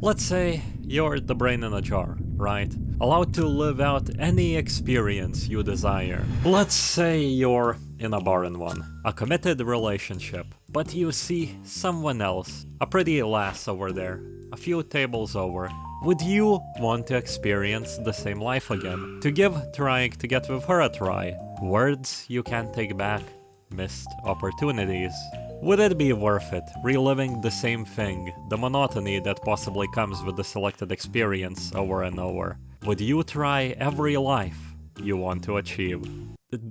Let's say you're the brain in a jar, right? Allowed to live out any experience you desire. Let's say you're in a barren one, a committed relationship, but you see someone else, a pretty lass over there, a few tables over. Would you want to experience the same life again? To give trying to get with her a try? Words you can't take back, missed opportunities. Would it be worth it, reliving the same thing, the monotony that possibly comes with the selected experience over and over? Would you try every life you want to achieve?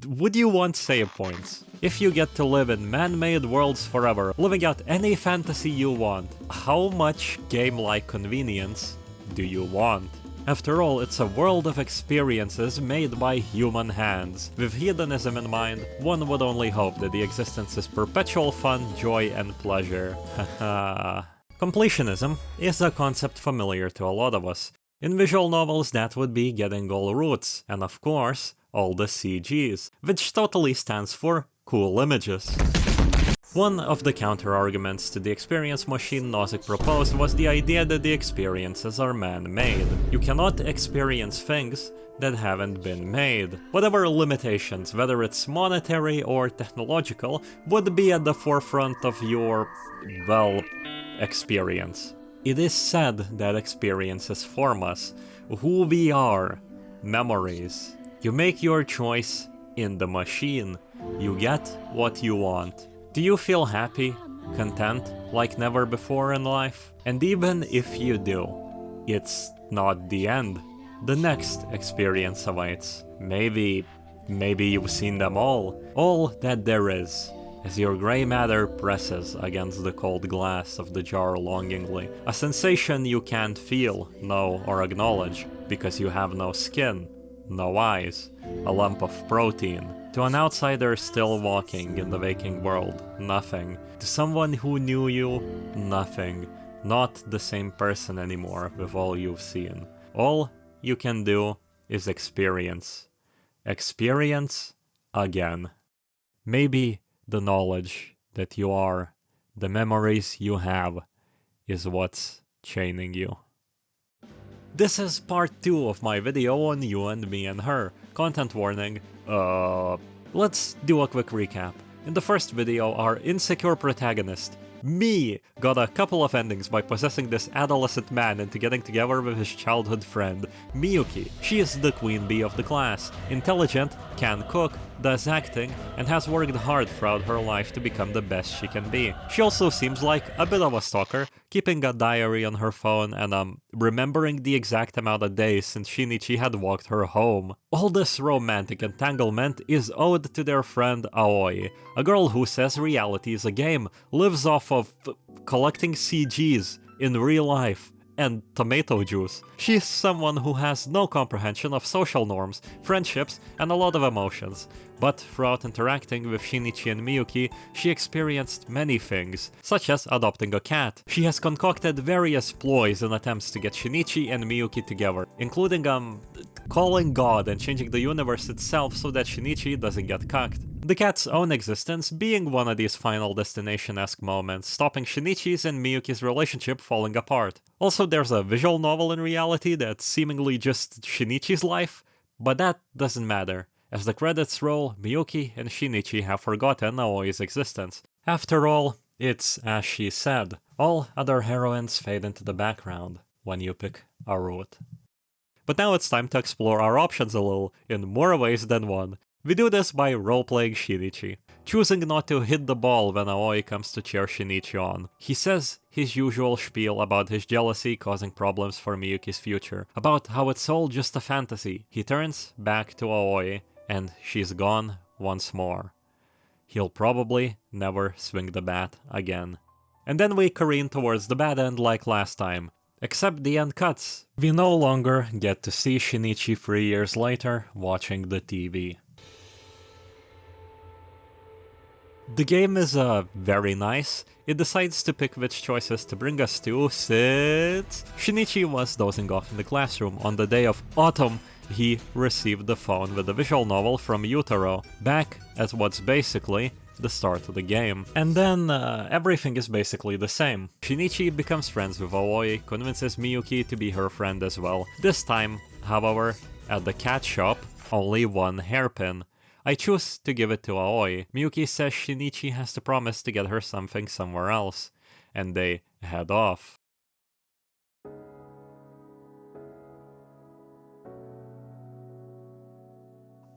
Would you want save points? If you get to live in man-made worlds forever, living out any fantasy you want, how much game-like convenience do you want? After all, it's a world of experiences made by human hands. With hedonism in mind, one would only hope that the existence is perpetual fun, joy, and pleasure. Haha. Completionism is a concept familiar to a lot of us. In visual novels, that would be getting all roots, and of course, all the CGs, which totally stands for cool images. One of the counter-arguments to the experience machine Nozick proposed was the idea that the experiences are man-made. You cannot experience things that haven't been made. Whatever limitations, whether it's monetary or technological, would be at the forefront of your, well, experience. It is said that experiences form us, who we are, memories. You make your choice in the machine. You get what you want. Do you feel happy, content, like never before in life? And even if you do, it's not the end. The next experience awaits. Maybe you've seen them all that there is, as your grey matter presses against the cold glass of the jar longingly. A sensation you can't feel, know, or acknowledge, because you have no skin, no eyes, a lump of protein. To an outsider still walking in the waking world, nothing. To someone who knew you, nothing. Not the same person anymore with all you've seen. All you can do is experience. Experience again. Maybe the knowledge that you are, the memories you have, is what's chaining you. This is part 2 of my video on You and Me and Her. Content warning. Let's do a quick recap. In the first video, our insecure protagonist, me, got a couple of endings by possessing this adolescent man into getting together with his childhood friend, Miyuki. She is the queen bee of the class, intelligent, can cook, does acting, and has worked hard throughout her life to become the best she can be. She also seems like a bit of a stalker, keeping a diary on her phone and remembering the exact amount of days since Shinichi had walked her home. All this romantic entanglement is owed to their friend Aoi, a girl who says reality is a game, lives off of collecting CGs in real life, and tomato juice. She's someone who has no comprehension of social norms, friendships, and a lot of emotions. But throughout interacting with Shinichi and Miyuki, she experienced many things, such as adopting a cat. She has concocted various ploys in attempts to get Shinichi and Miyuki together, including calling God and changing the universe itself so that Shinichi doesn't get cucked. The cat's own existence being one of these Final Destination-esque moments, stopping Shinichi's and Miyuki's relationship falling apart. Also, there's a visual novel in reality that's seemingly just Shinichi's life, but that doesn't matter. As the credits roll, Miyuki and Shinichi have forgotten Aoi's existence. After all, it's as she said, all other heroines fade into the background when you pick a route. But now it's time to explore our options a little, in more ways than one. We do this by role-playing Shinichi, choosing not to hit the ball when Aoi comes to cheer Shinichi on. He says his usual spiel about his jealousy causing problems for Miyuki's future, about how it's all just a fantasy. He turns back to Aoi, and she's gone once more. He'll probably never swing the bat again. And then we careen towards the bad end like last time. Except the end cuts. We no longer get to see Shinichi 3 years later watching the TV. The game is very nice. It decides to pick which choices to bring us to since Shinichi was dozing off in the classroom on the day of autumn. He received the phone with a visual novel from Yutaro, back at what's basically the start of the game. And then everything is basically the same. Shinichi becomes friends with Aoi, convinces Miyuki to be her friend as well. This time, however, at the cat shop, only one hairpin. I choose to give it to Aoi. Miyuki says Shinichi has to promise to get her something somewhere else, and they head off.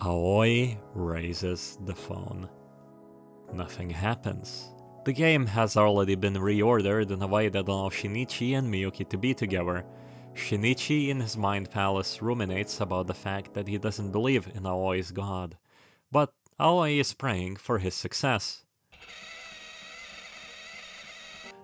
Aoi raises the phone. Nothing happens. The game has already been reordered in a way that allows Shinichi and Miyuki to be together. Shinichi in his mind palace ruminates about the fact that he doesn't believe in Aoi's god. But Aoi is praying for his success.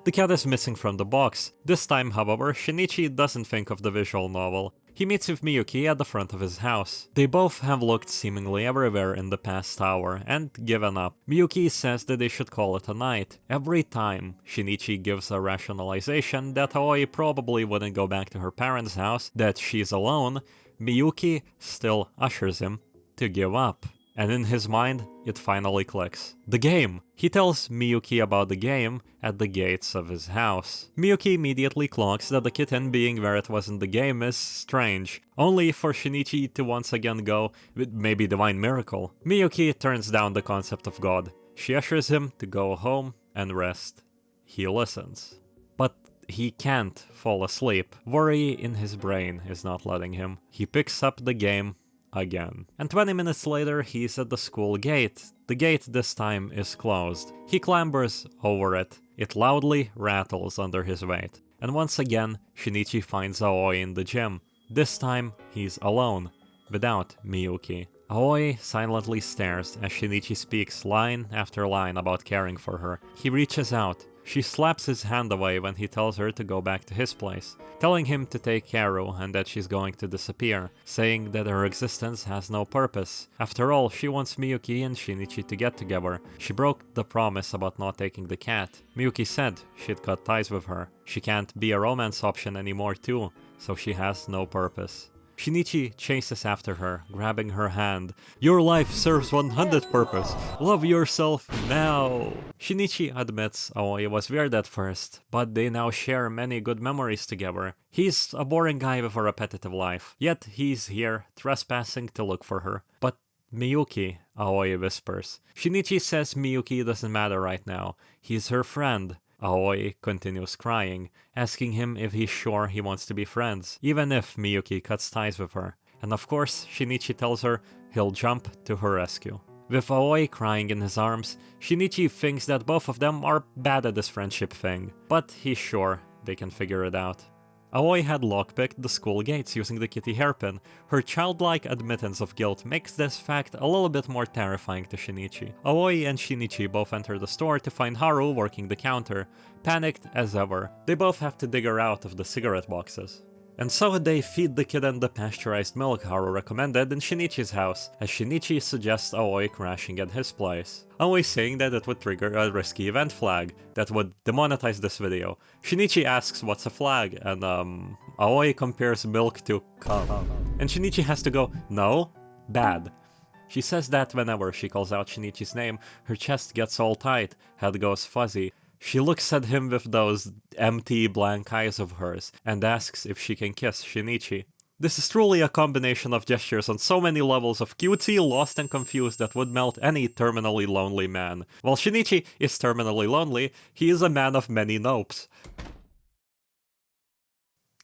The cat is missing from the box. This time, however, Shinichi doesn't think of the visual novel. He meets with Miyuki at the front of his house. They both have looked seemingly everywhere in the past hour and given up. Miyuki says that they should call it a night. Every time, Shinichi gives a rationalization that Aoi probably wouldn't go back to her parents' house, that she's alone. Miyuki still ushers him to give up. And in his mind, it finally clicks. The game! He tells Miyuki about the game at the gates of his house. Miyuki immediately clocks that the kitten being where it was in the game is strange, only for Shinichi to once again go with maybe divine miracle. Miyuki turns down the concept of God. She ushers him to go home and rest. He listens. But he can't fall asleep. Worry in his brain is not letting him. He picks up the game again. And 20 minutes later, he's at the school gate. The gate this time is closed. He clambers over it. It loudly rattles under his weight. And once again, Shinichi finds Aoi in the gym. This time, he's alone, without Miyuki. Aoi silently stares as Shinichi speaks line after line about caring for her. He reaches out. She slaps his hand away when he tells her to go back to his place, telling him to take Karu and that she's going to disappear, saying that her existence has no purpose. After all, she wants Miyuki and Shinichi to get together. She broke the promise about not taking the cat. Miyuki said she'd cut ties with her. She can't be a romance option anymore too, so she has no purpose. Shinichi chases after her, grabbing her hand. Your life serves 100 purpose. Love yourself now. Shinichi admits Aoi was weird at first, but they now share many good memories together. He's a boring guy with a repetitive life, yet he's here trespassing to look for her. But Miyuki, Aoi whispers. Shinichi says Miyuki doesn't matter right now. He's her friend. Aoi continues crying, asking him if he's sure he wants to be friends, even if Miyuki cuts ties with her. And of course, Shinichi tells her he'll jump to her rescue. With Aoi crying in his arms, Shinichi thinks that both of them are bad at this friendship thing, but he's sure they can figure it out. Aoi had lockpicked the school gates using the kitty hairpin. Her childlike admittance of guilt makes this fact a little bit more terrifying to Shinichi. Aoi and Shinichi both enter the store to find Haru working the counter. Panicked as ever, they both have to dig her out of the cigarette boxes. And so they feed the kitten the pasteurized milk Haru recommended in Shinichi's house, as Shinichi suggests Aoi crashing at his place. Aoi saying that it would trigger a risky event flag that would demonetize this video. Shinichi asks what's a flag, and Aoi compares milk to cum. And Shinichi has to go, no, bad. She says that whenever she calls out Shinichi's name, her chest gets all tight, head goes fuzzy. She looks at him with those empty, blank eyes of hers, and asks if she can kiss Shinichi. This is truly a combination of gestures on so many levels of cutesy, lost and confused that would melt any terminally lonely man. While Shinichi is terminally lonely, he is a man of many nopes.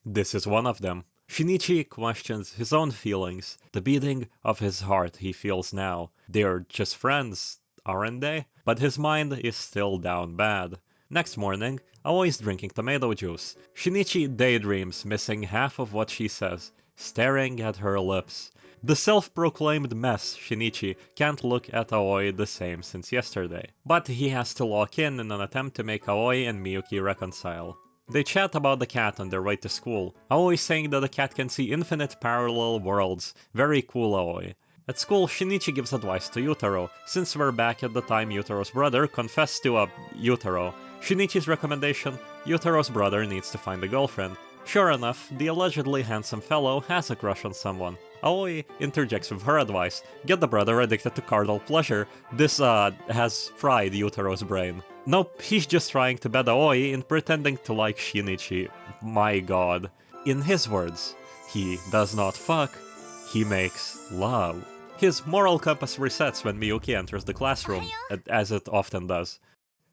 This is one of them. Shinichi questions his own feelings, the beating of his heart he feels now. They're just friends, aren't they? But his mind is still down bad. Next morning, Aoi's drinking tomato juice. Shinichi daydreams, missing half of what she says, staring at her lips. The self-proclaimed mess, Shinichi, can't look at Aoi the same since yesterday. But he has to lock in an attempt to make Aoi and Miyuki reconcile. They chat about the cat on their way to school. Aoi saying that the cat can see infinite parallel worlds. Very cool, Aoi. At school, Shinichi gives advice to Yutaro, since we're back at the time Yutaro's brother confessed to Yutaro. Shinichi's recommendation: Yutaro's brother needs to find a girlfriend. Sure enough, the allegedly handsome fellow has a crush on someone. Aoi interjects with her advice: get the brother addicted to carnal pleasure. This has fried Yutaro's brain. Nope, he's just trying to bet Aoi in pretending to like Shinichi. My god. In his words, he does not fuck, he makes love. His moral compass resets when Miyuki enters the classroom, as it often does.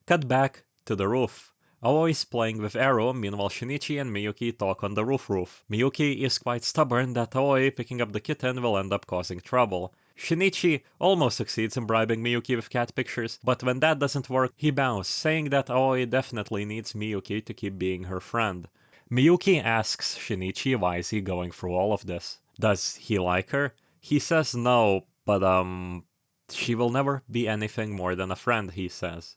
Cut back to the roof. Aoi is playing with Ero, meanwhile Shinichi and Miyuki talk on the roof. Miyuki is quite stubborn that Aoi picking up the kitten will end up causing trouble. Shinichi almost succeeds in bribing Miyuki with cat pictures, but when that doesn't work, he bows, saying that Aoi definitely needs Miyuki to keep being her friend. Miyuki asks Shinichi why is he going through all of this. Does he like her? He says no, but she will never be anything more than a friend, he says.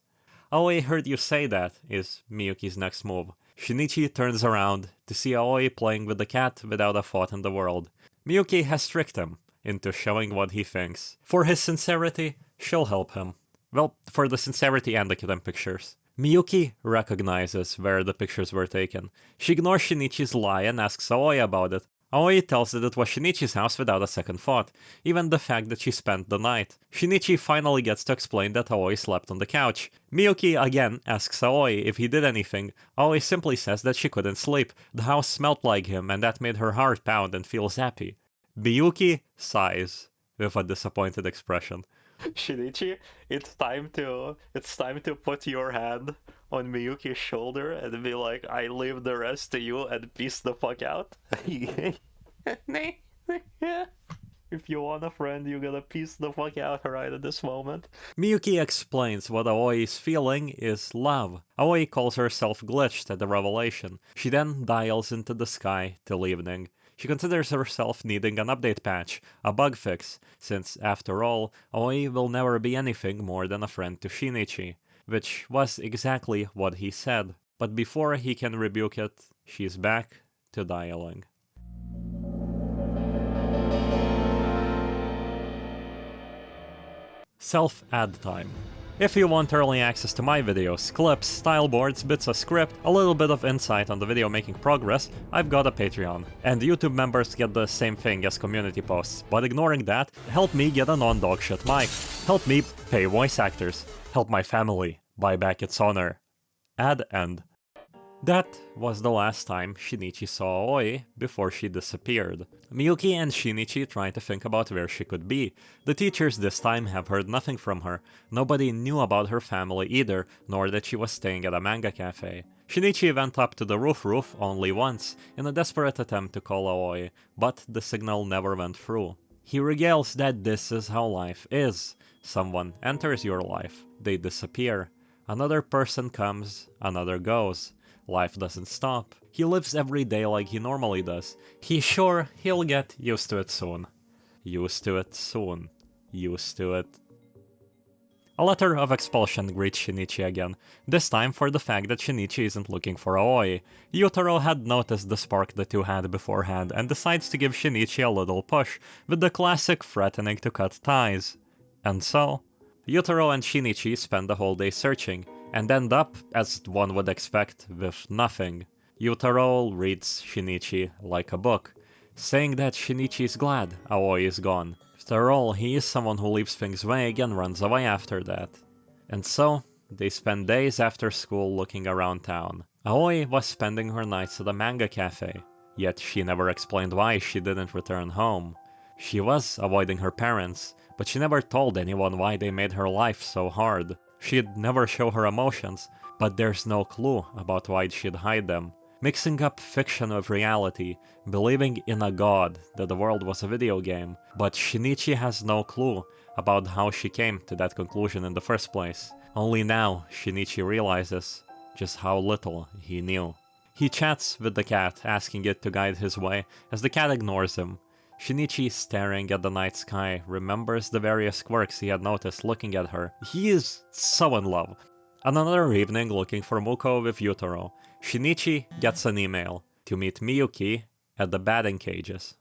Aoi heard you say that, is Miyuki's next move. Shinichi turns around to see Aoi playing with the cat without a thought in the world. Miyuki has tricked him into showing what he thinks. For his sincerity, she'll help him. Well, for the sincerity and the kitten pictures. Miyuki recognizes where the pictures were taken. She ignores Shinichi's lie and asks Aoi about it. Aoi tells that it was Shinichi's house without a second thought, even the fact that she spent the night. Shinichi finally gets to explain that Aoi slept on the couch. Miyuki again asks Aoi if he did anything. Aoi simply says that she couldn't sleep, the house smelled like him and that made her heart pound and feels happy. Miyuki sighs with a disappointed expression. Shinichi, it's time to put your hand on Miyuki's shoulder and be like, I leave the rest to you and peace the fuck out. If you want a friend, you gotta peace the fuck out right at this moment. Miyuki explains what Aoi is feeling is love. Aoi calls herself glitched at the revelation. She then dials into the sky till evening. She considers herself needing an update patch, a bug fix, since, after all, Aoi will never be anything more than a friend to Shinichi, which was exactly what he said. But before he can rebuke it, she's back to dialing. Self-add time. If you want early access to my videos, clips, style boards, bits of script, a little bit of insight on the video making progress, I've got a Patreon. And YouTube members get the same thing as community posts, but ignoring that, help me get a non-dog shit mic. Help me pay voice actors. Help my family buy back its honor. Ad end. That was the last time Shinichi saw Aoi before she disappeared. Miyuki and Shinichi try to think about where she could be. The teachers this time have heard nothing from her. Nobody knew about her family either, nor that she was staying at a manga cafe. Shinichi went up to the roof only once, in a desperate attempt to call Aoi, but the signal never went through. He regales that this is how life is. Someone enters your life, they disappear. Another person comes, another goes. Life doesn't stop. He lives every day like he normally does. He's sure he'll get used to it soon. Used to it soon. Used to it. A letter of expulsion greets Shinichi again, this time for the fact that Shinichi isn't looking for Aoi. Yutaro had noticed the spark the two had beforehand and decides to give Shinichi a little push, with the classic threatening to cut ties. And so, Yutaro and Shinichi spend the whole day searching, and end up, as one would expect, with nothing. Yutaro reads Shinichi like a book, saying that Shinichi is glad Aoi is gone. After all, he is someone who leaves things vague and runs away after that. And so, they spend days after school looking around town. Aoi was spending her nights at a manga cafe, yet she never explained why she didn't return home. She was avoiding her parents, but she never told anyone why they made her life so hard. She'd never show her emotions, but there's no clue about why she'd hide them. Mixing up fiction with reality, believing in a god that the world was a video game, but Shinichi has no clue about how she came to that conclusion in the first place. Only now Shinichi realizes just how little he knew. He chats with the cat, asking it to guide his way, as the cat ignores him. Shinichi, staring at the night sky, remembers the various quirks he had noticed looking at her. He is so in love. On another evening, looking for Muko with Yutaro, Shinichi gets an email to meet Miyuki at the batting cages.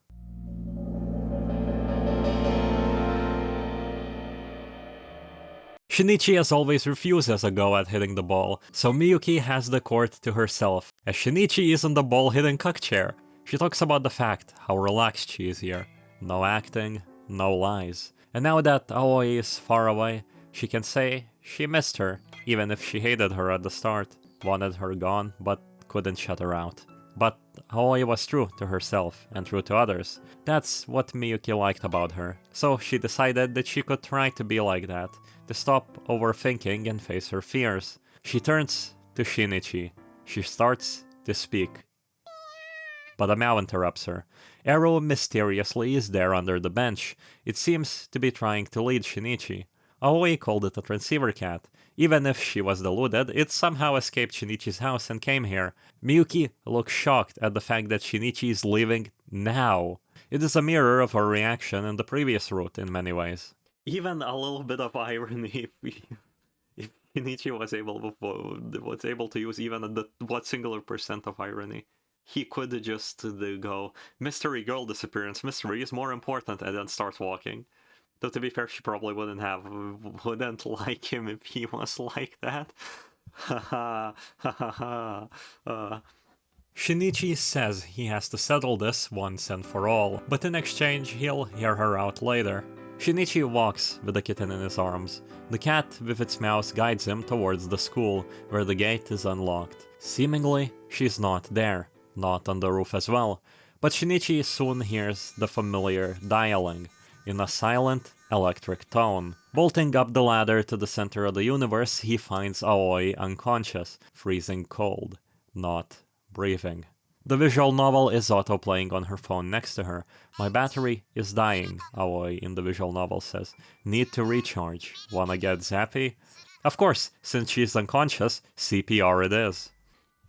Shinichi as always refuses a go at hitting the ball, so Miyuki has the court to herself, as Shinichi is on the ball-hitting cuck chair. She talks about the fact how relaxed she is here. No acting, no lies. And now that Aoi is far away, she can say she missed her, even if she hated her at the start, wanted her gone, but couldn't shut her out. But Aoi was true to herself and true to others. That's what Miyuki liked about her. So she decided that she could try to be like that, to stop overthinking and face her fears. She turns to Shinichi. She starts to speak. But a Mao interrupts her. Ero mysteriously is there under the bench. It seems to be trying to lead Shinichi. Aoi called it a transceiver cat. Even if she was deluded, it somehow escaped Shinichi's house and came here. Miyuki looks shocked at the fact that Shinichi is leaving now. It is a mirror of her reaction in the previous route in many ways. Even a little bit of irony if Shinichi was able to use even what singular percent of irony. He could just go, mystery girl disappearance, mystery is more important, and then start walking. Though to be fair, she probably wouldn't like him if he was like that. Ha ha ha. Shinichi says he has to settle this once and for all, but in exchange he'll hear her out later. Shinichi walks with the kitten in his arms. The cat with its mouse guides him towards the school, where the gate is unlocked. Seemingly, she's not there. Not on the roof as well, but Shinichi soon hears the familiar dialing, in a silent, electric tone. Bolting up the ladder to the center of the universe, he finds Aoi unconscious, freezing cold, not breathing. The visual novel is auto-playing on her phone next to her. My battery is dying, Aoi in the visual novel says. Need to recharge. Wanna get zappy? Of course, since she's unconscious, CPR it is.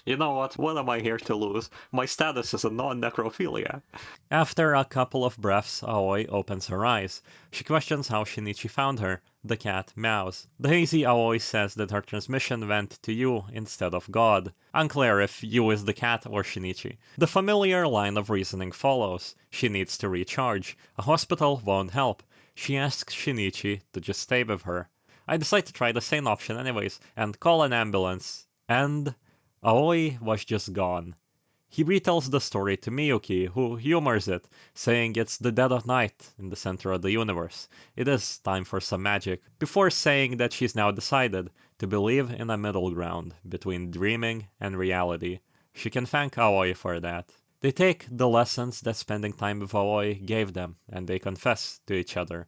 You know what am I here to lose? My status is a non-necrophilia. After a couple of breaths, Aoi opens her eyes. She questions how Shinichi found her. The cat meows. The hazy Aoi says that her transmission went to you instead of God. Unclear if you is the cat or Shinichi. The familiar line of reasoning follows. She needs to recharge. A hospital won't help. She asks Shinichi to just stay with her. I decide to try the sane option anyways, and call an ambulance. And Aoi was just gone. He retells the story to Miyuki, who humors it, saying it's the dead of night in the center of the universe. It is time for some magic, before saying that she's now decided to believe in a middle ground between dreaming and reality. She can thank Aoi for that. They take the lessons that spending time with Aoi gave them, and they confess to each other.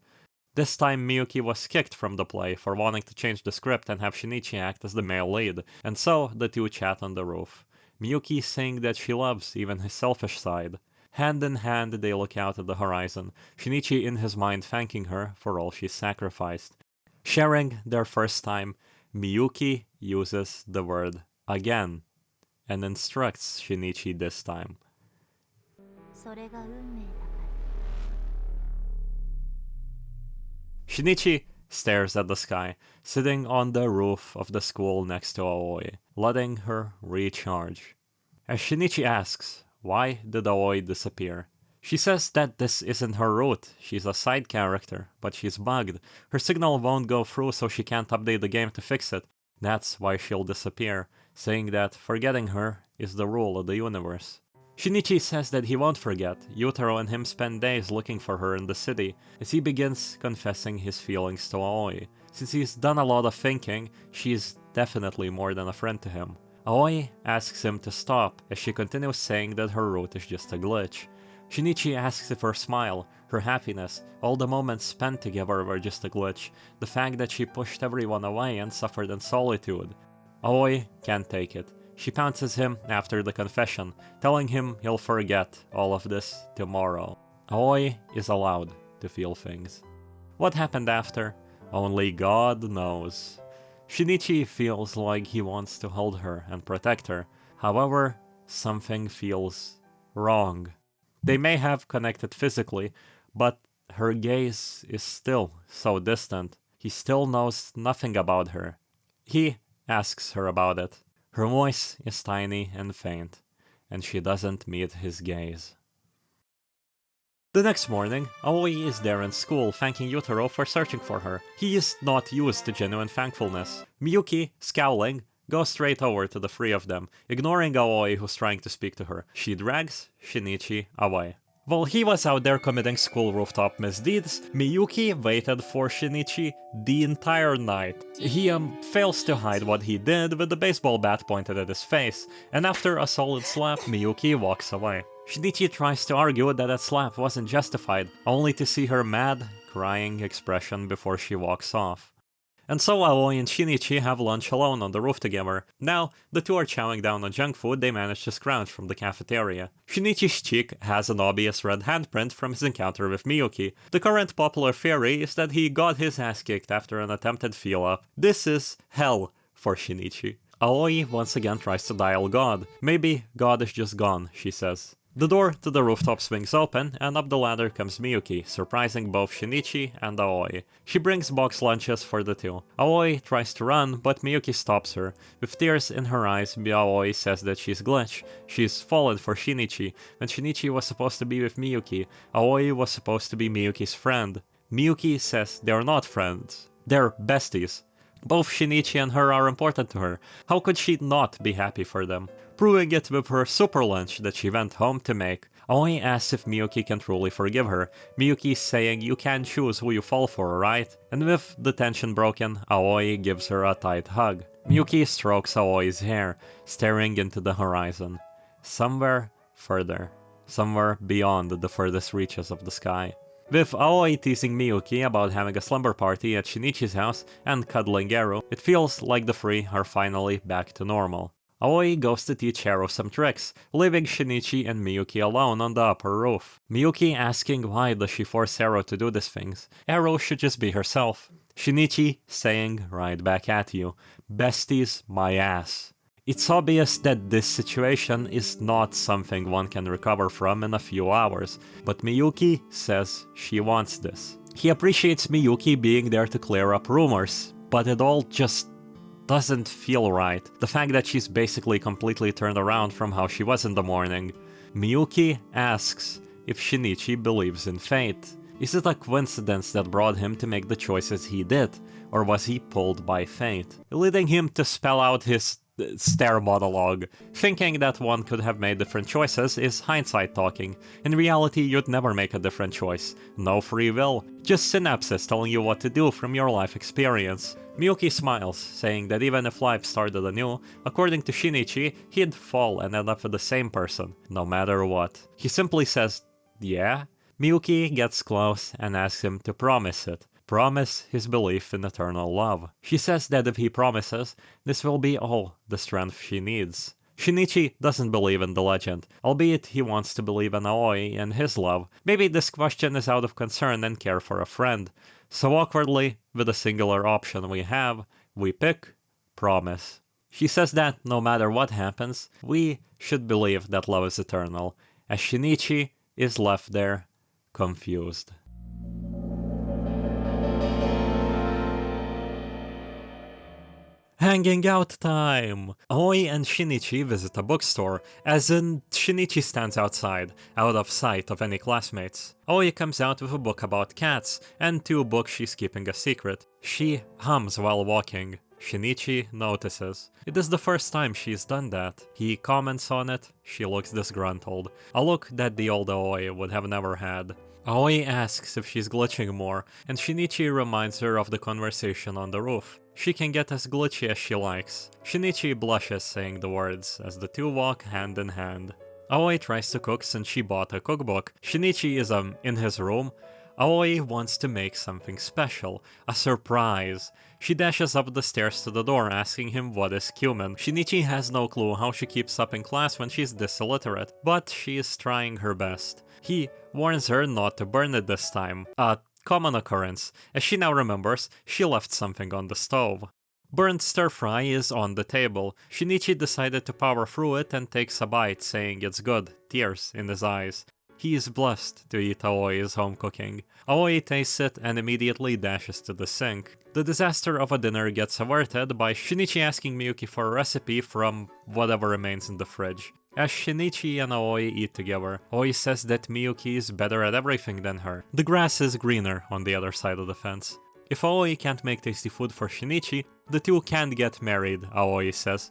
This time Miyuki was kicked from the play for wanting to change the script and have Shinichi act as the male lead, and so the two chat on the roof. Miyuki saying that she loves even his selfish side. Hand in hand they look out at the horizon, Shinichi in his mind thanking her for all she sacrificed. Sharing their first time, Miyuki uses the word again, and instructs Shinichi this time. Shinichi stares at the sky, sitting on the roof of the school next to Aoi, letting her recharge. As Shinichi asks, why did Aoi disappear? She says that this isn't her route, she's a side character, but she's bugged. Her signal won't go through so she can't update the game to fix it. That's why she'll disappear, saying that forgetting her is the rule of the universe. Shinichi says that he won't forget. Yutaro and him spend days looking for her in the city, as he begins confessing his feelings to Aoi. Since he's done a lot of thinking, she's definitely more than a friend to him. Aoi asks him to stop, as she continues saying that her route is just a glitch. Shinichi asks if her smile, her happiness, all the moments spent together were just a glitch, the fact that she pushed everyone away and suffered in solitude. Aoi can't take it. She pounces him after the confession, telling him he'll forget all of this tomorrow. Aoi is allowed to feel things. What happened after? Only God knows. Shinichi feels like he wants to hold her and protect her. However, something feels wrong. They may have connected physically, but her gaze is still so distant. He still knows nothing about her. He asks her about it. Her voice is tiny and faint, and she doesn't meet his gaze. The next morning, Aoi is there in school thanking Yutaro for searching for her. He is not used to genuine thankfulness. Miyuki, scowling, goes straight over to the three of them, ignoring Aoi who's trying to speak to her. She drags Shinichi away. While he was out there committing school rooftop misdeeds, Miyuki waited for Shinichi the entire night. He fails to hide what he did with the baseball bat pointed at his face, and after a solid slap, Miyuki walks away. Shinichi tries to argue that slap wasn't justified, only to see her mad, crying expression before she walks off. And so Aoi and Shinichi have lunch alone on the roof together. Now, the two are chowing down on junk food they managed to scrounge from the cafeteria. Shinichi's cheek has an obvious red handprint from his encounter with Miyuki. The current popular theory is that he got his ass kicked after an attempted feel-up. This is hell for Shinichi. Aoi once again tries to dial God. Maybe God is just gone, she says. The door to the rooftop swings open, and up the ladder comes Miyuki, surprising both Shinichi and Aoi. She brings box lunches for the two. Aoi tries to run, but Miyuki stops her. With tears in her eyes, Aoi says that she's glitch. She's fallen for Shinichi. When Shinichi was supposed to be with Miyuki, Aoi was supposed to be Miyuki's friend. Miyuki says they're not friends. They're besties. Both Shinichi and her are important to her. How could she not be happy for them? Proving it with her super lunch that she went home to make. Aoi asks if Miyuki can truly forgive her. Miyuki saying you can't choose who you fall for, right? And with the tension broken, Aoi gives her a tight hug. Miyuki strokes Aoi's hair, staring into the horizon. Somewhere further. Somewhere beyond the furthest reaches of the sky. With Aoi teasing Miyuki about having a slumber party at Shinichi's house and cuddling Eru, it feels like the three are finally back to normal. Aoi goes to teach Eru some tricks, leaving Shinichi and Miyuki alone on the upper roof. Miyuki asking why does she force Eru to do these things. Eru should just be herself. Shinichi saying right back at you, besties my ass. It's obvious that this situation is not something one can recover from in a few hours, but Miyuki says she wants this. He appreciates Miyuki being there to clear up rumors, but it all just doesn't feel right. The fact that she's basically completely turned around from how she was in the morning. Miyuki asks if Shinichi believes in fate. Is it a coincidence that brought him to make the choices he did, or was he pulled by fate? Leading him to spell out his stare monologue. Thinking that one could have made different choices is hindsight talking. In reality, you'd never make a different choice. No free will. Just synapses telling you what to do from your life experience. Miyuki smiles, saying that even if life started anew, according to Shinichi, he'd fall and end up with the same person, no matter what. He simply says, yeah? Miyuki gets close and asks him to promise it. Promise his belief in eternal love. She says that if he promises, this will be all the strength she needs. Shinichi doesn't believe in the legend, albeit he wants to believe in Aoi and his love. Maybe this question is out of concern and care for a friend. So awkwardly, with a singular option we have, we pick promise. She says that no matter what happens, we should believe that love is eternal, as Shinichi is left there, confused. Hanging out time! Aoi and Shinichi visit a bookstore, as in Shinichi stands outside, out of sight of any classmates. Aoi comes out with a book about cats, and 2 books she's keeping a secret. She hums while walking. Shinichi notices. It is the first time she's done that. He comments on it, she looks disgruntled. A look that the old Aoi would have never had. Aoi asks if she's glitching more, and Shinichi reminds her of the conversation on the roof. She can get as glitchy as she likes. Shinichi blushes saying the words as the two walk hand in hand. Aoi tries to cook since she bought a cookbook. Shinichi is in his room. Aoi wants to make something special, a surprise. She dashes up the stairs to the door asking him what is cumin. Shinichi has no clue how she keeps up in class when she's this illiterate, but she is trying her best. He warns her not to burn it this time, a common occurrence. As she now remembers, she left something on the stove. Burnt stir-fry is on the table. Shinichi decided to power through it and takes a bite, saying it's good, tears in his eyes. He is blessed to eat Aoi's home cooking. Aoi tastes it and immediately dashes to the sink. The disaster of a dinner gets averted by Shinichi asking Miyuki for a recipe from whatever remains in the fridge. As Shinichi and Aoi eat together, Aoi says that Miyuki is better at everything than her. The grass is greener on the other side of the fence. If Aoi can't make tasty food for Shinichi, the two can't get married, Aoi says.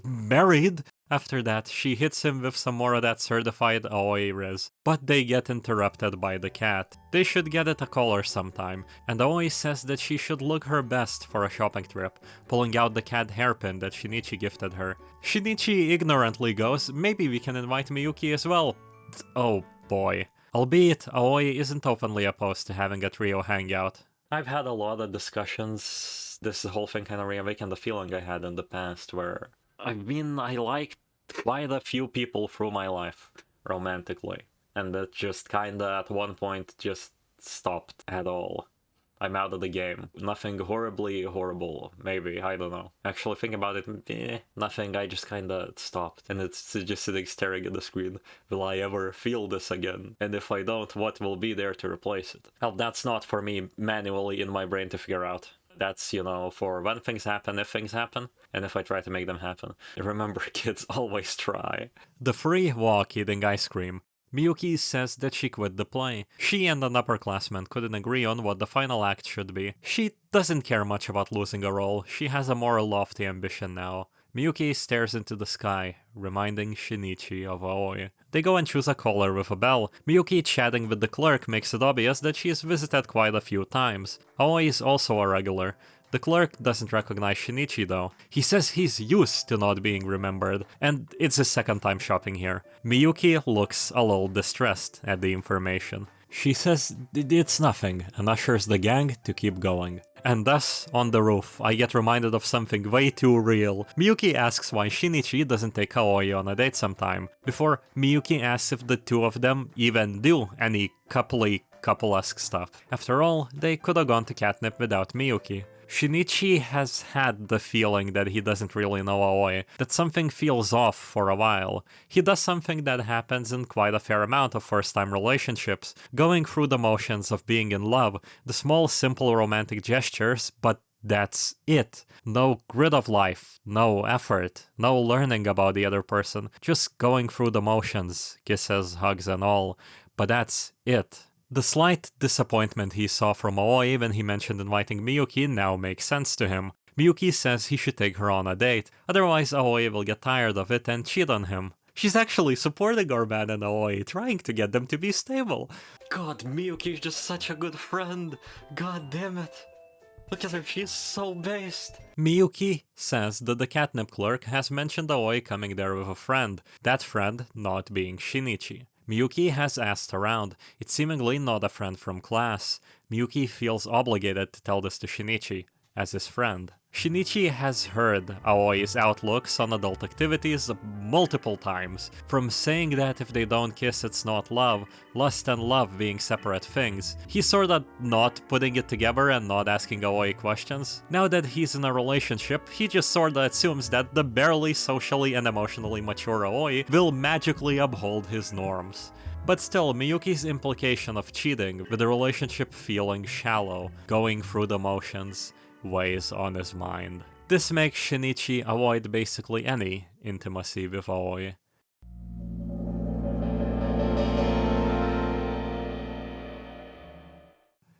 Married? After that, she hits him with some more of that certified Aoi riz, but they get interrupted by the cat. They should get it a collar sometime, and Aoi says that she should look her best for a shopping trip, pulling out the cat hairpin that Shinichi gifted her. Shinichi ignorantly goes, maybe we can invite Miyuki as well. Oh boy. Albeit, Aoi isn't openly opposed to having a trio hangout. I've had a lot of discussions. This whole thing kind of reawakened the feeling I had in the past where, I liked quite a few people through my life, romantically. And that just kinda at one point just stopped at all. I'm out of the game. Nothing horribly horrible, maybe, I don't know. Actually, think about it, nothing, I just kinda stopped. And it's just sitting staring at the screen. Will I ever feel this again? And if I don't, what will be there to replace it? Well, that's not for me manually in my brain to figure out. That's, for when things happen, if things happen, and if I try to make them happen. Remember, kids, always try. The free walk eating ice cream. Miyuki says that she quit the play. She and an upperclassman couldn't agree on what the final act should be. She doesn't care much about losing a role, she has a more lofty ambition now. Miyuki stares into the sky, reminding Shinichi of Aoi. They go and choose a caller with a bell. Miyuki chatting with the clerk makes it obvious that she is visited quite a few times. Aoi is also a regular. The clerk doesn't recognize Shinichi though. He says he's used to not being remembered, and it's his second time shopping here. Miyuki looks a little distressed at the information. She says it's nothing, and ushers the gang to keep going. And thus, on the roof, I get reminded of something way too real. Miyuki asks why Shinichi doesn't take Aoi on a date sometime, before Miyuki asks if the two of them even do any couple-esque stuff. After all, they could have gone to catnip without Miyuki. Shinichi has had the feeling that he doesn't really know Aoi, that something feels off for a while. He does something that happens in quite a fair amount of first-time relationships, going through the motions of being in love, the small simple romantic gestures, but that's it. No grit of life, no effort, no learning about the other person, just going through the motions, kisses, hugs and all, but that's it. The slight disappointment he saw from Aoi when he mentioned inviting Miyuki now makes sense to him. Miyuki says he should take her on a date, otherwise Aoi will get tired of it and cheat on him. She's actually supporting our man and Aoi, trying to get them to be stable. God, Miyuki is just such a good friend. God damn it. Look at her, she's so based. Miyuki says that the catnip clerk has mentioned Aoi coming there with a friend, that friend not being Shinichi. Miyuki has asked around, it's seemingly not a friend from class. Miyuki feels obligated to tell this to Shinichi, as his friend. Shinichi has heard Aoi's outlooks on adult activities multiple times, from saying that if they don't kiss it's not love, lust and love being separate things. He's sorta not putting it together and not asking Aoi questions. Now that he's in a relationship, he just sorta assumes that the barely socially and emotionally mature Aoi will magically uphold his norms. But still, Miyuki's implication of cheating, with the relationship feeling shallow, going through the motions, weighs on his mind. This makes Shinichi avoid basically any intimacy with Aoi.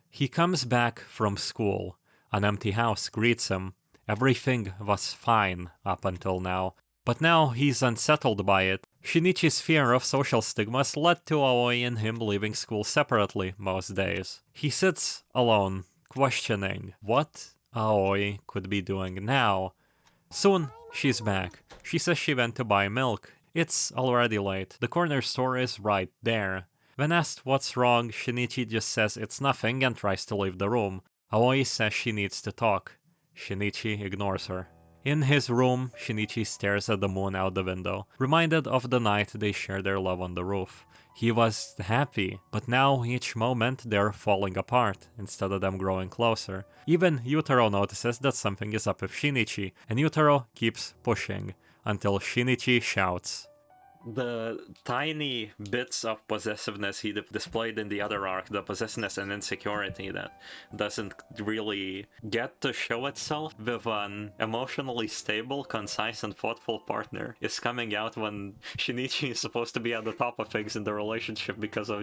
He comes back from school. An empty house greets him. Everything was fine up until now, but now he's unsettled by it. Shinichi's fear of social stigmas led to Aoi and him leaving school separately most days. He sits alone, questioning what Aoi could be doing now. Soon, she's back. She says she went to buy milk. It's already late. The corner store is right there. When asked what's wrong, Shinichi just says it's nothing and tries to leave the room. Aoi says she needs to talk. Shinichi ignores her. In his room, Shinichi stares at the moon out the window, reminded of the night they shared their love on the roof. He was happy, but now each moment they're falling apart, instead of them growing closer. Even Yutaro notices that something is up with Shinichi, and Yutaro keeps pushing, until Shinichi shouts, the tiny bits of possessiveness he displayed in the other arc, the possessiveness and insecurity that doesn't really get to show itself with an emotionally stable, concise, and thoughtful partner, is coming out when Shinichi is supposed to be at the top of things in the relationship because of,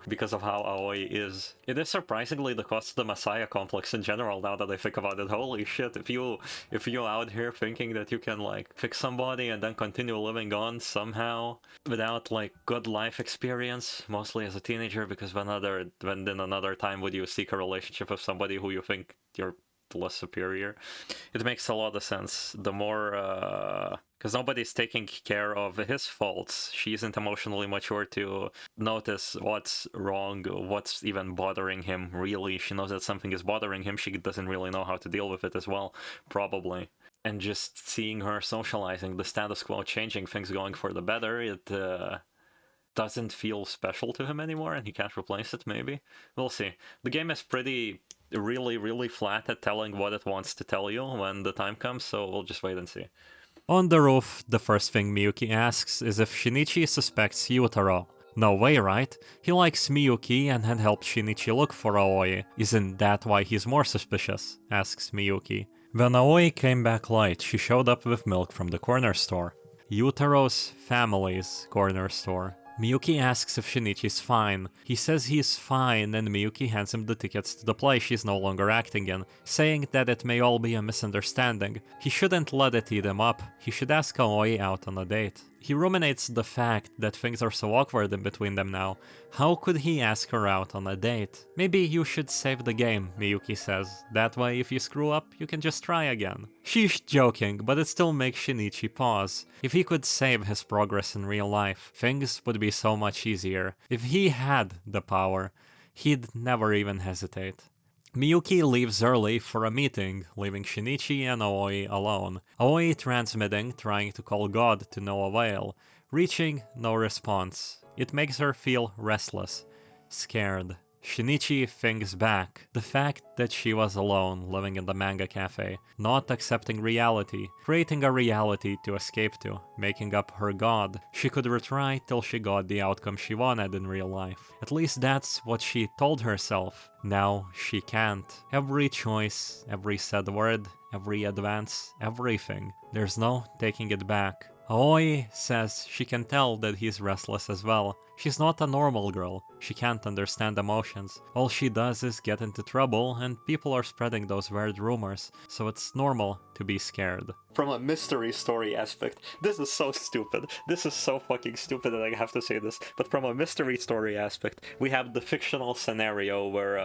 because of how Aoi is. It is surprisingly the cost of the Messiah complex in general, now that I think about it. Holy shit, if you out here thinking that you can, like, fix somebody and then continue living on somehow without, like, good life experience, mostly as a teenager, because when in another time would you seek a relationship with somebody who you think you're less superior? It makes a lot of sense. The more, because nobody's taking care of his faults. She isn't emotionally mature to notice what's wrong, what's even bothering him, really. She knows that something is bothering him, she doesn't really know how to deal with it as well, probably. And just seeing her socializing, the status quo changing, things going for the better, it doesn't feel special to him anymore, and he can't replace it, maybe? We'll see. The game is really flat at telling what it wants to tell you when the time comes, so we'll just wait and see. On the roof, the first thing Miyuki asks is if Shinichi suspects Yutaro. No way, right? He likes Miyuki and had helped Shinichi look for Aoi. Isn't that why he's more suspicious? Asks Miyuki. When Aoi came back light, she showed up with milk from the corner store. Yutaro's family's corner store. Miyuki asks if Shinichi's fine. He says he's fine, and Miyuki hands him the tickets to the play she's no longer acting in, saying that it may all be a misunderstanding. He shouldn't let it eat him up. He should ask Aoi out on a date. He ruminates the fact that things are so awkward in between them now. How could he ask her out on a date? Maybe you should save the game, Miyuki says. That way, if you screw up, you can just try again. She's joking, but it still makes Shinichi pause. If he could save his progress in real life, things would be so much easier. If he had the power, he'd never even hesitate. Miyuki leaves early for a meeting, leaving Shinichi and Aoi alone. Aoi transmitting, trying to call God to no avail. Reaching, no response. It makes her feel restless, scared. Shinichi thinks back. The fact that she was alone, living in the manga cafe, not accepting reality, creating a reality to escape to, making up her god. She could retry till she got the outcome she wanted in real life. At least that's what she told herself. Now she can't. Every choice, every said word, every advance, everything. There's no taking it back. Aoi says she can tell that he's restless as well. She's not a normal girl. She can't understand emotions. All she does is get into trouble, and people are spreading those weird rumors, so it's normal to be scared. From a mystery story aspect, this is so stupid. This is so fucking stupid that I have to say this. But from a mystery story aspect, we have the fictional scenario where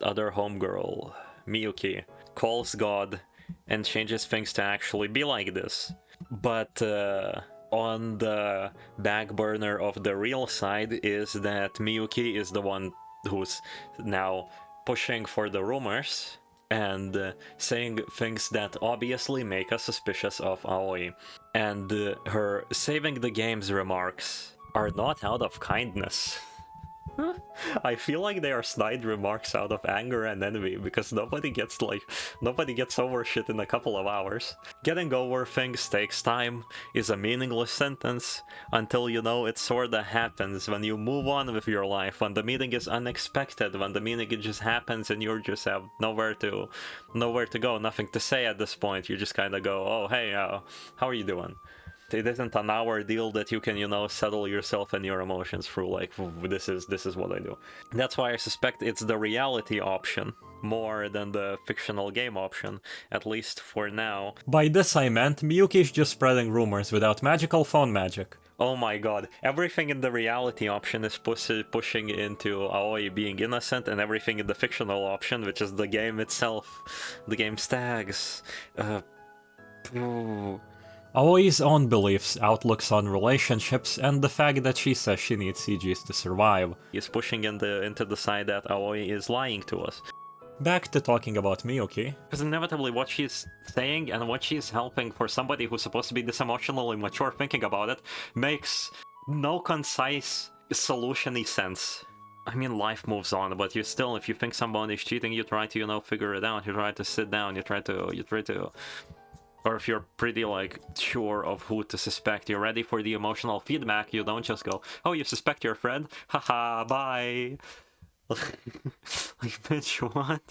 other homegirl, Miyuki, calls God and changes things to actually be like this. But on the back burner of the real side is that Miyuki is the one who's now pushing for the rumors and saying things that obviously make us suspicious of Aoi. And her saving the game's remarks are not out of kindness. I feel like they are snide remarks out of anger and envy, because nobody gets over shit in a couple of hours. Getting over things takes time is a meaningless sentence until it sorta happens, when you move on with your life, when the meeting is unexpected, when the meeting just happens and you just have nowhere to go, nothing to say at this point. You just kinda go, oh hey, how are you doing? It isn't an hour deal that you can, settle yourself and your emotions through, like, this is what I do. That's why I suspect it's the reality option more than the fictional game option, at least for now. By this I meant Miyuki's just spreading rumors without magical phone magic. Oh my god, everything in the reality option is pushing into Aoi being innocent, and everything in the fictional option, which is the game itself, the game's tags, Aoi's own beliefs, outlooks on relationships, and the fact that she says she needs CGs to survive is pushing into the side that Aoi is lying to us. Back to talking about Miyuki, because inevitably what she's saying and what she's helping for somebody who's supposed to be this emotionally mature thinking about it makes no concise solution-y sense. I mean, life moves on, but you still, if you think somebody's cheating, you try to, figure it out, you try to sit down, you try to Or if you're pretty, like, sure of who to suspect, you're ready for the emotional feedback, you don't just go, oh, you suspect your friend? Haha, bye! Like, bitch, what?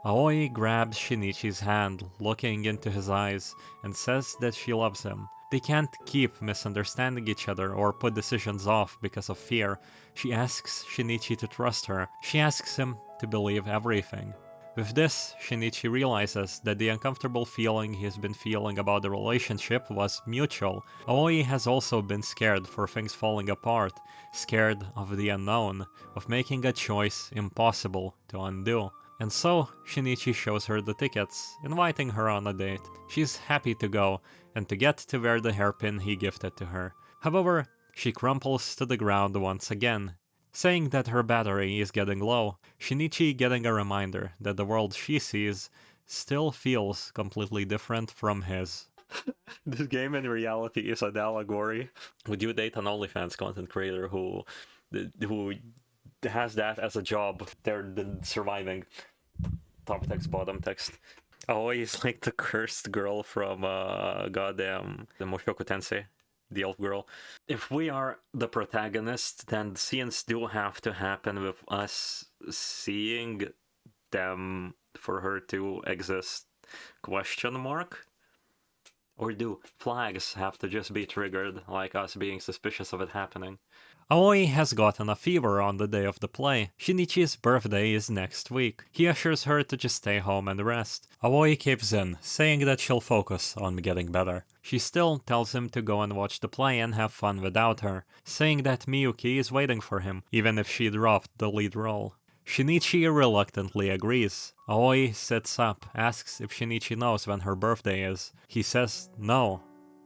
Aoi grabs Shinichi's hand, looking into his eyes, and says that she loves him. They can't keep misunderstanding each other or put decisions off because of fear. She asks Shinichi to trust her. She asks him to believe everything. With this, Shinichi realizes that the uncomfortable feeling he's been feeling about the relationship was mutual. Aoi has also been scared for things falling apart, scared of the unknown, of making a choice impossible to undo. And so, Shinichi shows her the tickets, inviting her on a date. She's happy to go, and to get to wear the hairpin he gifted to her. However, she crumples to the ground once again, saying that her battery is getting low, Shinichi getting a reminder that the world she sees still feels completely different from his. This game in reality is an allegory. Would you date an OnlyFans content creator who has that as a job? They're the surviving top text, bottom text. Always like the cursed girl from goddamn the Mushoku Tensei, the elf girl. If we are the protagonist, then the scenes do have to happen with us seeing them for her to exist, question mark? Or do flags have to just be triggered, like us being suspicious of it happening? Aoi has gotten a fever on the day of the play. Shinichi's birthday is next week. He assures her to just stay home and rest. Aoi caves in, saying that she'll focus on getting better. She still tells him to go and watch the play and have fun without her, saying that Miyuki is waiting for him, even if she dropped the lead role. Shinichi reluctantly agrees. Aoi sits up, asks if Shinichi knows when her birthday is. He says no.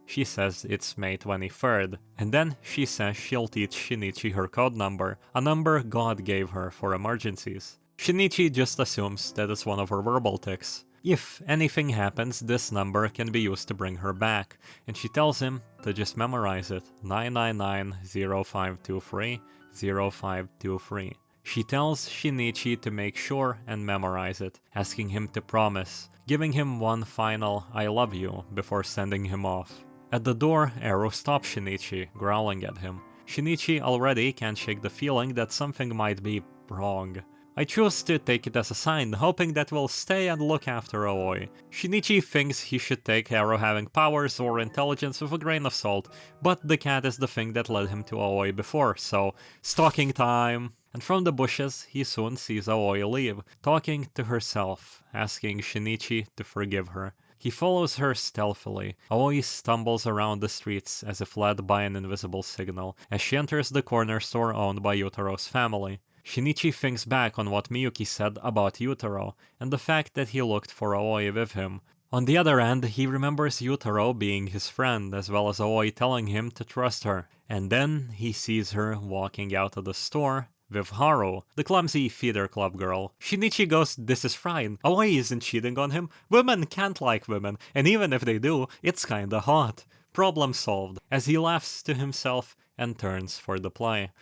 She says it's May 23rd, and then she says she'll teach Shinichi her code number, a number God gave her for emergencies. Shinichi just assumes that it's one of her verbal tics. If anything happens, this number can be used to bring her back, and she tells him to just memorize it, 999-0523, 0523. She tells Shinichi to make sure and memorize it, asking him to promise, giving him one final I love you before sending him off. At the door, Ero stops Shinichi, growling at him. Shinichi already can't shake the feeling that something might be wrong. I choose to take it as a sign, hoping that we'll stay and look after Aoi. Shinichi thinks he should take Ero having powers or intelligence with a grain of salt, but the cat is the thing that led him to Aoi before, so stalking time! And from the bushes, he soon sees Aoi leave, talking to herself, asking Shinichi to forgive her. He follows her stealthily. Aoi stumbles around the streets as if led by an invisible signal, as she enters the corner store owned by Yutaro's family. Shinichi thinks back on what Miyuki said about Yutaro, and the fact that he looked for Aoi with him. On the other hand, he remembers Yutaro being his friend, as well as Aoi telling him to trust her. And then he sees her walking out of the store with Haru, the clumsy theater club girl. Shinichi goes, this is fine. Aoi isn't cheating on him. Women can't like women, and even if they do, it's kinda hot. Problem solved, as he laughs to himself and turns for the play.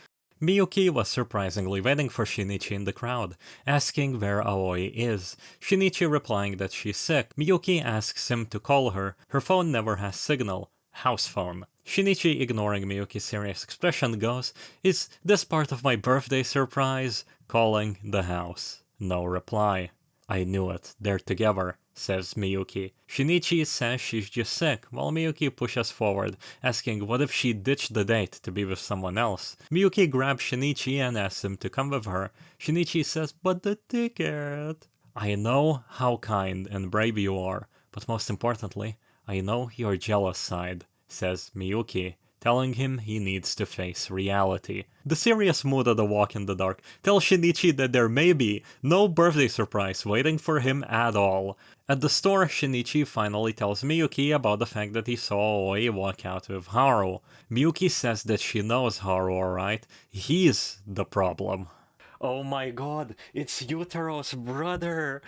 Miyuki was surprisingly waiting for Shinichi in the crowd, asking where Aoi is. Shinichi replying that she's sick. Miyuki asks him to call her. Her phone never has signal. House phone. Shinichi, ignoring Miyuki's serious expression, goes, is this part of my birthday surprise? Calling the house. No reply. I knew it. They're together, says Miyuki. Shinichi says she's just sick, while Miyuki pushes forward, asking what if she ditched the date to be with someone else. Miyuki grabs Shinichi and asks him to come with her. Shinichi says, but the ticket. I know how kind and brave you are, but most importantly, I know your jealous side, says Miyuki, telling him he needs to face reality. The serious mood of the walk in the dark tells Shinichi that there may be no birthday surprise waiting for him at all. At the store, Shinichi finally tells Miyuki about the fact that he saw Aoi walk out with Haru. Miyuki says that she knows Haru alright, he's the problem. Oh my god, it's Yutaro's brother!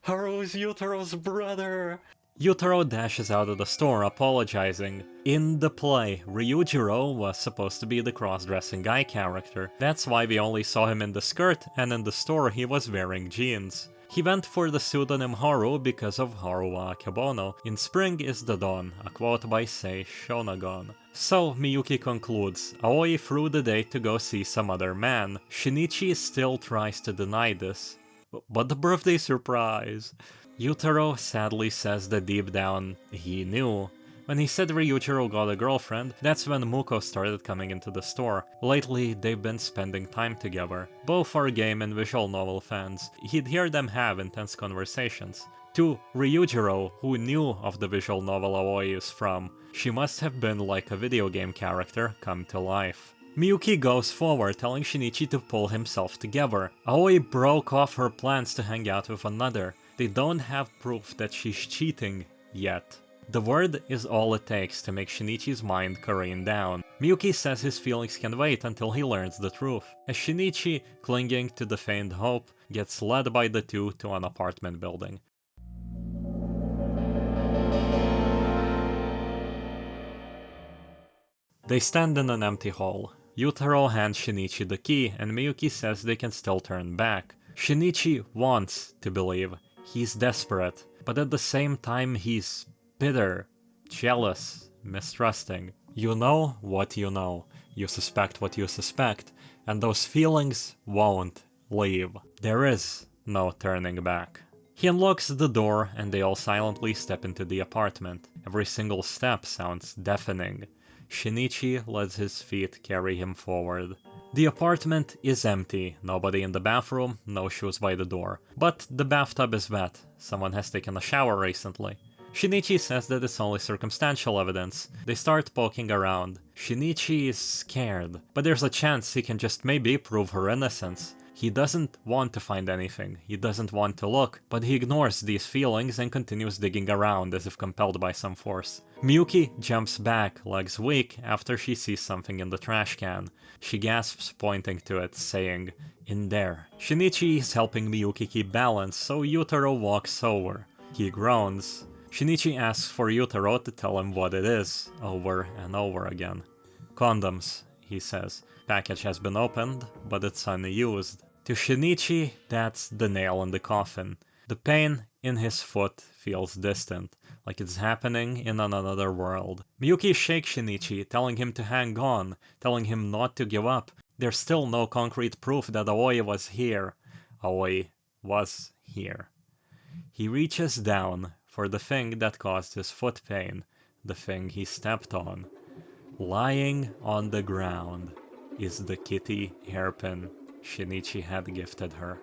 Haru's Yutaro's brother! Yutaro dashes out of the store apologizing. In the play, Ryujiro was supposed to be the cross-dressing guy character. That's why we only saw him in the skirt, and in the store he was wearing jeans. He went for the pseudonym Haru because of Haru wa Akebono. In spring is the dawn, a quote by Sei Shonagon. So, Miyuki concludes, Aoi threw the date to go see some other man. Shinichi still tries to deny this. But the birthday surprise! Yutaro sadly says that deep down, he knew. When he said Ryuichiro got a girlfriend, that's when Muko started coming into the store. Lately, they've been spending time together. Both are game and visual novel fans. He'd hear them have intense conversations. To Ryuichiro, who knew of the visual novel Aoi is from, she must have been like a video game character come to life. Miyuki goes forward, telling Shinichi to pull himself together. Aoi broke off her plans to hang out with another. They don't have proof that she's cheating yet. The word is all it takes to make Shinichi's mind careen down. Miyuki says his feelings can wait until he learns the truth, as Shinichi, clinging to the faint hope, gets led by the two to an apartment building. They stand in an empty hall. Yutaro hands Shinichi the key, and Miyuki says they can still turn back. Shinichi wants to believe. He's desperate, but at the same time he's bitter, jealous, mistrusting. You know what you know. You suspect what you suspect, and those feelings won't leave. There is no turning back. He unlocks the door, and they all silently step into the apartment. Every single step sounds deafening. Shinichi lets his feet carry him forward. The apartment is empty, nobody in the bathroom, no shoes by the door. But the bathtub is wet, someone has taken a shower recently. Shinichi says that it's only circumstantial evidence. They start poking around. Shinichi is scared, but there's a chance he can just maybe prove her innocence. He doesn't want to find anything, he doesn't want to look, but he ignores these feelings and continues digging around as if compelled by some force. Miyuki jumps back, legs weak, after she sees something in the trash can. She gasps, pointing to it, saying, "In there." Shinichi is helping Miyuki keep balance, so Yutaro walks over. He groans. Shinichi asks for Yutaro to tell him what it is, over and over again. "Condoms," he says. Package has been opened, but it's unused. To Shinichi, that's the nail in the coffin. The pain in his foot feels distant, like it's happening in another world. Miyuki shakes Shinichi, telling him to hang on, telling him not to give up. There's still no concrete proof that Aoi was here. Aoi was here. He reaches down for the thing that caused his foot pain, the thing he stepped on. Lying on the ground is the kitty hairpin Shinichi had gifted her.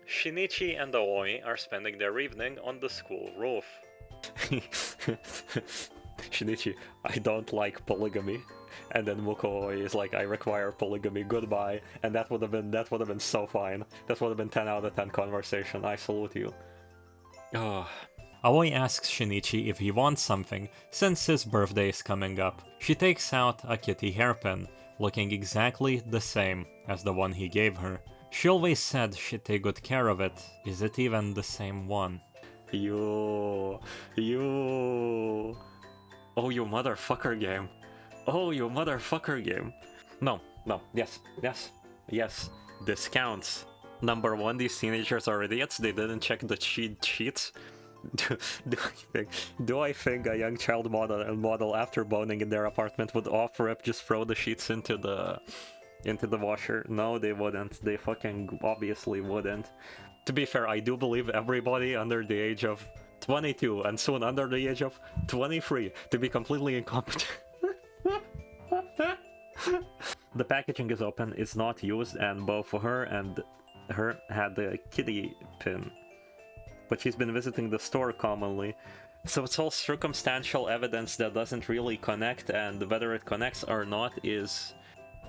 Shinichi and Aoi are spending their evening on the school roof. Shinichi, I don't like polygamy. And then Muko is like, I require polygamy, goodbye. And that would have been so fine. That would have been 10 out of 10 conversation. I salute you. Oh. Aoi asks Shinichi if he wants something, since his birthday is coming up. She takes out a kitty hairpin, looking exactly the same as the one he gave her. She always said she'd take good care of it. Is it even the same one? You... Oh, you motherfucker game. Oh, you motherfucker game. No, yes. This counts. Number one, these teenagers are idiots. They didn't check the sheets. Do I think a young child model after boning in their apartment would off-rip just throw the sheets into the washer? No, they wouldn't. They fucking obviously wouldn't. To be fair, I do believe everybody under the age of 22 and soon under the age of 23 to be completely incompetent. The packaging is open, it's not used, and both her and her had the kitty pin. But she's been visiting the store commonly, so it's all circumstantial evidence that doesn't really connect, and whether it connects or not is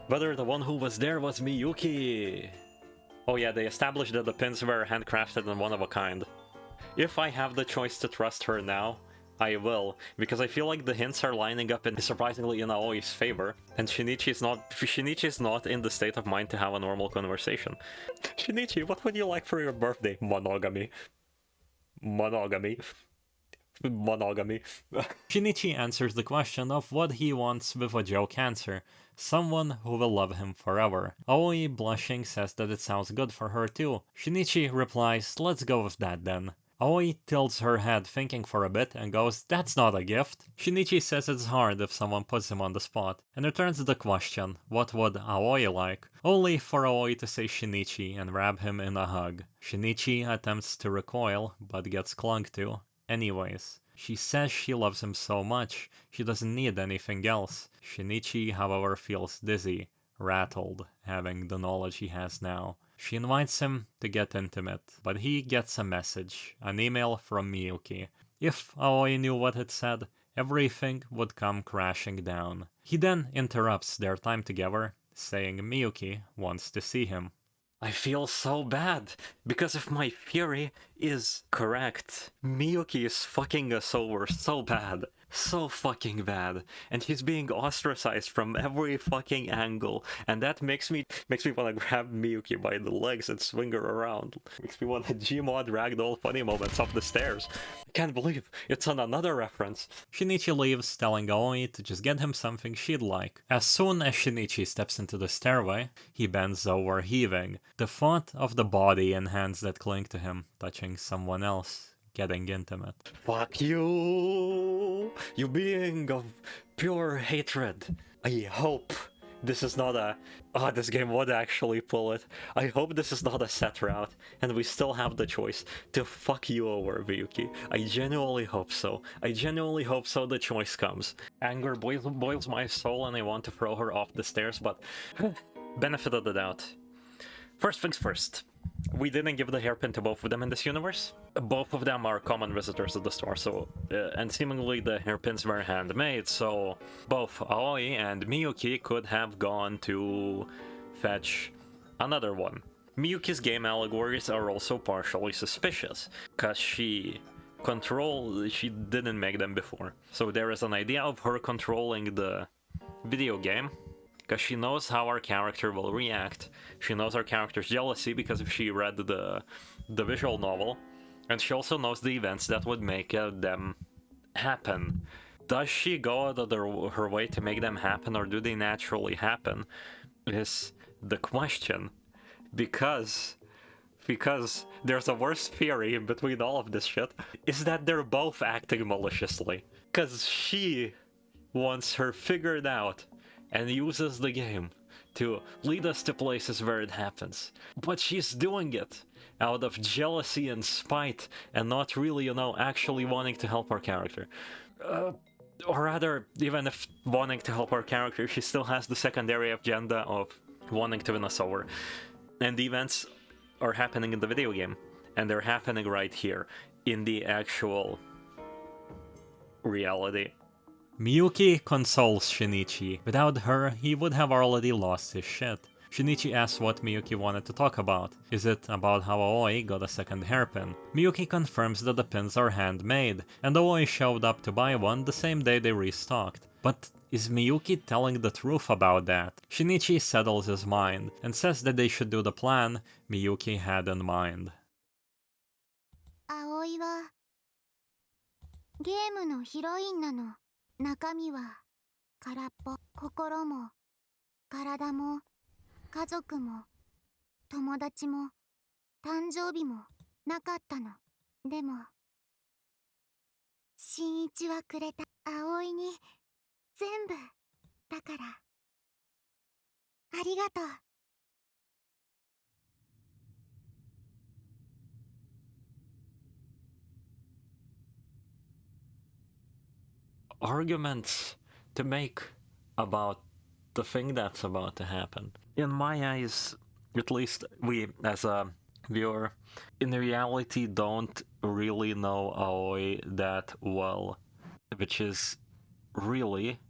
whether the one who was there was Miyuki. Oh yeah, they established that the pins were handcrafted and one of a kind. If I have the choice to trust her now, I will, because I feel like the hints are lining up surprisingly in Aoi's favor, and Shinichi's not in the state of mind to have a normal conversation. Shinichi, what would you like for your birthday? Monogamy. Monogamy. Monogamy. Shinichi answers the question of what he wants with a joke answer. Someone who will love him forever. Aoi, blushing, says that it sounds good for her too. Shinichi replies, let's go with that then. Aoi tilts her head thinking for a bit and goes, that's not a gift. Shinichi says it's hard if someone puts him on the spot, and returns the question, what would Aoi like? Only for Aoi to say Shinichi and wrap him in a hug. Shinichi attempts to recoil, but gets clung to. Anyways, she says she loves him so much, she doesn't need anything else. Shinichi, however, feels dizzy, rattled, having the knowledge he has now. She invites him to get intimate, but he gets a message, an email from Miyuki. If Aoi knew what it said, everything would come crashing down. He then interrupts their time together, saying Miyuki wants to see him. I feel so bad, because if my theory is correct, Miyuki is fucking us over so bad. So fucking bad. And she's being ostracized from every fucking angle. And that makes me wanna grab Miyuki by the legs and swing her around. Makes me wanna Gmod ragdoll funny moments up the stairs. I can't believe it's on another reference. Shinichi leaves, telling Aoi to just get him something she'd like. As soon as Shinichi steps into the stairway, he bends over, heaving. The thought of the body and hands that cling to him, touching someone else, getting intimate. Fuck you! You being of pure hatred. I hope this is not a... Oh, this game would actually pull it. I hope this is not a set route, and we still have the choice to fuck you over, Miyuki. I genuinely hope so. I genuinely hope so the choice comes. Anger boils my soul and I want to throw her off the stairs, but... benefit of the doubt. First things first. We didn't give the hairpin to both of them in this universe. Both of them are common visitors at the store, so... and seemingly the hairpins were handmade, so... both Aoi and Miyuki could have gone to... fetch another one. Miyuki's game allegories are also partially suspicious, cause she didn't make them before. So there is an idea of her controlling the video game, because she knows how our character will react. She knows our character's jealousy because if she read the visual novel, and she also knows the events that would make them happen. Does she go out of her way to make them happen, or do they naturally happen? Is the question. Because there's a worse theory in between all of this shit, is that they're both acting maliciously. Because she wants her figured out, and uses the game to lead us to places where it happens. But she's doing it out of jealousy and spite, and not really, actually wanting to help our character. Or rather, even if wanting to help our character, she still has the secondary agenda of wanting to win us over. And the events are happening in the video game, and they're happening right here, in the actual reality. Miyuki consoles Shinichi. Without her, he would have already lost his shit. Shinichi asks what Miyuki wanted to talk about. Is it about how Aoi got a second hairpin? Miyuki confirms that the pins are handmade, and Aoi showed up to buy one the same day they restocked. But is Miyuki telling the truth about that? Shinichi settles his mind, and says that they should do the plan Miyuki had in mind. Aoi wa game no heroine nano. 中身は空っぽ。心も体も家族も友達も誕生日もなかったの。でも新一はくれた。葵に全部だからありがとう。Arguments to make about the thing that's about to happen. In my eyes, at least we, as a viewer, in reality don't really know Aoi that well, which is really,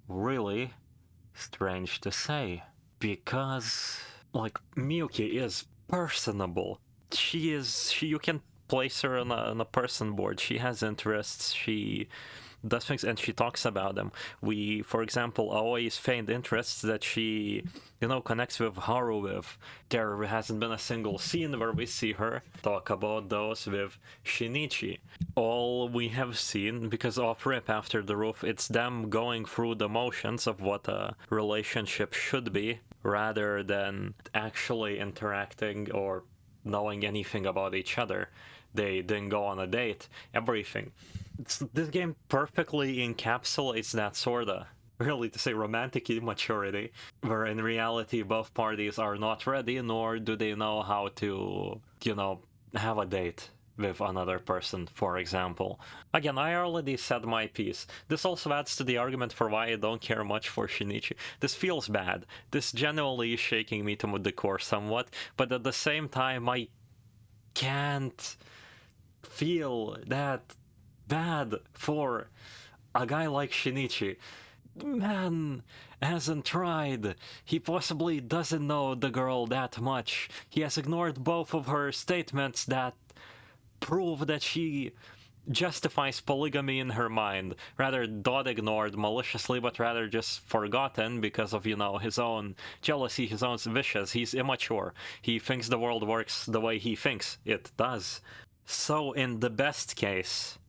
really strange to say. Because, like, Miyuki is personable. You can place her on a person board. She has interests. She does things and she talks about them. We, for example, always find interests that she, connects with Haru with. There hasn't been a single scene where we see her talk about those with Shinichi. All we have seen, because off rip after the roof, it's them going through the motions of what a relationship should be, rather than actually interacting or knowing anything about each other. They didn't go on a date, everything. This game perfectly encapsulates that sorta, really to say, romantic immaturity, where in reality both parties are not ready, nor do they know how to, have a date with another person, for example. Again, I already said my piece. This also adds to the argument for why I don't care much for Shinichi. This feels bad. This genuinely is shaking me to the core somewhat, but at the same time, I can't feel that bad for a guy like Shinichi. Man hasn't tried. He possibly doesn't know the girl that much. He has ignored both of her statements that prove that she justifies polygamy in her mind. Rather not ignored maliciously, but rather just forgotten because of, his own jealousy, his own wishes. He's immature. He thinks the world works the way he thinks it does. So in the best case,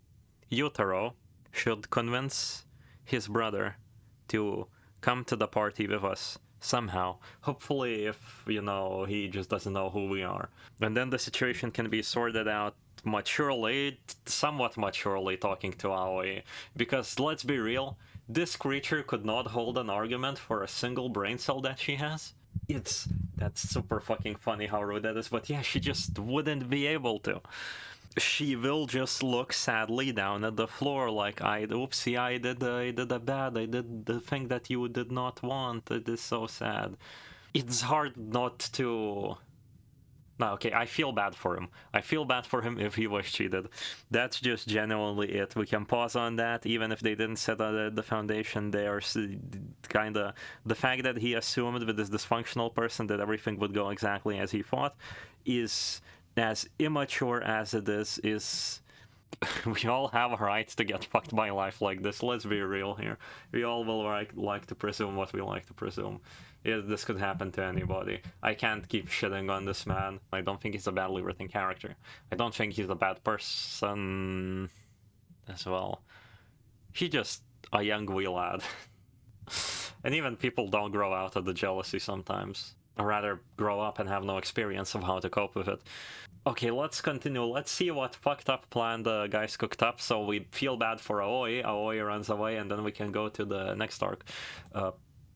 Yutaro should convince his brother to come to the party with us somehow. Hopefully if, he just doesn't know who we are. And then the situation can be sorted out somewhat maturely, talking to Aoi. Because let's be real, this creature could not hold an argument for a single brain cell that she has. That's super fucking funny how rude that is, but yeah, she just wouldn't be able to. She will just look sadly down at the floor like, I did the thing that you did not want. It is so sad. It's hard not to... No, okay, I feel bad for him. I feel bad for him if he was cheated. That's just genuinely it. We can pause on that, even if they didn't set the foundation there. Kinda, the fact that he assumed with this dysfunctional person that everything would go exactly as he thought is... as immature as it is we all have rights to get fucked by life like this. Let's be real here. We all will like to presume what we like to presume. This could happen to anybody. I can't keep shitting on this man. I don't think he's a badly written character. I don't think he's a bad person as well. He's just a young wee lad. And even people don't grow out of the jealousy sometimes. Or rather, grow up and have no experience of how to cope with it. Okay, let's continue. Let's see what fucked up plan the guys cooked up. So we feel bad for Aoi. Aoi runs away, and then we can go to the next arc.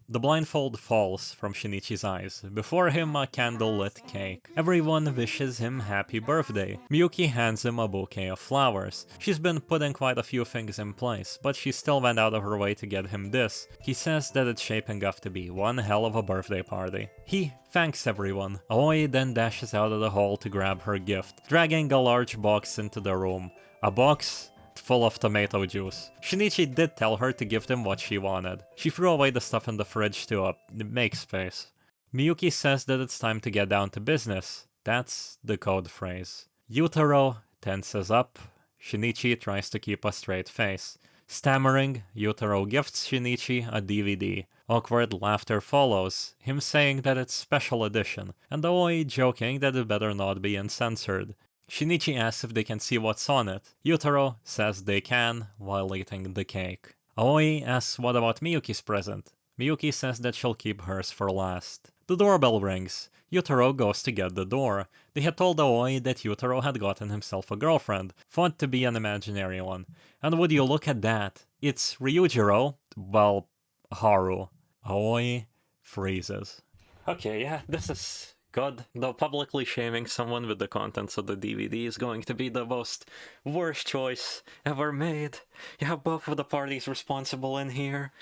The blindfold falls from Shinichi's eyes. Before him, a candle-lit cake. Everyone wishes him happy birthday. Miyuki hands him a bouquet of flowers. She's been putting quite a few things in place, but she still went out of her way to get him this. He says that it's shaping up to be one hell of a birthday party. He thanks everyone. Aoi then dashes out of the hall to grab her gift, dragging a large box into the room. A box full of tomato juice. Shinichi did tell her to give them what she wanted. She threw away the stuff in the fridge to make space. Miyuki says that it's time to get down to business. That's the code phrase. Yutaro tenses up. Shinichi tries to keep a straight face. Stammering, Yutaro gifts Shinichi a DVD. Awkward laughter follows, him saying that it's special edition, and Aoi joking that it better not be uncensored. Shinichi asks if they can see what's on it. Yutaro says they can, while eating the cake. Aoi asks what about Miyuki's present. Miyuki says that she'll keep hers for last. The doorbell rings. Yutaro goes to get the door. They had told Aoi that Yutaro had gotten himself a girlfriend, thought to be an imaginary one. And would you look at that, it's Ryujiro, well, Haru. Aoi freezes. Okay, yeah, this is... good. Though publicly shaming someone with the contents of the DVD is going to be the most worst choice ever made. You have both of the parties responsible in here.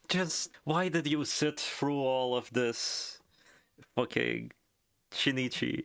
Just, why did you sit through all of this? Okay, Shinichi,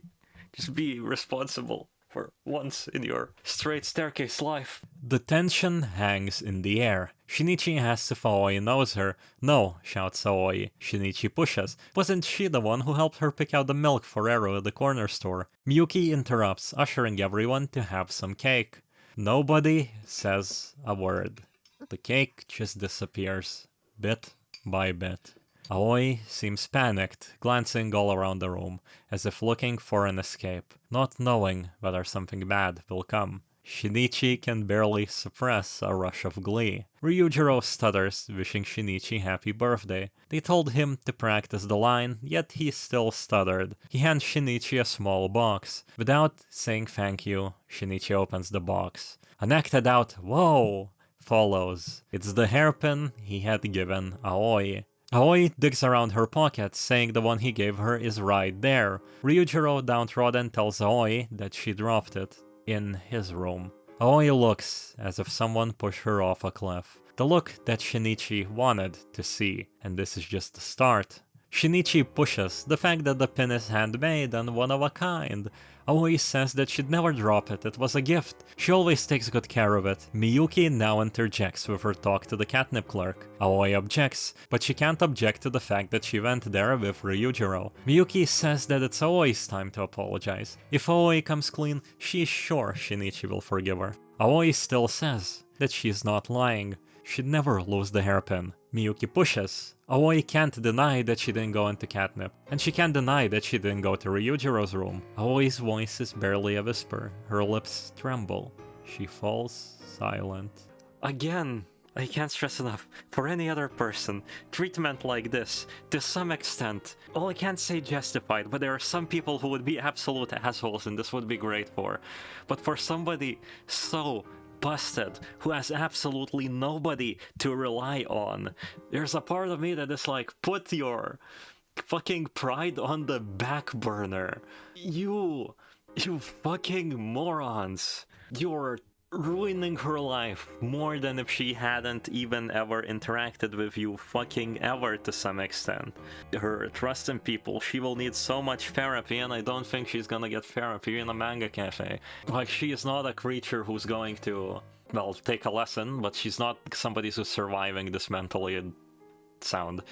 just be responsible for once in your straight staircase life. The tension hangs in the air. Shinichi asks if Aoi knows her. No, shouts Aoi. Shinichi pushes. Wasn't she the one who helped her pick out the milk for Ero at the corner store? Miyuki interrupts, ushering everyone to have some cake. Nobody says a word. The cake just disappears, bit by bit. Aoi seems panicked, glancing all around the room, as if looking for an escape, not knowing whether something bad will come. Shinichi can barely suppress a rush of glee. Ryujiro stutters, wishing Shinichi happy birthday. They told him to practice the line, yet he still stuttered. He hands Shinichi a small box. Without saying thank you, Shinichi opens the box. An acted out "whoa" follows. It's the hairpin he had given Aoi. Aoi digs around her pocket, saying the one he gave her is right there. Ryujiro, downtrodden, tells Aoi that she dropped it in his room. Aoi looks as if someone pushed her off a cliff. The look that Shinichi wanted to see, and this is just the start. Shinichi pushes the fact that the pin is handmade and one of a kind. Aoi says that she'd never drop it, it was a gift. She always takes good care of it. Miyuki now interjects with her talk to the catnip clerk. Aoi objects, but she can't object to the fact that she went there with Ryujiro. Miyuki says that it's Aoi's time to apologize. If Aoi comes clean, she's sure Shinichi will forgive her. Aoi still says that she's not lying. She'd never lose the hairpin. Miyuki pushes. Aoi can't deny that she didn't go into catnip, and she can't deny that she didn't go to Ryujiro's room. Aoi's voice is barely a whisper. Her lips tremble. She falls silent. Again, I can't stress enough, for any other person, treatment like this, to some extent, well, I can't say justified, but there are some people who would be absolute assholes and this would be great for. But for somebody so busted, who has absolutely nobody to rely on, there's a part of me that is like, put your fucking pride on the back burner. You fucking morons. You're ruining her life more than if she hadn't even ever interacted with you fucking ever to some extent. Her trust in people, she will need so much therapy, and I don't think she's gonna get therapy in a manga cafe. Like, she is not a creature who's going to, well, take a lesson, but she's not somebody who's surviving this mentally sound.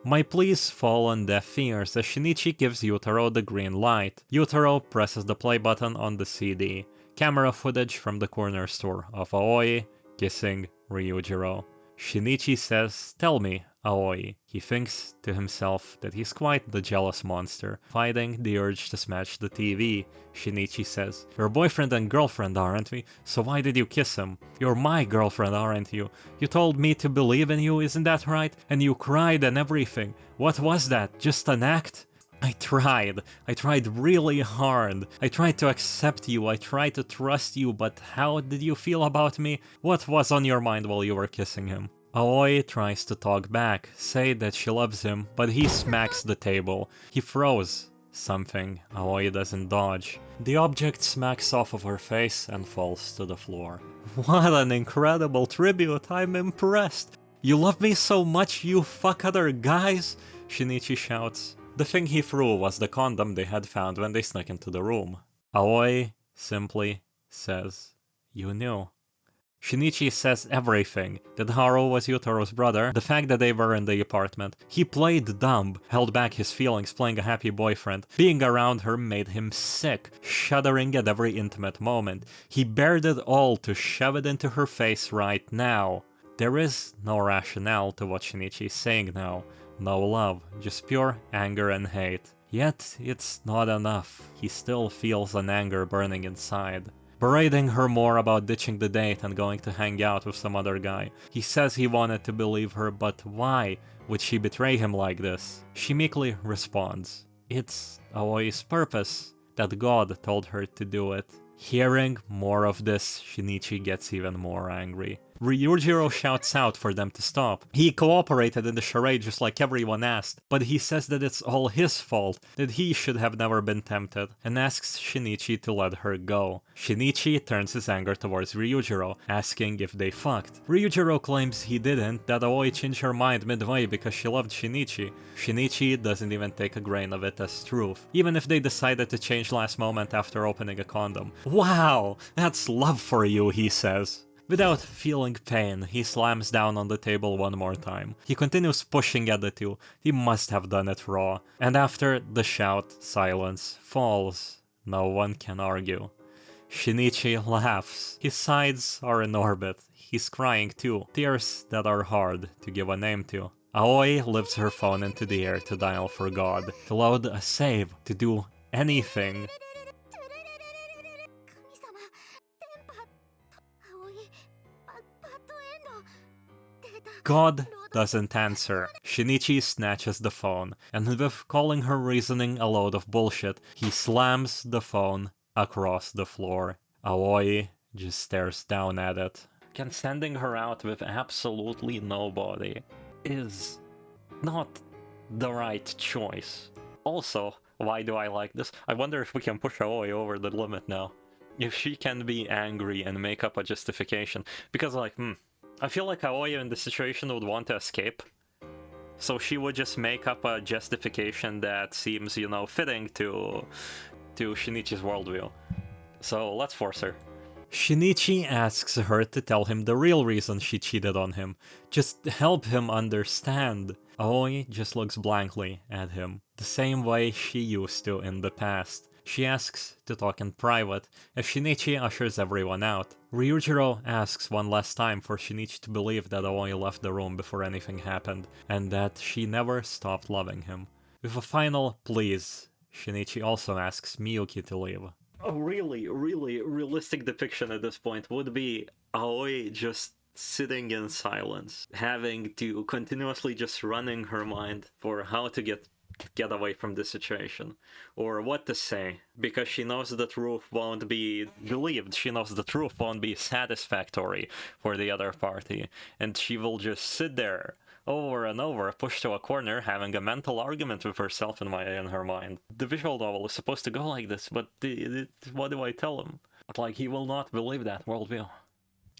My pleas fall on deaf ears as Shinichi gives Yutaro the green light. Yutaro presses the play button on the CD. Camera footage from the corner store of Aoi kissing Ryujiro. Shinichi says, "Tell me, Aoi." He thinks to himself that he's quite the jealous monster, fighting the urge to smash the TV. Shinichi says, "We're boyfriend and girlfriend, aren't we? So why did you kiss him? You're my girlfriend, aren't you? You told me to believe in you, isn't that right? And you cried and everything. What was that? Just an act?" I tried really hard. I tried to accept you, I tried to trust you, but how did you feel about me? What was on your mind while you were kissing him? Aoi tries to talk back, say that she loves him, but he smacks the table. He throws something. Aoi doesn't dodge. The object smacks off of her face and falls to the floor. What an incredible tribute, I'm impressed. You love me so much, you fuck other guys? Shinichi shouts. The thing he threw was the condom they had found when they snuck into the room. Aoi simply says, "You knew." Shinichi says everything, that Haru was Yutaro's brother, the fact that they were in the apartment. He played dumb, held back his feelings playing a happy boyfriend. Being around her made him sick, shuddering at every intimate moment. He bared it all to shove it into her face right now. There is no rationale to what Shinichi is saying now. No love, just pure anger and hate. Yet, it's not enough. He still feels an anger burning inside. Berating her more about ditching the date and going to hang out with some other guy. He says he wanted to believe her, but why would she betray him like this? She meekly responds, "It's Aoi's purpose, that God told her to do it." Hearing more of this, Shinichi gets even more angry. Ryujiro shouts out for them to stop. He cooperated in the charade just like everyone asked, but he says that it's all his fault, that he should have never been tempted, and asks Shinichi to let her go. Shinichi turns his anger towards Ryujiro, asking if they fucked. Ryujiro claims he didn't, that Aoi changed her mind midway because she loved Shinichi. Shinichi doesn't even take a grain of it as truth, even if they decided to change last moment after opening a condom. Wow, that's love for you, he says. Without feeling pain, he slams down on the table one more time. He continues pushing at the two. He must have done it raw. And after the shout, silence falls. No one can argue. Shinichi laughs. His sides are in orbit. He's crying too. Tears that are hard to give a name to. Aoi lifts her phone into the air to dial for God, to load a save, to do anything. God doesn't answer. Shinichi snatches the phone, and with calling her reasoning a load of bullshit, he slams the phone across the floor. Aoi just stares down at it. Can sending her out with absolutely nobody is not the right choice. Also, why do I like this? I wonder if we can push Aoi over the limit now. If she can be angry and make up a justification. Because I feel like Aoi in this situation would want to escape. So she would just make up a justification that seems, fitting to Shinichi's worldview. So let's force her. Shinichi asks her to tell him the real reason she cheated on him. Just help him understand. Aoi just looks blankly at him, the same way she used to in the past. She asks to talk in private, as Shinichi ushers everyone out. Ryujiro asks one last time for Shinichi to believe that Aoi left the room before anything happened, and that she never stopped loving him. With a final please, Shinichi also asks Miyuki to leave. A really realistic depiction at this point would be Aoi just sitting in silence, having to continuously just running her mind for how to get away from this situation, or what to say, because she knows the truth won't be believed, she knows the truth won't be satisfactory for the other party, and she will just sit there over and over, pushed to a corner, having a mental argument with herself in her mind. The visual novel is supposed to go like this, but what do I tell him? Like, he will not believe that worldview.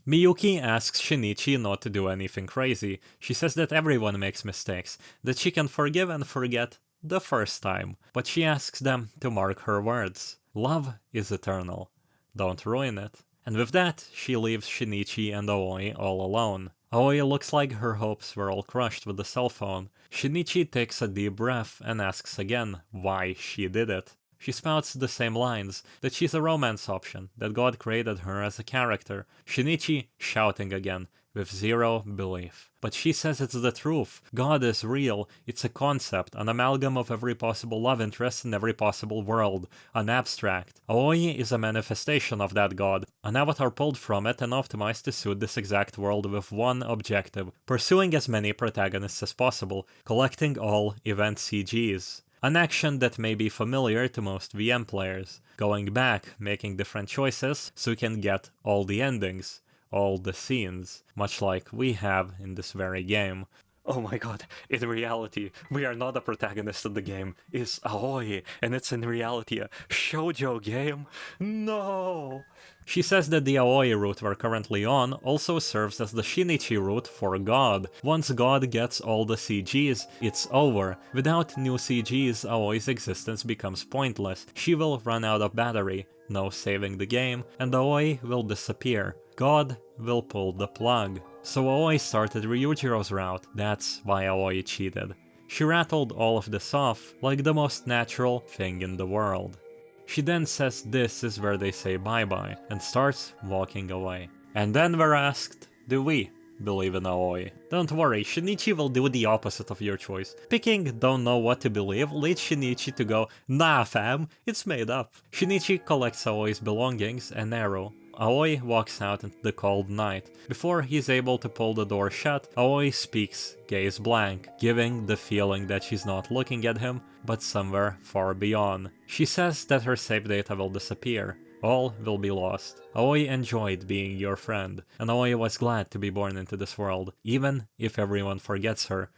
Miyuki asks Shinichi not to do anything crazy. She says that everyone makes mistakes, that she can forgive and forget the first time, but she asks them to mark her words. Love is eternal. Don't ruin it. And with that, she leaves Shinichi and Aoi all alone. Aoi looks like her hopes were all crushed with the cell phone. Shinichi takes a deep breath and asks again why she did it. She spouts the same lines, that she's a romance option, that God created her as a character. Shinichi shouting again, with zero belief. But she says it's the truth. God is real. It's a concept, an amalgam of every possible love interest in every possible world, an abstract. Aoi is a manifestation of that God, an avatar pulled from it and optimized to suit this exact world with one objective: pursuing as many protagonists as possible, collecting all event CGs. An action that may be familiar to most VM players. Going back, making different choices so you can get all the endings, all the scenes, much like we have in this very game. Oh my god, in reality, we are not a protagonist of the game, it's Aoi, and it's in reality a shoujo game? No! She says that the Aoi route we're currently on also serves as the Shinichi route for God. Once God gets all the CGs, it's over. Without new CGs, Aoi's existence becomes pointless. She will run out of battery, no saving the game, and Aoi will disappear. God will pull the plug. So Aoi started Ryujiro's route, that's why Aoi cheated. She rattled all of this off like the most natural thing in the world. She then says this is where they say bye-bye, and starts walking away. And then we're asked, do we believe in Aoi? Don't worry, Shinichi will do the opposite of your choice. Picking don't know what to believe leads Shinichi to go, nah fam, it's made up. Shinichi collects Aoi's belongings and arrow. Aoi walks out into the cold night. Before he's able to pull the door shut, Aoi speaks, gaze blank, giving the feeling that she's not looking at him, but somewhere far beyond. She says that her save data will disappear. all will be lost. Aoi enjoyed being your friend, and Aoi was glad to be born into this world, even if everyone forgets her.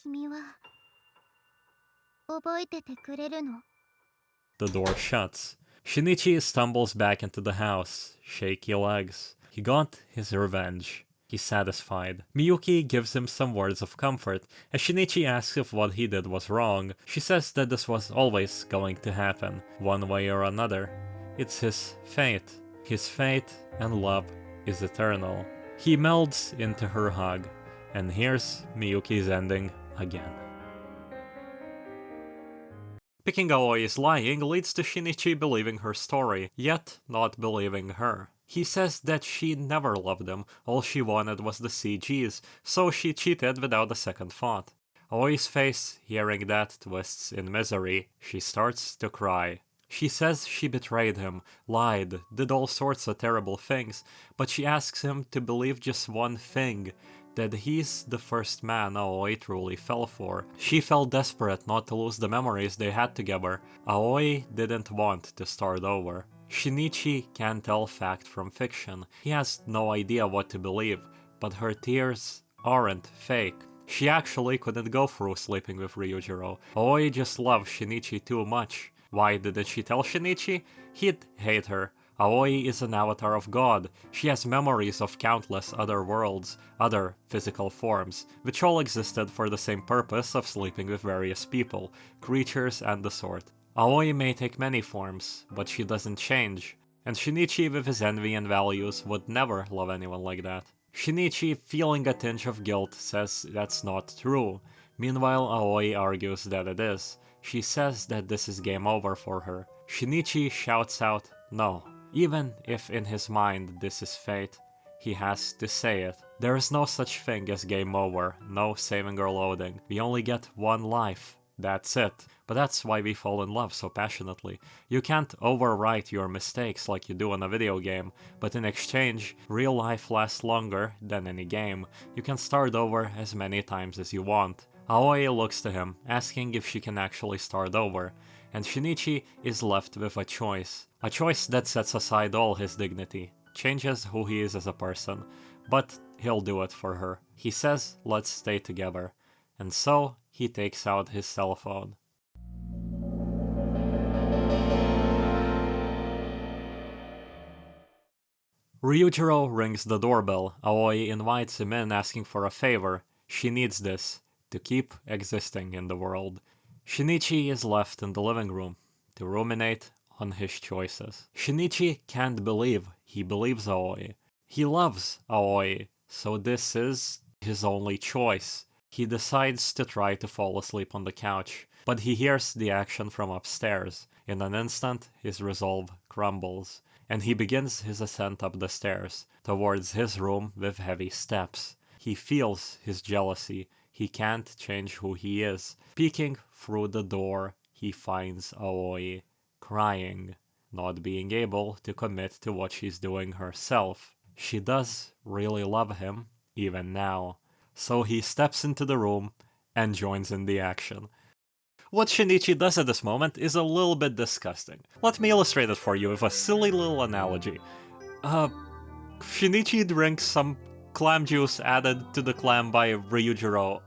君は覚えててくれるの？ The door shuts. Shinichi stumbles back into the house, shaky legs. He got his revenge. He's satisfied. Miyuki gives him some words of comfort, as Shinichi asks if what he did was wrong. She says that this was always going to happen, one way or another. It's his fate. His fate and love is eternal. He melds into her hug, and here's Miyuki's ending again. Picking Aoi's lying leads to Shinichi believing her story, yet not believing her. He says that she never loved him, all she wanted was the CGs, so she cheated without a second thought. Aoi's face, hearing that, twists in misery. She starts to cry. She says she betrayed him, lied, did all sorts of terrible things, but she asks him to believe just one thing, that he's the first man Aoi truly fell for. She felt desperate not to lose the memories they had together. Aoi didn't want to start over. Shinichi can't tell fact from fiction. He has no idea what to believe, but her tears aren't fake. She actually couldn't go through sleeping with Ryujiro. Aoi just loves Shinichi too much. Why didn't she tell Shinichi? He'd hate her. Aoi is an avatar of God. She has memories of countless other worlds, other physical forms, which all existed for the same purpose of sleeping with various people, creatures, and the sort. Aoi may take many forms, but she doesn't change, and Shinichi with his envy and values would never love anyone like that. Shinichi, feeling a tinge of guilt, says that's not true. Meanwhile, Aoi argues that it is. She says that this is game over for her. Shinichi shouts out, no. Even if in his mind this is fate, he has to say it. There is no such thing as game over, no saving or loading. We only get one life. That's it. But that's why we fall in love so passionately. You can't overwrite your mistakes like you do in a video game, but in exchange, real life lasts longer than any game. You can start over as many times as you want. Aoi looks to him, asking if she can actually start over, and Shinichi is left with a choice that sets aside all his dignity, changes who he is as a person, but he'll do it for her. He says, let's stay together, and so he takes out his cell phone. Ryujiro rings the doorbell. Aoi invites him in, asking for a favor. She needs this to keep existing in the world. Shinichi is left in the living room to ruminate on his choices. Shinichi can't believe he believes Aoi. He loves Aoi, so this is his only choice. He decides to try to fall asleep on the couch, but he hears the action from upstairs. In an instant, his resolve crumbles, and he begins his ascent up the stairs, towards his room with heavy steps. He feels his jealousy. He can't change who he is. Peeking through the door, he finds Aoi, crying, not being able to commit to what she's doing herself. She does really love him, even now. So he steps into the room and joins in the action. What Shinichi does at this moment is a little bit disgusting. Let me illustrate it for you with a silly little analogy. Shinichi drinks some clam juice added to the clam by Ryujiro,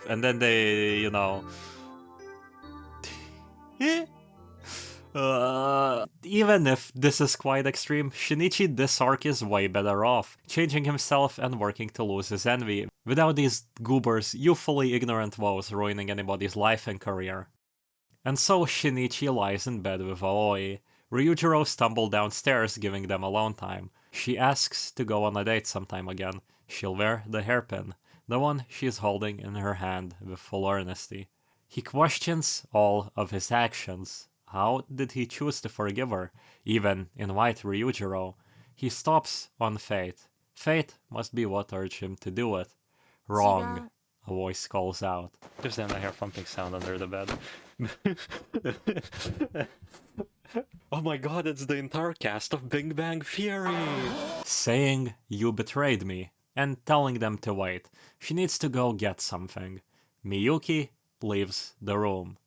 and then they, even if this is quite extreme, Shinichi this arc is way better off, changing himself and working to lose his envy, without these goobers, youthfully ignorant woes ruining anybody's life and career. And so Shinichi lies in bed with Aoi. Ryujiro stumbled downstairs, giving them alone time. She asks to go on a date sometime again. She'll wear the hairpin, the one she's holding in her hand with full earnesty. He questions all of his actions. How did he choose to forgive her, even invite Ryujiro? He stops on fate. Fate must be what urged him to do it. Wrong, a voice calls out. Just then I hear thumping sound under the bed. Oh my god, it's the entire cast of Big Bang Theory! Saying, you betrayed me, and telling them to wait. She needs to go get something. Miyuki leaves the room.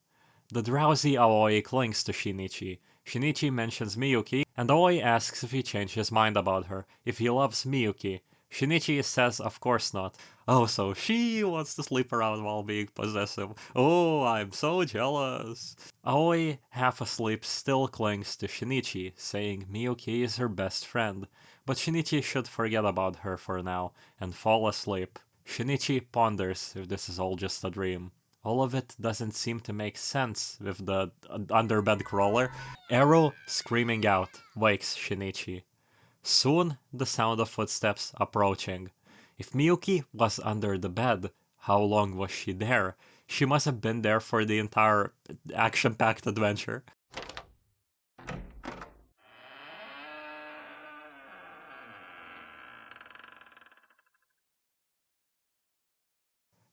The drowsy Aoi clings to Shinichi. Shinichi mentions Miyuki, and Aoi asks if he changed his mind about her, if he loves Miyuki. Shinichi says of course not. Oh, so she wants to sleep around while being possessive. Oh, I'm so jealous. Aoi, half asleep, still clings to Shinichi, saying Miyuki is her best friend. But Shinichi should forget about her for now and fall asleep. Shinichi ponders if this is all just a dream. All of it doesn't seem to make sense with the underbed crawler. Ero screaming out wakes Shinichi. Soon, the sound of footsteps approaching. If Miyuki was under the bed, how long was she there? She must have been there for the entire action-packed adventure.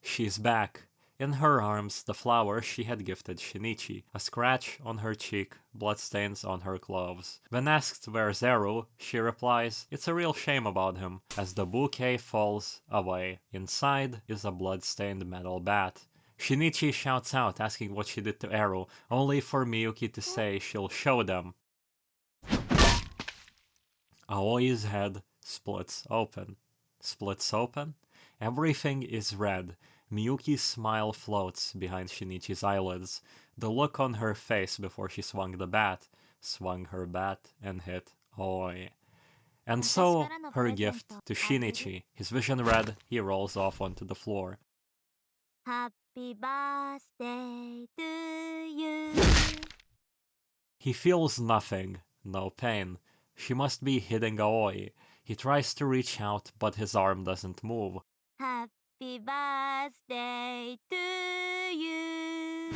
She's back. In her arms, the flower she had gifted Shinichi, a scratch on her cheek, bloodstains on her clothes. When asked where's Zero, she replies, it's a real shame about him, as the bouquet falls away. Inside is a bloodstained metal bat. Shinichi shouts out asking what she did to Ero, only for Miyuki to say she'll show them. Aoi's head splits open. Splits open? Everything is red. Miyuki's smile floats behind Shinichi's eyelids. The look on her face before she swung her bat and hit Aoi. And so, her gift to Shinichi. His vision red, he rolls off onto the floor. Happy birthday to you. He feels nothing, no pain. She must be hitting Aoi. He tries to reach out, but his arm doesn't move. Happy birthday to you.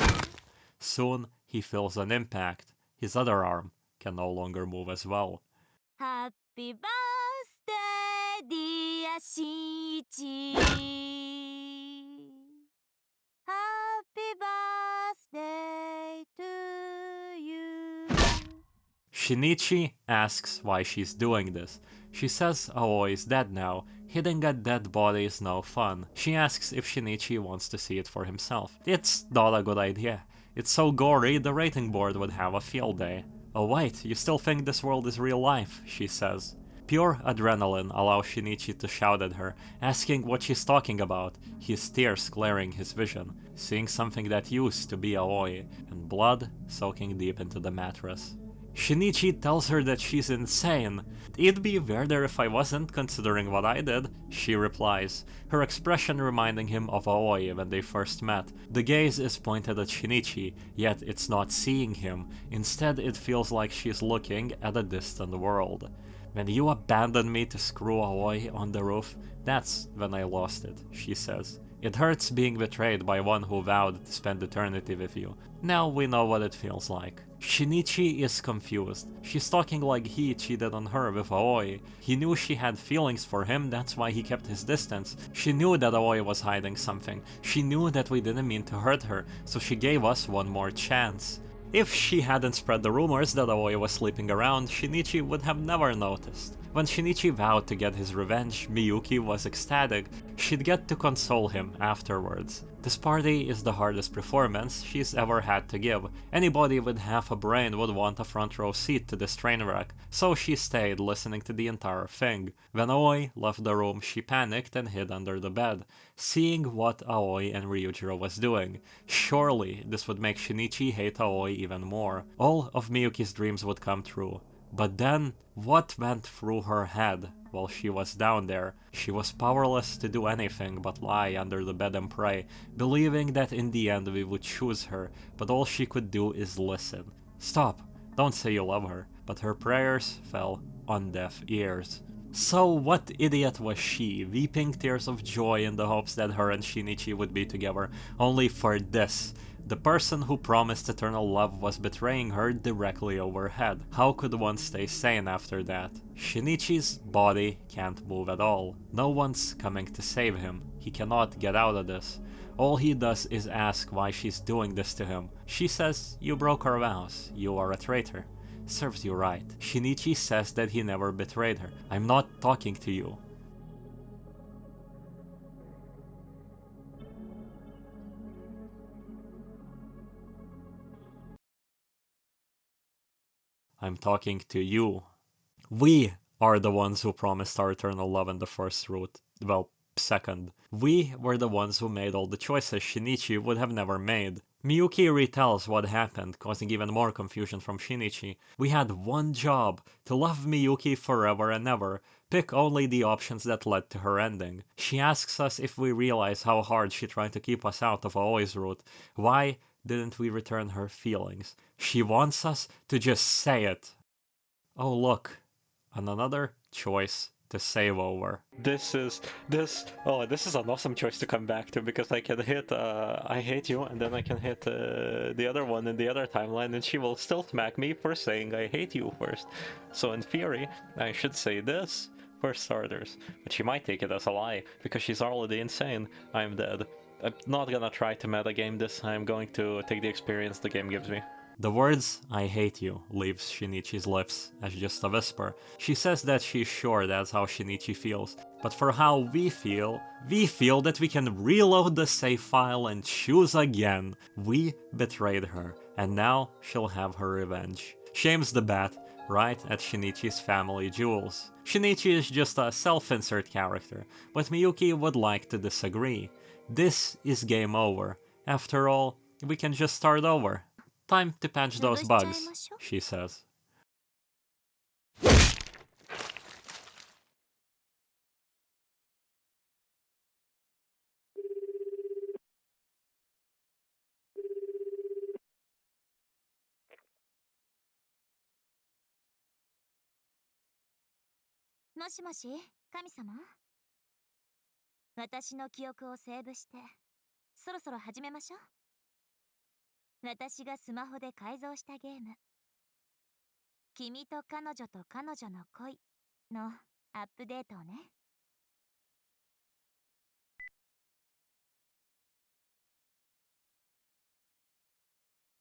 Soon, he feels an impact. His other arm can no longer move as well. Happy birthday, dear Shichi. Happy birthday to you. Shinichi asks why she's doing this. She says Aoi is dead now. Hitting a dead body is no fun. She asks if Shinichi wants to see it for himself. It's not a good idea. It's so gory, the rating board would have a field day. Oh wait, you still think this world is real life, she says. Pure adrenaline allows Shinichi to shout at her, asking what she's talking about, his tears glaring his vision, seeing something that used to be Aoi, and blood soaking deep into the mattress. Shinichi tells her that she's insane. It'd be weirder if I wasn't, considering what I did, she replies, her expression reminding him of Aoi when they first met. The gaze is pointed at Shinichi, yet it's not seeing him. Instead, it feels like she's looking at a distant world. When you abandoned me to screw Aoi on the roof, that's when I lost it, she says. It hurts being betrayed by one who vowed to spend eternity with you. Now we know what it feels like. Shinichi is confused. She's talking like he cheated on her with Aoi. He knew she had feelings for him, that's why he kept his distance. She knew that Aoi was hiding something. She knew that we didn't mean to hurt her, so she gave us one more chance. If she hadn't spread the rumors that Aoi was sleeping around, Shinichi would have never noticed. When Shinichi vowed to get his revenge, Miyuki was ecstatic. She'd get to console him afterwards. This party is the hardest performance she's ever had to give. Anybody with half a brain would want a front row seat to this train wreck, so she stayed listening to the entire thing. When Aoi left the room, she panicked and hid under the bed, seeing what Aoi and Ryujiro was doing. Surely this would make Shinichi hate Aoi even more. All of Miyuki's dreams would come true. But then, what went through her head while she was down there? She was powerless to do anything but lie under the bed and pray, believing that in the end we would choose her, but all she could do is listen. Stop, don't say you love her. But her prayers fell on deaf ears. So what idiot was she, weeping tears of joy in the hopes that her and Shinichi would be together, only for this? The person who promised eternal love was betraying her directly overhead. How could one stay sane after that? Shinichi's body can't move at all. No one's coming to save him. He cannot get out of this. All he does is ask why she's doing this to him. She says, you broke our vows. You are a traitor. Serves you right. Shinichi says that he never betrayed her. I'm not talking to you. I'm talking to you. We are the ones who promised our eternal love in the first route. Well, second. We were the ones who made all the choices Shinichi would have never made. Miyuki retells what happened, causing even more confusion from Shinichi. We had one job, to love Miyuki forever and ever, pick only the options that led to her ending. She asks us if we realize how hard she tried to keep us out of Aoi's route. Why didn't we return her feelings? She wants us to just say it. Oh look, and another choice to save over. This is an awesome choice to come back to, because I can hit I hate you, and then I can hit the other one in the other timeline, and she will still smack me for saying I hate you first. So in theory, I should say this for starters, but she might take it as a lie because she's already insane. I'm dead. I'm not gonna try to metagame this. I'm going to take the experience the game gives me. The words, I hate you, leaves Shinichi's lips as just a whisper. She says that she's sure that's how Shinichi feels, but for how we feel that we can reload the save file and choose again. We betrayed her, and now she'll have her revenge. Shames the bat, right at Shinichi's family jewels. Shinichi is just a self-insert character, but Miyuki would like to disagree. This is game over. After all, we can just start over. Time to patch those bugs, she says. もしもし、神様？私の記憶をセーブして、そろそろ始めましょう。私がスマホで改造したゲーム。君と彼女と彼女の恋のアップデートをね。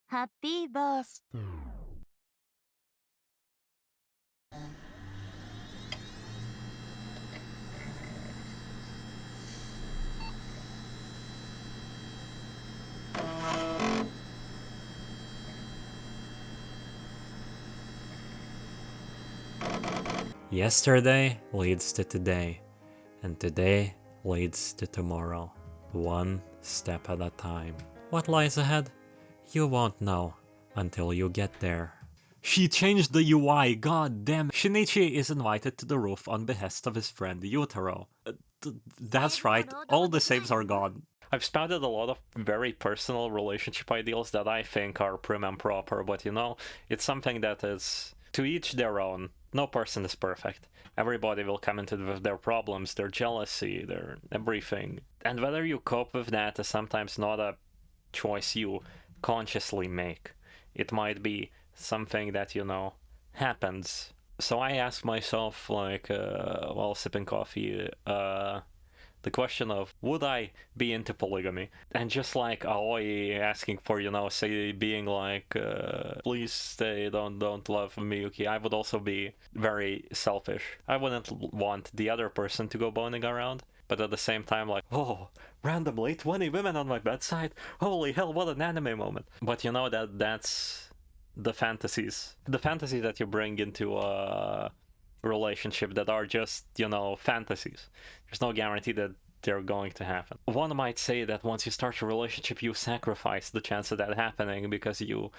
ハッピーバースデー。Yesterday leads to today, and today leads to tomorrow, one step at a time. What lies ahead? You won't know until you get there. She changed the UI, god damn. Shinichi is invited to the roof on behest of his friend Yutaro. That's right, all the saves are gone. I've spouted a lot of very personal relationship ideals that I think are prim and proper, but you know, it's something that is to each their own. No person is perfect. Everybody will come into with their problems, their jealousy, their everything. And whether you cope with that is sometimes not a choice you consciously make. It might be something that, you know, happens. So I ask myself, like, while sipping coffee, the question of, would I be into polygamy? And just like Aoi asking for, you know, say, being like, please stay, don't love Miyuki, I would also be very selfish. I wouldn't want the other person to go boning around, but at the same time, like, oh, randomly 20 women on my bedside? Holy hell, what an anime moment. But you know, that's the fantasies. The fantasies that you bring into a relationship that are just, you know, fantasies. There's no guarantee that they're going to happen. One might say that once you start a relationship, you sacrifice the chance of that happening because you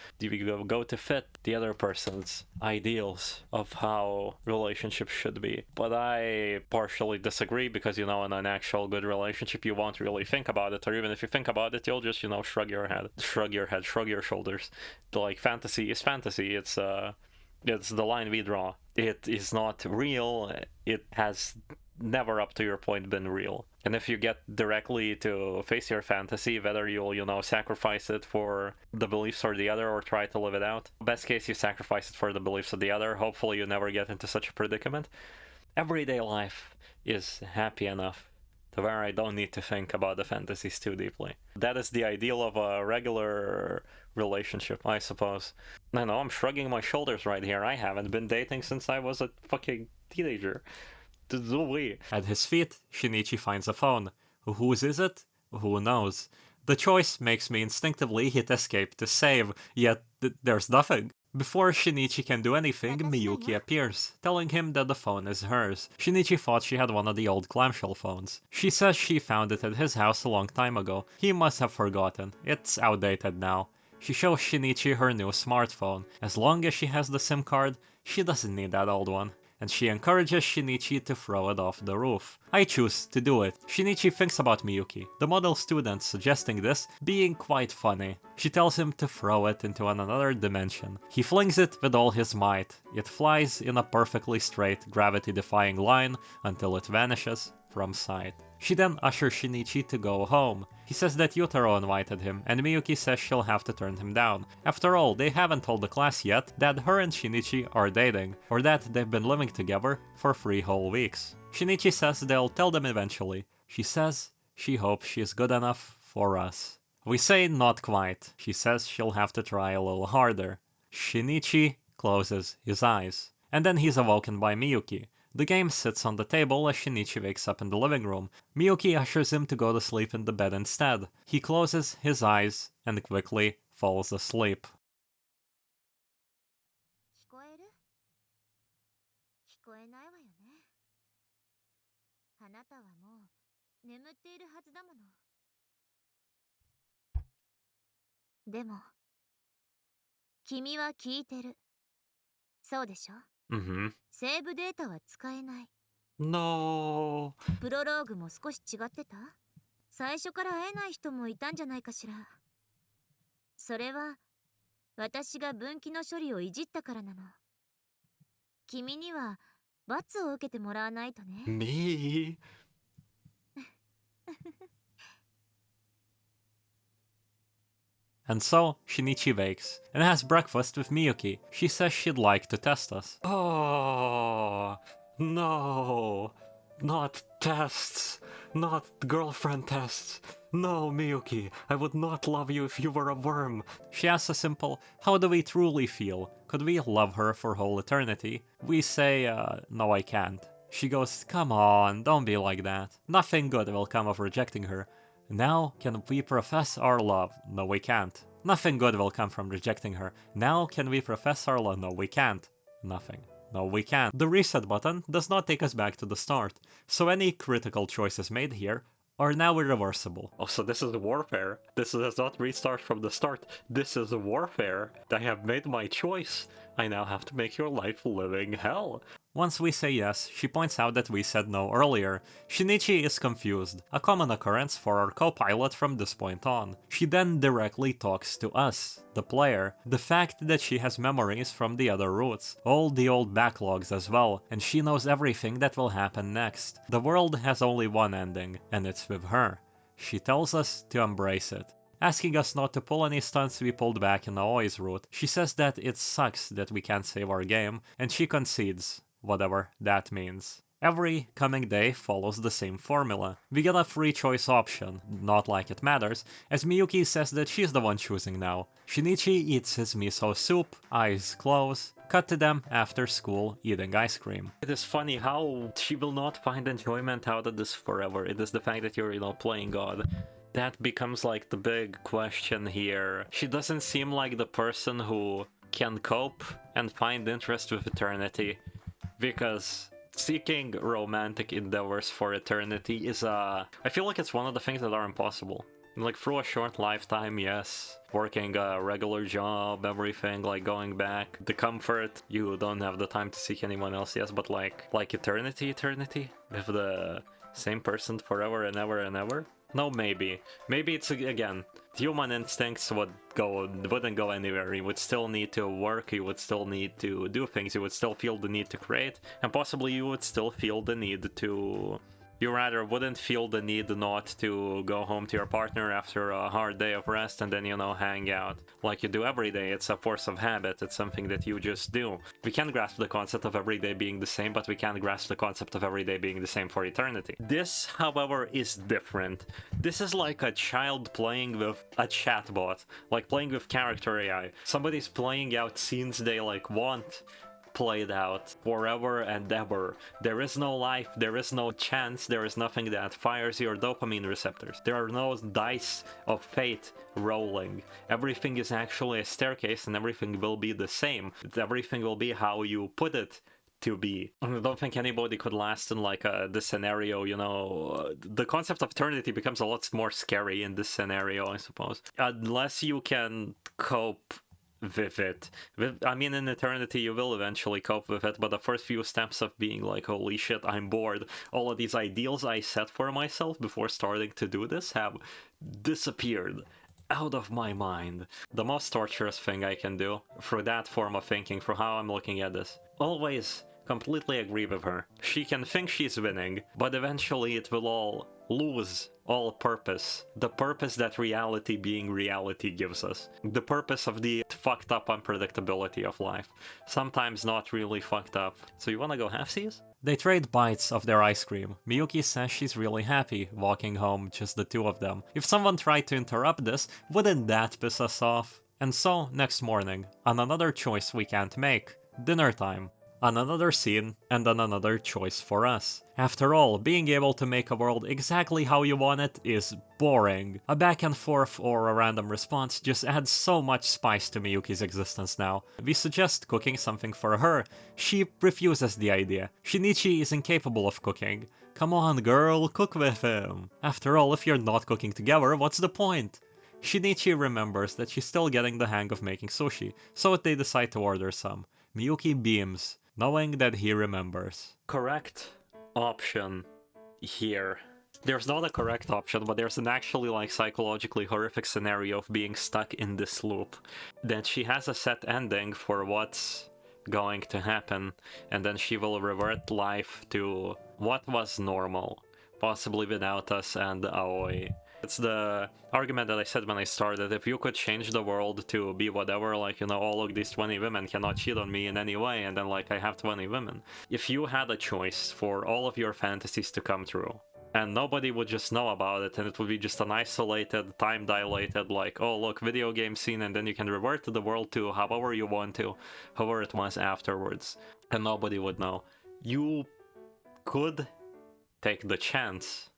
go to fit the other person's ideals of how relationships should be. But I partially disagree because, you know, in an actual good relationship, you won't really think about it, or even if you think about it, you'll just, you know, shrug your shoulders. Like, fantasy is fantasy. It's the line we draw. It is not real. It has never up to your point been real. And if you get directly to face your fantasy, whether you'll, you know, sacrifice it for the beliefs or the other, or try to live it out. Best case, you sacrifice it for the beliefs of the other. Hopefully you never get into such a predicament. Everyday life is happy enough to where I don't need to think about the fantasies too deeply. That is the ideal of a regular relationship, I suppose. I know, I'm shrugging my shoulders right here. I haven't been dating since I was a fucking teenager. At his feet, Shinichi finds a phone. Whose is it? Who knows? The choice makes me instinctively hit escape to save, yet there's nothing. Before Shinichi can do anything, Miyuki Watashiyo. appears, telling him that the phone is hers. Shinichi thought she had one of the old clamshell phones. She says she found it at his house a long time ago. He must have forgotten. It's outdated now. She shows Shinichi her new smartphone. As long as she has the SIM card, she doesn't need that old one. And she encourages Shinichi to throw it off the roof. I choose to do it. Shinichi thinks about Miyuki, the model student suggesting this, being quite funny. She tells him to throw it into another dimension. He flings it with all his might. It flies in a perfectly straight, gravity-defying line until it vanishes from sight. She then ushers Shinichi to go home. He says that Yutaro invited him, and Miyuki says she'll have to turn him down. After all, they haven't told the class yet that her and Shinichi are dating, or that they've been living together for 3 whole weeks. Shinichi says they'll tell them eventually. She says she hopes she's good enough for us. We say not quite. She says she'll have to try a little harder. Shinichi closes his eyes, and then he's awoken by Miyuki. The game sits on the table as Shinichi wakes up in the living room. Miyuki ushers him to go to sleep in the bed instead. He closes his eyes and quickly falls asleep. 聞こえる？聞こえないわよね。あなたはもう眠っているはずだもの。でも、君は聞いてる。そうでしょ？ セーブデータは使えない。No. プロローグも少し違ってた？最初から会えない人もいたんじゃないかしら。それは私が分岐の処理をいじったからなの。君には罰を受けてもらわないとね。Me? And so, Shinichi wakes, and has breakfast with Miyuki. She says she'd like to test us. Oh, no. Not tests. Not girlfriend tests. No, Miyuki, I would not love you if you were a worm. She asks a simple, how do we truly feel? Could we love her for whole eternity? We say, no I can't. She goes, come on, don't be like that. Nothing good will come of rejecting her. Now, can we profess our love? No, we can't. Nothing good will come from rejecting her. Now, can we profess our love? No, we can't. Nothing. No, we can't. The reset button does not take us back to the start, so any critical choices made here are now irreversible. Oh, so this is warfare. This does not restart from the start. This is warfare. I have made my choice. I now have to make your life living hell. Once we say yes, she points out that we said no earlier. Shinichi is confused, a common occurrence for our co-pilot from this point on. She then directly talks to us, the player. The fact that she has memories from the other routes, all the old backlogs as well, and she knows everything that will happen next. The world has only one ending, and it's with her. She tells us to embrace it, asking us not to pull any stunts we pulled back in Aoi's route. She says that it sucks that we can't save our game, and she concedes, whatever that means. Every coming day follows the same formula. We get a free choice option, not like it matters, as Miyuki says that she's the one choosing now. Shinichi eats his miso soup, eyes close, cut to them after school eating ice cream. It is funny how she will not find enjoyment out of this forever. It is the fact that you're, playing God. That becomes like the big question here. She doesn't seem like the person who can cope and find interest with eternity, because seeking romantic endeavors for eternity is I feel like it's one of the things that are impossible. Like, through a short lifetime, yes, working a regular job, everything, like going back, the comfort, you don't have the time to seek anyone else, yes, but like eternity with the same person forever and ever and ever? No, maybe it's, again, human instincts wouldn't go anywhere. You would still need to work, you would still need to do things, you would still feel the need to create, and possibly you would still feel the need to... You rather wouldn't feel the need not to go home to your partner after a hard day of rest and then, hang out like you do every day. It's a force of habit, it's something that you just do. We can grasp the concept of every day being the same, but we can't grasp the concept of every day being the same for eternity. This, however, is different. This is like a child playing with a chatbot, like playing with character AI. Somebody's playing out scenes they want, played out forever and ever. There is no life, there is no chance, there is nothing that fires your dopamine receptors. There are no dice of fate rolling. Everything is actually a staircase and everything will be the same. Everything will be how you put it to be. I don't think anybody could last in like this scenario, you know. The concept of eternity becomes a lot more scary in this scenario, I suppose. Unless you can cope with it. I mean, in eternity you will eventually cope with it, but the first few steps of being like, holy shit, I'm bored, all of these ideals I set for myself before starting to do this have disappeared out of my mind. The most torturous thing I can do through that form of thinking, for how I'm looking at this, always completely agree with her. She can think she's winning, but eventually it will all lose all purpose. The purpose that reality being reality gives us. The purpose of the fucked up unpredictability of life. Sometimes not really fucked up. So you wanna go halfsies? They trade bites of their ice cream. Miyuki says she's really happy walking home, just the two of them. If someone tried to interrupt this, wouldn't that piss us off? And so, next morning, on another choice we can't make. Dinner time. On another scene, and on another choice for us. After all, being able to make a world exactly how you want it is boring. A back and forth or a random response just adds so much spice to Miyuki's existence now. We suggest cooking something for her. She refuses the idea. Shinichi is incapable of cooking. Come on girl, cook with him. After all, if you're not cooking together, what's the point? Shinichi remembers that she's still getting the hang of making sushi, so they decide to order some. Miyuki beams, knowing that he remembers. Correct option here. There's not a correct option, but there's an actually like psychologically horrific scenario of being stuck in this loop. That she has a set ending for what's going to happen, and then she will revert life to what was normal, possibly without us and Aoi. It's the argument that I said when I started. If you could change the world to be whatever, like, you know, all of these 20 women cannot cheat on me in any way, and then, like, I have 20 women. If you had a choice for all of your fantasies to come true, and nobody would just know about it, and it would be just an isolated, time-dilated, like, oh, look, video game scene, and then you can revert to the world to however you want to, however it was afterwards, and nobody would know. You could take the chance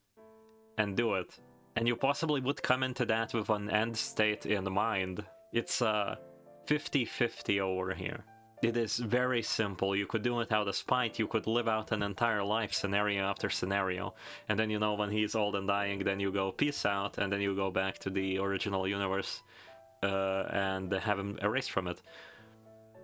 and do it. And you possibly would come into that with an end state in mind. It's a 50-50 over here. It is very simple. You could do it out of spite. You could live out an entire life, scenario after scenario. And then, you know, when he's old and dying, then you go peace out, and then you go back to the original universe and have him erased from it.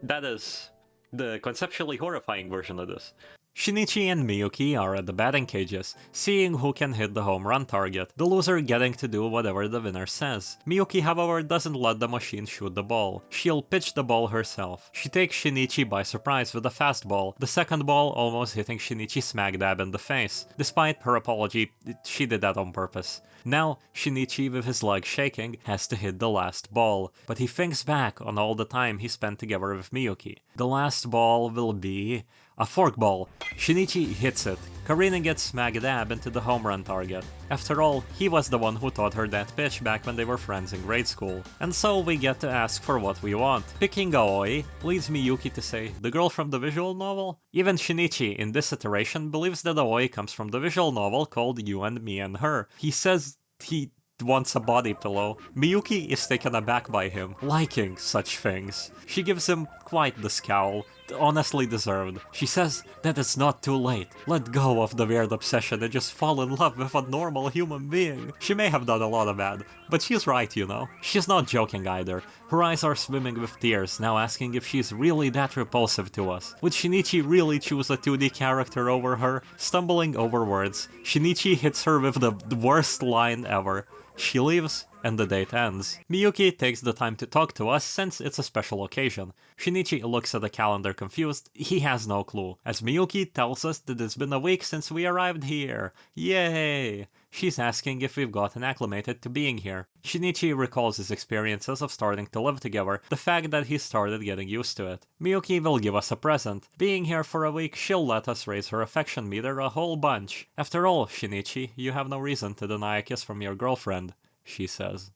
That is the conceptually horrifying version of this. Shinichi and Miyuki are at the batting cages, seeing who can hit the home run target, the loser getting to do whatever the winner says. Miyuki, however, doesn't let the machine shoot the ball. She'll pitch the ball herself. She takes Shinichi by surprise with a fastball, the second ball almost hitting Shinichi smack dab in the face. Despite her apology, she did that on purpose. Now, Shinichi, with his leg shaking, has to hit the last ball, but he thinks back on all the time he spent together with Miyuki. The last ball will be a forkball. Shinichi hits it. Karina gets smack dab into the home run target. After all, he was the one who taught her that pitch back when they were friends in grade school. And so we get to ask for what we want. Picking Aoi leads Miyuki to say, the girl from the visual novel? Even Shinichi, in this iteration, believes that Aoi comes from the visual novel called You and Me and Her. He says he wants a body pillow. Miyuki is taken aback by him, liking such things. She gives him quite the scowl, honestly deserved. She says that it's not too late. Let go of the weird obsession and just fall in love with a normal human being. She may have done a lot of bad, but she's right, you know. She's not joking either. Her eyes are swimming with tears, now asking if she's really that repulsive to us. Would Shinichi really choose a 2D character over her? Stumbling over words, Shinichi hits her with the worst line ever. She leaves, and the date ends. Miyuki takes the time to talk to us since it's a special occasion. Shinichi looks at the calendar confused, he has no clue, as Miyuki tells us that it's been a week since we arrived here. Yay! She's asking if we've gotten acclimated to being here. Shinichi recalls his experiences of starting to live together, the fact that he started getting used to it. Miyuki will give us a present. Being here for a week, she'll let us raise her affection meter a whole bunch. After all, Shinichi, you have no reason to deny a kiss from your girlfriend, she says.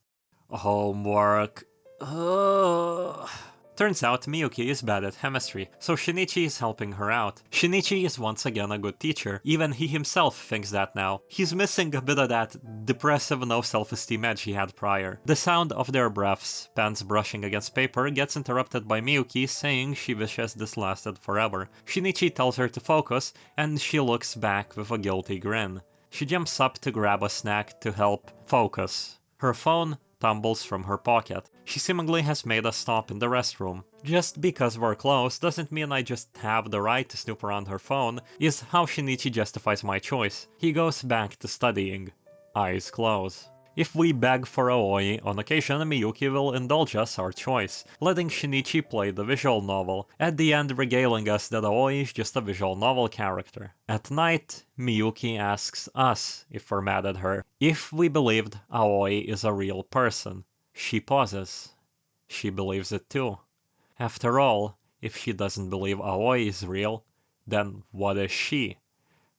Homework. Ugh. Turns out Miyuki is bad at chemistry, so Shinichi is helping her out. Shinichi is once again a good teacher, even he himself thinks that now. He's missing a bit of that depressive no self-esteem edge he had prior. The sound of their breaths, pens brushing against paper, gets interrupted by Miyuki saying she wishes this lasted forever. Shinichi tells her to focus, and she looks back with a guilty grin. She jumps up to grab a snack to help focus. Her phone tumbles from her pocket. She seemingly has made a stop in the restroom. Just because we're close doesn't mean I just have the right to snoop around her phone, is how Shinichi justifies my choice. He goes back to studying. Eyes close. If we beg for Aoi, on occasion Miyuki will indulge us our choice, letting Shinichi play the visual novel, at the end regaling us that Aoi is just a visual novel character. At night, Miyuki asks us if we're mad at her, if we believed Aoi is a real person. She pauses. She believes it too. After all, if she doesn't believe Aoi is real, then what is she?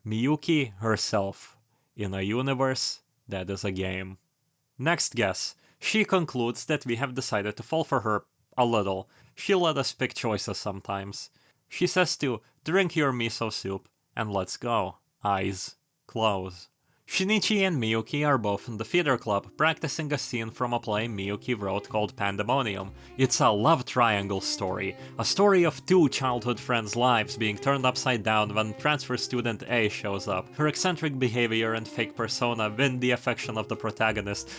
Miyuki herself, in a universe that is a game. Next guess. She concludes that we have decided to fall for her a little. She let us pick choices sometimes. She says to drink your miso soup and let's go. Eyes close. Shinichi and Miyuki are both in the theater club, practicing a scene from a play Miyuki wrote called Pandemonium. It's a love triangle story, a story of two childhood friends' lives being turned upside down when transfer student A shows up. Her eccentric behavior and fake persona win the affection of the protagonist,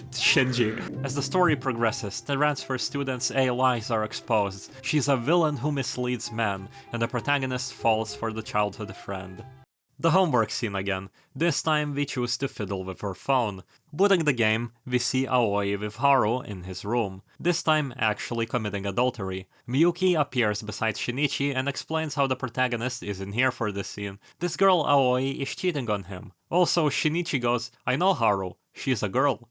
Shinji. As the story progresses, the transfer student's A lies are exposed. She's a villain who misleads men, and the protagonist falls for the childhood friend. The homework scene again. This time we choose to fiddle with her phone. Booting the game, we see Aoi with Haru in his room, this time actually committing adultery. Miyuki appears beside Shinichi and explains how the protagonist isn't here for this scene. This girl Aoi is cheating on him. Also, Shinichi goes, I know Haru, she's a girl.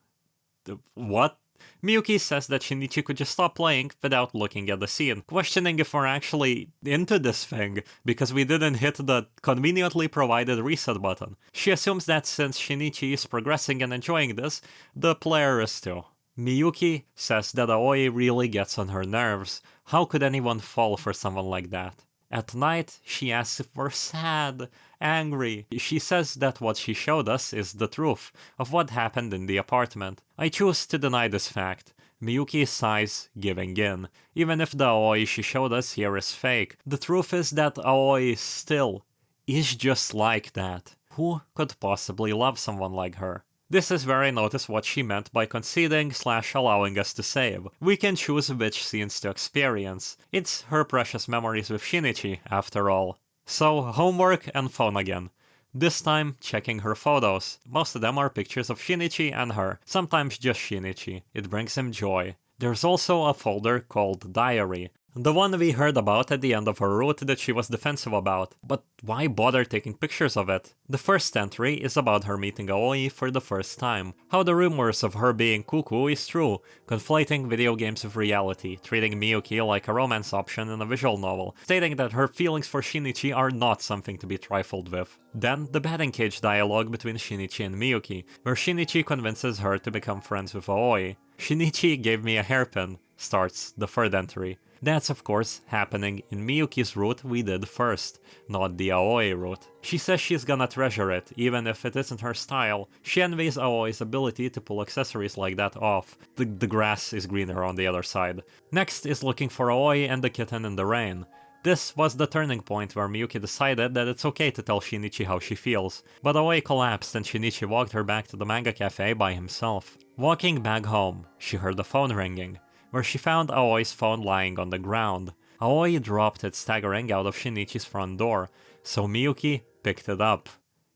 What? Miyuki says that Shinichi could just stop playing without looking at the scene, questioning if we're actually into this thing, because we didn't hit the conveniently provided reset button. She assumes that since Shinichi is progressing and enjoying this, the player is too. Miyuki says that Aoi really gets on her nerves. How could anyone fall for someone like that? At night, she asks if we're sad, angry. She says that what she showed us is the truth of what happened in the apartment. I choose to deny this fact. Miyuki sighs, giving in. Even if the Aoi she showed us here is fake, the truth is that Aoi still is just like that. Who could possibly love someone like her? This is where I notice what she meant by conceding / allowing us to save. We can choose which scenes to experience. It's her precious memories with Shinichi, after all. So, homework and phone again. This time, checking her photos. Most of them are pictures of Shinichi and her, sometimes just Shinichi. It brings him joy. There's also a folder called Diary. The one we heard about at the end of her route that she was defensive about, but why bother taking pictures of it? The first entry is about her meeting Aoi for the first time, how the rumors of her being cuckoo is true, conflating video games with reality, treating Miyuki like a romance option in a visual novel, stating that her feelings for Shinichi are not something to be trifled with. Then, the batting cage dialogue between Shinichi and Miyuki, where Shinichi convinces her to become friends with Aoi. Shinichi gave me a hairpin, starts the third entry. That's of course happening in Miyuki's route we did first, not the Aoi route. She says she's gonna treasure it, even if it isn't her style. She envies Aoi's ability to pull accessories like that off. The grass is greener on the other side. Next is looking for Aoi and the kitten in the rain. This was the turning point where Miyuki decided that it's okay to tell Shinichi how she feels, but Aoi collapsed and Shinichi walked her back to the manga cafe by himself. Walking back home, she heard the phone ringing, where she found Aoi's phone lying on the ground. Aoi dropped it staggering out of Shinichi's front door, so Miyuki picked it up.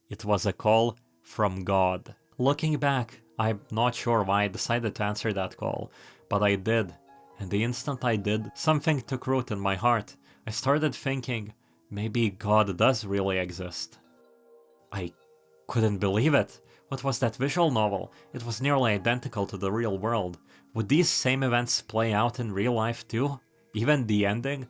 It was a call from God. Looking back, I'm not sure why I decided to answer that call, but I did. And the instant I did, something took root in my heart. I started thinking, maybe God does really exist. I couldn't believe it. What was that visual novel? It was nearly identical to the real world. Would these same events play out in real life too? Even the ending?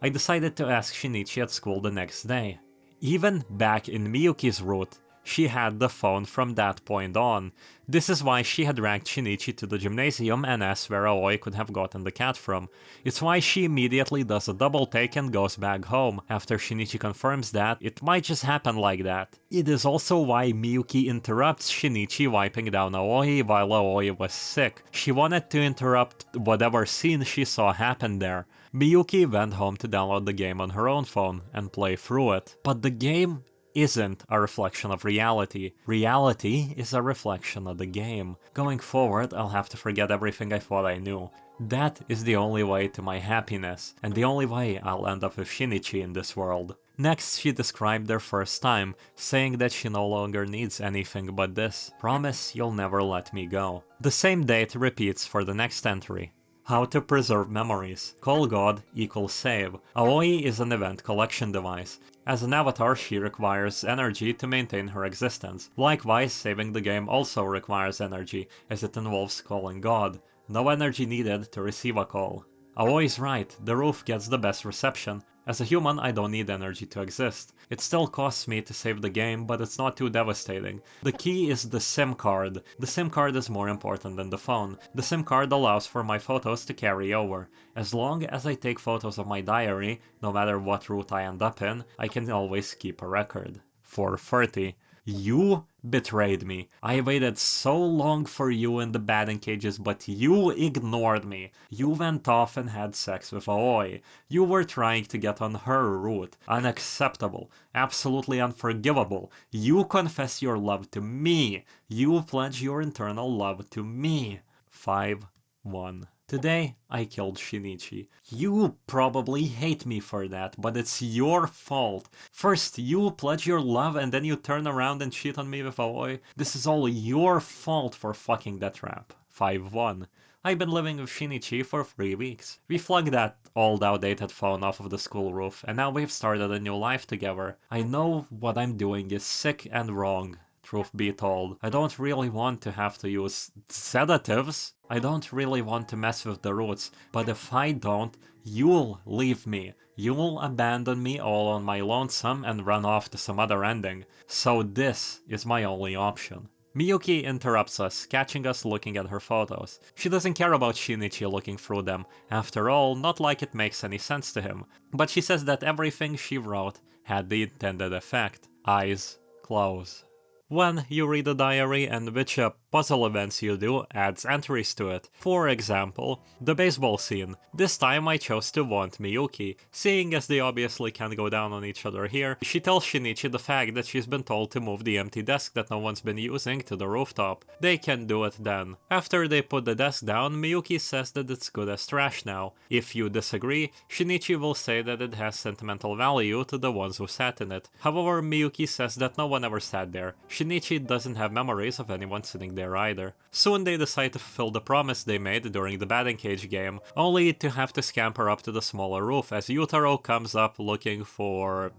I decided to ask Shinichi at school the next day. Even back in Miyuki's route, she had the phone from that point on. This is why she had dragged Shinichi to the gymnasium and asked where Aoi could have gotten the cat from. It's why she immediately does a double take and goes back home, after Shinichi confirms that it might just happen like that. It is also why Miyuki interrupts Shinichi wiping down Aoi while Aoi was sick. She wanted to interrupt whatever scene she saw happen there. Miyuki went home to download the game on her own phone and play through it. But the game isn't a reflection of reality. Reality is a reflection of the game. Going forward, I'll have to forget everything I thought I knew. That is the only way to my happiness, and the only way I'll end up with Shinichi in this world. Next, she described their first time, saying that she no longer needs anything but this. Promise you'll never let me go. The same date repeats for the next entry. How to preserve memories. Call God equals save. Aoi is an event collection device. As an avatar, she requires energy to maintain her existence. Likewise, saving the game also requires energy, as it involves calling God. No energy needed to receive a call. Aoi's right, the roof gets the best reception. As a human, I don't need energy to exist. It still costs me to save the game, but it's not too devastating. The key is the SIM card. The SIM card is more important than the phone. The SIM card allows for my photos to carry over. As long as I take photos of my diary, no matter what route I end up in, I can always keep a record. 430. You betrayed me. I waited so long for you in the batting cages, but you ignored me. You went off and had sex with Aoi. You were trying to get on her route. Unacceptable. Absolutely unforgivable. You confess your love to me. You pledge your eternal love to me. 5-1. Today, I killed Shinichi. You probably hate me for that, but it's your fault. First, you pledge your love and then you turn around and cheat on me with Aoi. This is all your fault for fucking that trap. 5-1. I've been living with Shinichi for 3 weeks. We plugged that old outdated phone off of the school roof, and now we've started a new life together. I know what I'm doing is sick and wrong. Truth be told, I don't really want to have to use sedatives. I don't really want to mess with the roots, but if I don't, you'll leave me. You'll abandon me all on my lonesome and run off to some other ending. So this is my only option. Miyuki interrupts us, catching us looking at her photos. She doesn't care about Shinichi looking through them. After all, not like it makes any sense to him. But she says that everything she wrote had the intended effect. Eyes close. When you read a diary and which puzzle events you do adds entries to it. For example, the baseball scene. This time I chose to want Miyuki. Seeing as they obviously can't go down on each other here, she tells Shinichi the fact that she's been told to move the empty desk that no one's been using to the rooftop. They can do it then. After they put the desk down, Miyuki says that it's good as trash now. If you disagree, Shinichi will say that it has sentimental value to the ones who sat in it. However, Miyuki says that no one ever sat there. Shinichi doesn't have memories of anyone sitting there either. Soon they decide to fulfill the promise they made during the batting cage game, only to have to scamper up to the smaller roof as Yutaro comes up looking for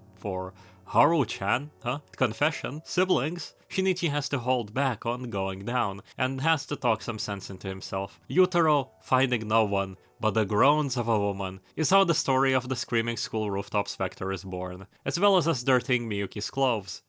Haru-chan? Confession? Siblings? Shinichi has to hold back on going down, and has to talk some sense into himself. Yutaro, finding no one but the groans of a woman, is how the story of the screaming school rooftop specter is born, as well as us dirtying Miyuki's clothes.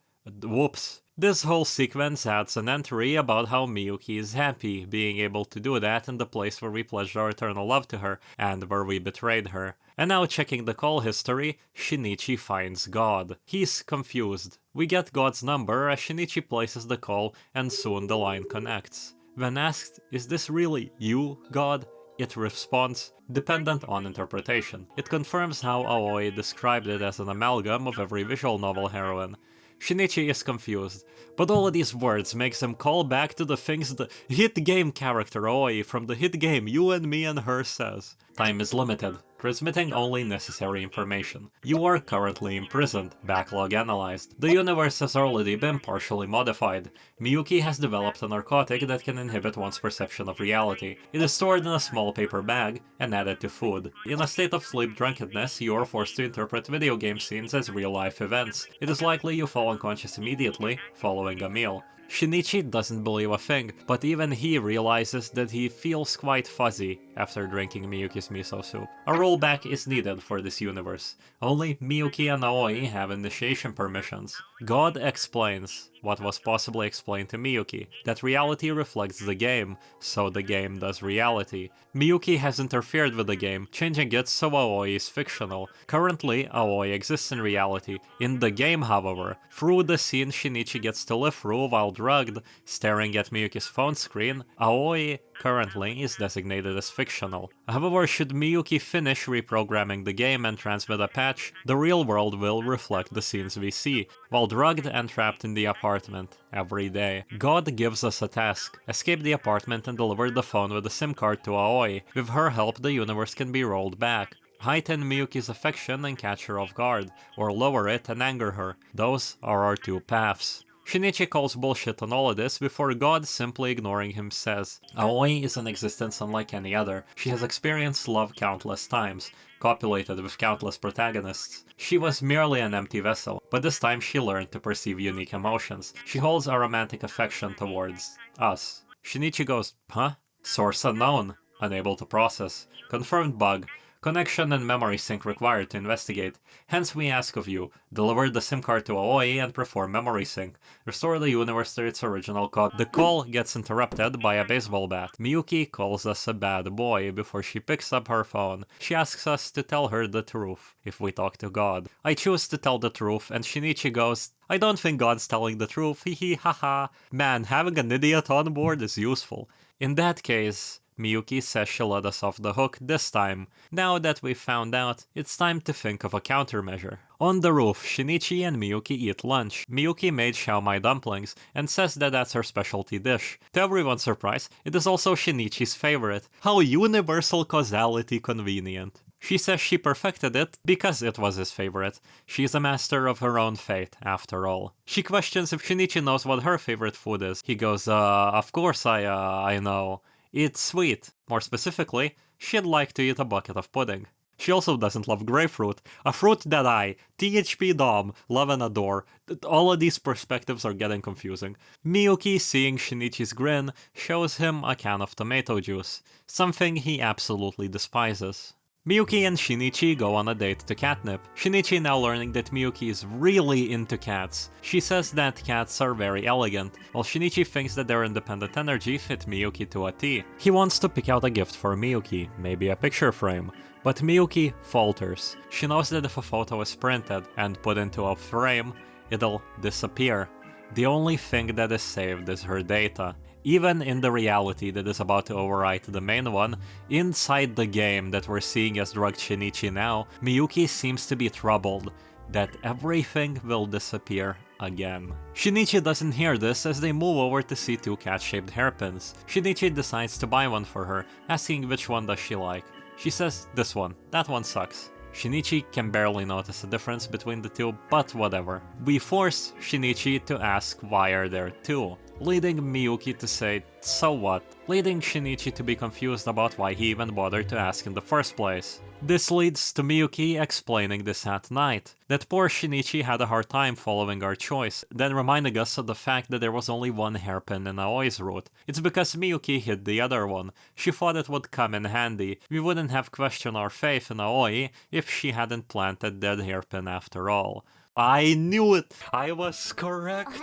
Whoops. This whole sequence adds an entry about how Miyuki is happy being able to do that in the place where we pledged our eternal love to her, and where we betrayed her. And now checking the call history, Shinichi finds God. He's confused. We get God's number as Shinichi places the call, and soon the line connects. When asked, "Is this really you, God?" it responds, dependent on interpretation. It confirms how Aoi described it as an amalgam of every visual novel heroine. Shinichi is confused, but all of these words makes him call back to the things the hit game character Aoi from the hit game You and Me and Her says. Time is limited, transmitting only necessary information. You are currently imprisoned, backlog analyzed. The universe has already been partially modified. Miyuki has developed a narcotic that can inhibit one's perception of reality. It is stored in a small paper bag and added to food. In a state of sleep drunkenness, you are forced to interpret video game scenes as real-life events. It is likely you fall unconscious immediately, following a meal. Shinichi doesn't believe a thing, but even he realizes that he feels quite fuzzy after drinking Miyuki's miso soup. A rollback is needed for this universe. Only Miyuki and Aoi have initiation permissions. God explains what was possibly explained to Miyuki, that reality reflects the game, so the game does reality. Miyuki has interfered with the game, changing it so Aoi is fictional. Currently, Aoi exists in reality. In the game, however, through the scene Shinichi gets to live through while drugged, staring at Miyuki's phone screen, Aoi currently is designated as fictional. However, should Miyuki finish reprogramming the game and transmit a patch, the real world will reflect the scenes we see, while drugged and trapped in the apartment every day. God gives us a task: escape the apartment and deliver the phone with a SIM card to Aoi. With her help, the universe can be rolled back. Heighten Miyuki's affection and catch her off guard, or lower it and anger her. Those are our two paths. Shinichi calls bullshit on all of this before God, simply ignoring him, says, Aoi is an existence unlike any other. She has experienced love countless times, copulated with countless protagonists. She was merely an empty vessel, but this time she learned to perceive unique emotions. She holds a romantic affection towards us. Shinichi goes, huh? Source unknown. Unable to process. Confirmed bug. Connection and memory sync required to investigate. Hence we ask of you, deliver the SIM card to Aoi and perform memory sync. Restore the universe to its original code. The call gets interrupted by a baseball bat. Miyuki calls us a bad boy before she picks up her phone. She asks us to tell her the truth, if we talk to God. I choose to tell the truth, and Shinichi goes, I don't think God's telling the truth, hee haha. Man, having an idiot on board is useful. In that case, Miyuki says she let us off the hook this time. Now that we've found out, it's time to think of a countermeasure. On the roof, Shinichi and Miyuki eat lunch. Miyuki made siomai dumplings and says that that's her specialty dish. To everyone's surprise, it is also Shinichi's favorite. How universal causality convenient. She says she perfected it because it was his favorite. She's a master of her own fate, after all. She questions if Shinichi knows what her favorite food is. He goes, of course I know. It's sweet. More specifically, she'd like to eat a bucket of pudding. She also doesn't love grapefruit, a fruit that I, THP Dom, love and adore. All of these perspectives are getting confusing. Miyuki, seeing Shinichi's grin, shows him a can of tomato juice, something he absolutely despises. Miyuki and Shinichi go on a date to catnip. Shinichi now learning that Miyuki is really into cats. She says that cats are very elegant, while Shinichi thinks that their independent energy fit Miyuki to a T. He wants to pick out a gift for Miyuki, maybe a picture frame, but Miyuki falters. She knows that if a photo is printed and put into a frame, it'll disappear. The only thing that is saved is her data. Even in the reality that is about to overwrite the main one, inside the game that we're seeing as drugged Shinichi now, Miyuki seems to be troubled that everything will disappear again. Shinichi doesn't hear this as they move over to see two cat-shaped hairpins. Shinichi decides to buy one for her, asking which one does she like. She says, this one, that one sucks. Shinichi can barely notice a difference between the two, but whatever. We force Shinichi to ask why are there two, leading Miyuki to say, so what? Leading Shinichi to be confused about why he even bothered to ask in the first place. This leads to Miyuki explaining this at night, that poor Shinichi had a hard time following our choice, then reminding us of the fact that there was only one hairpin in Aoi's route. It's because Miyuki hid the other one. She thought it would come in handy. We wouldn't have questioned our faith in Aoi if she hadn't planted that hairpin after all. I knew it! I was correct!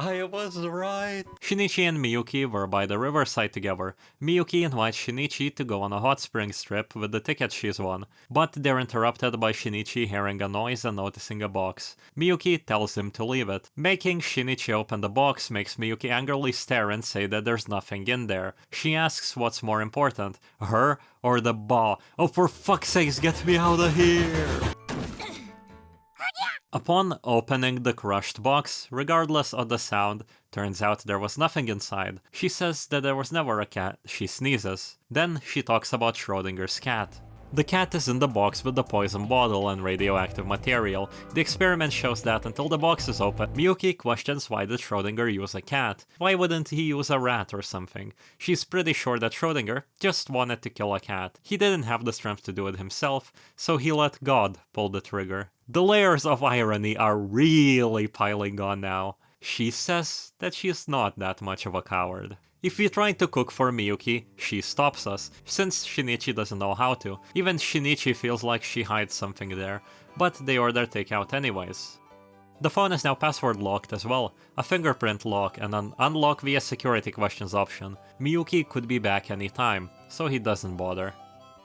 I was right! Shinichi and Miyuki were by the riverside together. Miyuki invites Shinichi to go on a hot springs trip with the ticket she's won, but they're interrupted by Shinichi hearing a noise and noticing a box. Miyuki tells him to leave it. Making Shinichi open the box makes Miyuki angrily stare and say that there's nothing in there. She asks what's more important, her or the ball. Oh, for fuck's sakes, get me out of here! Upon opening the crushed box, regardless of the sound, turns out there was nothing inside. She says that there was never a cat. She sneezes. Then she talks about Schrodinger's cat. The cat is in the box with the poison bottle and radioactive material. The experiment shows that until the box is open, Miyuki questions why did Schrodinger use a cat? Why wouldn't he use a rat or something? She's pretty sure that Schrodinger just wanted to kill a cat. He didn't have the strength to do it himself, so he let God pull the trigger. The layers of irony are really piling on now. She says that she's not that much of a coward. If we try to cook for Miyuki, she stops us, since Shinichi doesn't know how to. Even Shinichi feels like she hides something there, but they order takeout anyways. The phone is now password locked as well, a fingerprint lock and an unlock via security questions option. Miyuki could be back anytime, so he doesn't bother.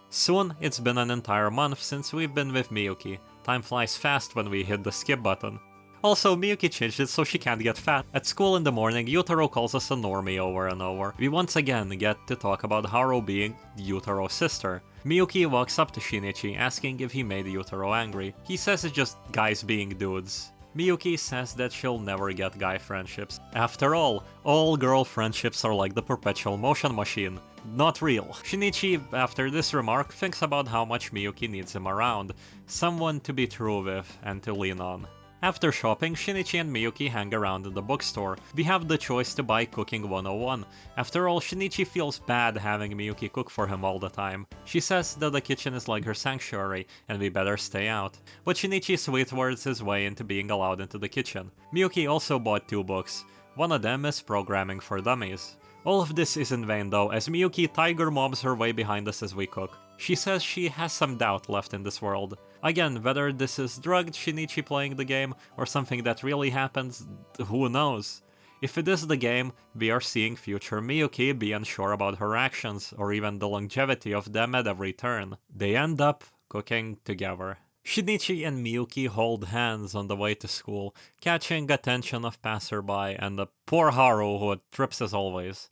Soon, it's been an entire month since we've been with Miyuki. Time flies fast when we hit the skip button. Also, Miyuki changed it so she can't get fat. At school in the morning, Yutaro calls us a normie over and over. We once again get to talk about Haru being Yutaro's sister. Miyuki walks up to Shinichi asking if he made Yutaro angry. He says it's just guys being dudes. Miyuki says that she'll never get guy friendships. After all girl friendships are like the perpetual motion machine. Not real. Shinichi, after this remark, thinks about how much Miyuki needs him around. Someone to be true with and to lean on. After shopping, Shinichi and Miyuki hang around in the bookstore. We have the choice to buy Cooking 101. After all, Shinichi feels bad having Miyuki cook for him all the time. She says that the kitchen is like her sanctuary, and we better stay out. But Shinichi sweet words his way into being allowed into the kitchen. Miyuki also bought 2 books. One of them is Programming for Dummies. All of this is in vain though, as Miyuki tiger mobs her way behind us as we cook. She says she has some doubt left in this world. Again, whether this is drugged Shinichi playing the game or something that really happens, who knows? If it is the game, we are seeing future Miyuki be unsure about her actions, or even the longevity of them at every turn. They end up cooking together. Shinichi and Miyuki hold hands on the way to school, catching attention of passerby and the poor Haru who trips as always.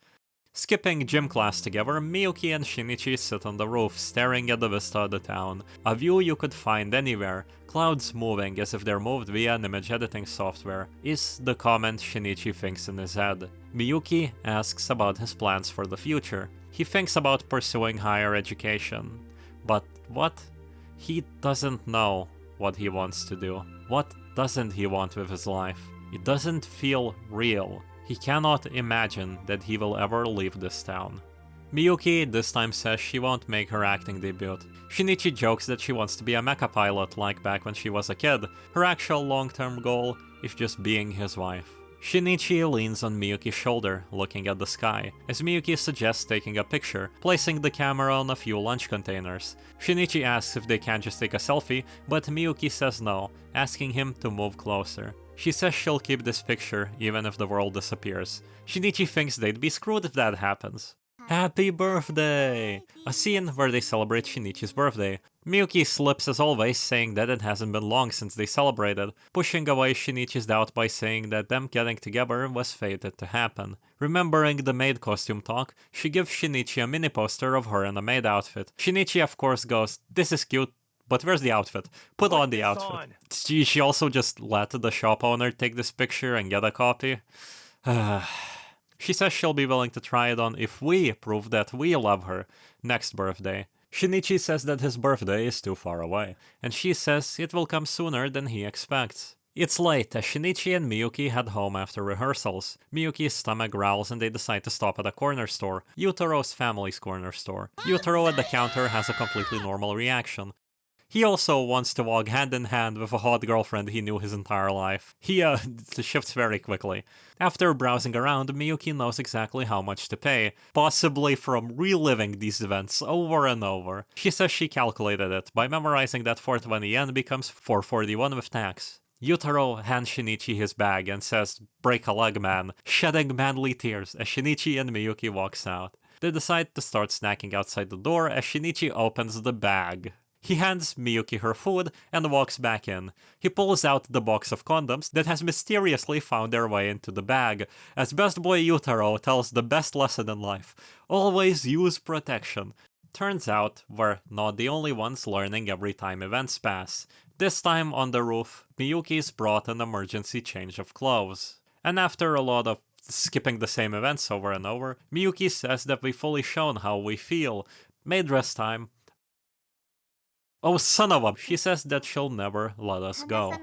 Skipping gym class together, Miyuki and Shinichi sit on the roof, staring at the vista of the town. A view you could find anywhere, clouds moving as if they're moved via an image editing software, is the comment Shinichi thinks in his head. Miyuki asks about his plans for the future. He thinks about pursuing higher education. But what? He doesn't know what he wants to do. What doesn't he want with his life? It doesn't feel real. He cannot imagine that he will ever leave this town. Miyuki this time says she won't make her acting debut. Shinichi jokes that she wants to be a mecha pilot like back when she was a kid. Her actual long-term goal is just being his wife. Shinichi leans on Miyuki's shoulder, looking at the sky, as Miyuki suggests taking a picture, placing the camera on a few lunch containers. Shinichi asks if they can't just take a selfie, but Miyuki says no, asking him to move closer. She says she'll keep this picture even if the world disappears. Shinichi thinks they'd be screwed if that happens. Happy birthday! A scene where they celebrate Shinichi's birthday. Miyuki slips as always, saying that it hasn't been long since they celebrated, pushing away Shinichi's doubt by saying that them getting together was fated to happen. Remembering the maid costume talk, she gives Shinichi a mini poster of her in a maid outfit. Shinichi of course goes, "This is cute, but where's the outfit? Put on the outfit." She also just let the shop owner take this picture and get a copy. She says she'll be willing to try it on if we prove that we love her next birthday. Shinichi says that his birthday is too far away, and she says it will come sooner than he expects. It's late as Shinichi and Miyuki head home after rehearsals. Miyuki's stomach growls and they decide to stop at a corner store, Yutaro's family's corner store. Yutaro at the counter has a completely normal reaction. He also wants to walk hand in hand with a hot girlfriend he knew his entire life. He shifts very quickly. After browsing around, Miyuki knows exactly how much to pay, possibly from reliving these events over and over. She says she calculated it by memorizing that 420 yen becomes 441 with tax. Yutaro hands Shinichi his bag and says, "Break a leg, man," shedding manly tears as Shinichi and Miyuki walks out. They decide to start snacking outside the door as Shinichi opens the bag. He hands Miyuki her food and walks back in. He pulls out the box of condoms that has mysteriously found their way into the bag, as best boy Yutaro tells the best lesson in life: always use protection. Turns out we're not the only ones learning every time events pass. This time on the roof, Miyuki's brought an emergency change of clothes. And after a lot of skipping the same events over and over, Miyuki says that we've fully shown how we feel. Maid dress time. Oh, son of a... She says that she'll never let us go.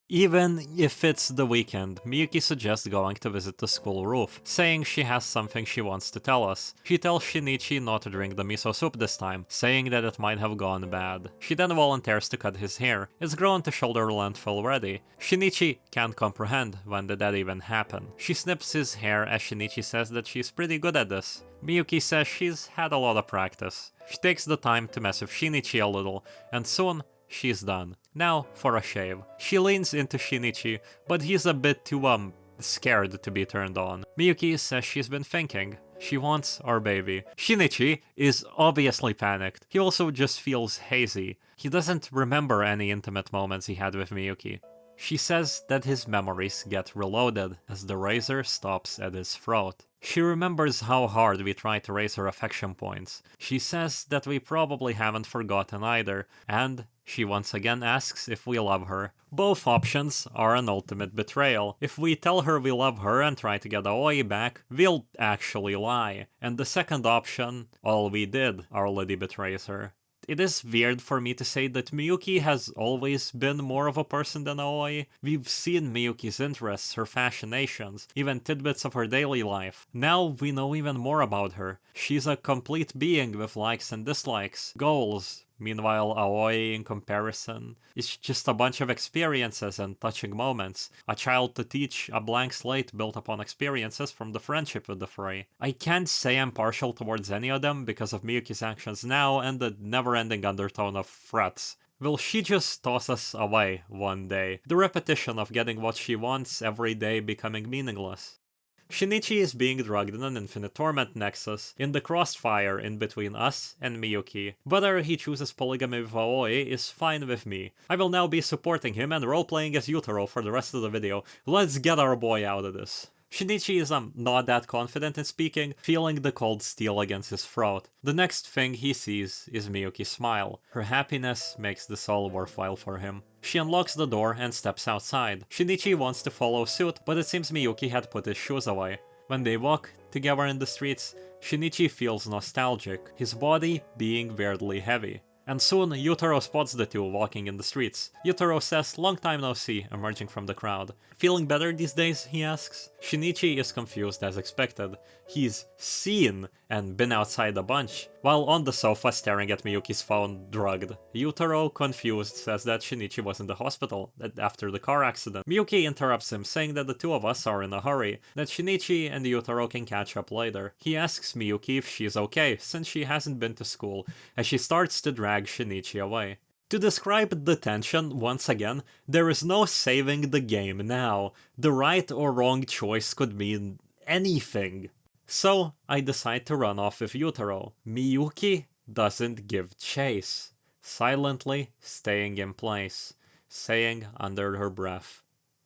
Even if it's the weekend, Miyuki suggests going to visit the school roof, saying she has something she wants to tell us. She tells Shinichi not to drink the miso soup this time, saying that it might have gone bad. She then volunteers to cut his hair. It's grown to shoulder length already. Shinichi can't comprehend when did that even happen. She snips his hair as Shinichi says that she's pretty good at this. Miyuki says she's had a lot of practice. She takes the time to mess with Shinichi a little, and soon she's done. Now for a shave. She leans into Shinichi, but he's a bit too, scared to be turned on. Miyuki says she's been thinking. She wants our baby. Shinichi is obviously panicked. He also just feels hazy. He doesn't remember any intimate moments he had with Miyuki. She says that his memories get reloaded as the razor stops at his throat. She remembers how hard we tried to raise her affection points. She says that we probably haven't forgotten either, and she once again asks if we love her. Both options are an ultimate betrayal. If we tell her we love her and try to get Aoi back, we'll actually lie. And the second option, all we did, our lady betrays her. It is weird for me to say that Miyuki has always been more of a person than Aoi. We've seen Miyuki's interests, her fascinations, even tidbits of her daily life. Now we know even more about her. She's a complete being with likes and dislikes, goals. Meanwhile, Aoi, in comparison, is just a bunch of experiences and touching moments. A child to teach, a blank slate built upon experiences from the friendship with the Frey. I can't say I'm partial towards any of them because of Miyuki's actions now and the never-ending undertone of threats. Will she just toss us away one day? The repetition of getting what she wants every day becoming meaningless. Shinichi is being drugged in an infinite torment nexus, in the crossfire in between us and Miyuki. Whether he chooses polygamy with Aoi is fine with me. I will now be supporting him and roleplaying as Yutaro for the rest of the video. Let's get our boy out of this. Shinichi is not that confident in speaking, feeling the cold steel against his throat. The next thing he sees is Miyuki's smile. Her happiness makes this all worthwhile for him. She unlocks the door and steps outside. Shinichi wants to follow suit, but it seems Miyuki had put his shoes away. When they walk together in the streets, Shinichi feels nostalgic, his body being weirdly heavy. And soon, Yutaro spots the two walking in the streets. Yutaro says, "Long time no see," emerging from the crowd. "Feeling better these days?" he asks. Shinichi is confused as expected. He's seen and been outside a bunch, while on the sofa staring at Miyuki's phone, drugged. Yutaro, confused, says that Shinichi was in the hospital after the car accident. Miyuki interrupts him, saying that the two of us are in a hurry, that Shinichi and Yutaro can catch up later. He asks Miyuki if she's okay, since she hasn't been to school, as she starts to drag Shinichi away. To describe the tension, once again, there is no saving the game now. The right or wrong choice could mean anything. So, I decide to run off with Yutaro. Miyuki doesn't give chase, silently staying in place, saying under her breath,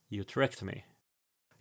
"You tricked me."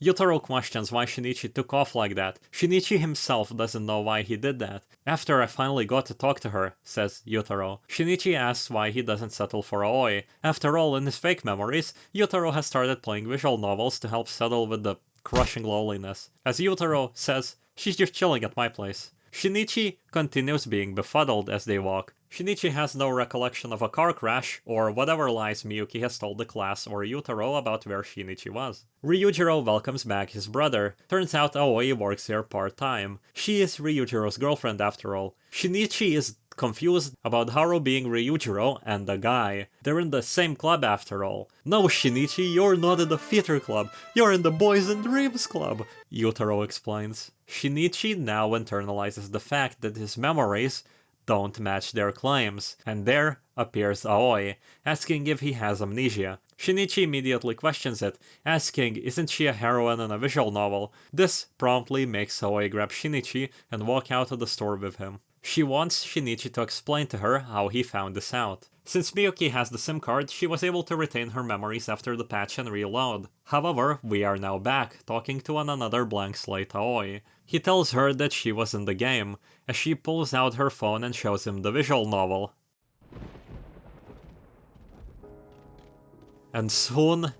Yutaro questions why Shinichi took off like that. Shinichi himself doesn't know why he did that. "After I finally got to talk to her," says Yutaro. Shinichi asks why he doesn't settle for Aoi. After all, in his fake memories, Yutaro has started playing visual novels to help settle with the crushing loneliness. As Yutaro says, "She's just chilling at my place." Shinichi continues being befuddled as they walk. Shinichi has no recollection of a car crash, or whatever lies Miyuki has told the class or Yutaro about where Shinichi was. Ryujiro welcomes back his brother. Turns out Aoi works here part-time. She is Ryujiro's girlfriend after all. Shinichi is confused about Haru being Ryujiro and a guy. They're in the same club after all. "No, Shinichi, you're not in the theater club. You're in the Boys and Dreams club," Yutaro explains. Shinichi now internalizes the fact that his memories don't match their claims, and there appears Aoi, asking if he has amnesia. Shinichi immediately questions it, asking isn't she a heroine in a visual novel. This promptly makes Aoi grab Shinichi and walk out of the store with him. She wants Shinichi to explain to her how he found this out. Since Miyuki has the SIM card, she was able to retain her memories after the patch and reload. However, we are now back, talking to another blank slate Aoi. He tells her that she was in the game, as she pulls out her phone and shows him the visual novel. And soon,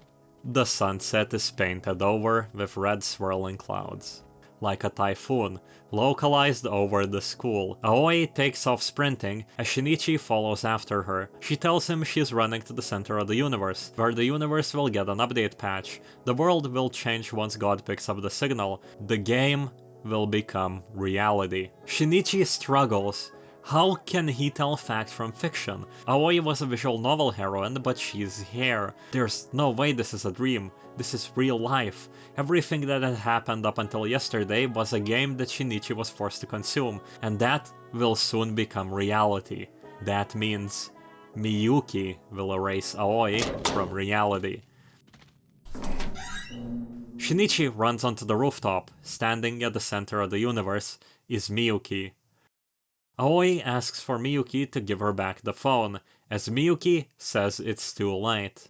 the sunset is painted over with red swirling clouds. like a typhoon, localized over the school. Aoi takes off sprinting as Shinichi follows after her. She tells him she's running to the center of the universe, where the universe will get an update patch. The world will change once God picks up the signal. The game will become reality. Shinichi struggles. How can he tell fact from fiction? Aoi was a visual novel heroine, but she's here. There's no way this is a dream. This is real life. Everything that had happened up until yesterday was a game that Shinichi was forced to consume, and that will soon become reality. That means Miyuki will erase Aoi from reality. Shinichi runs onto the rooftop. Standing at the center of the universe is Miyuki. Aoi asks for Miyuki to give her back the phone, as Miyuki says it's too late.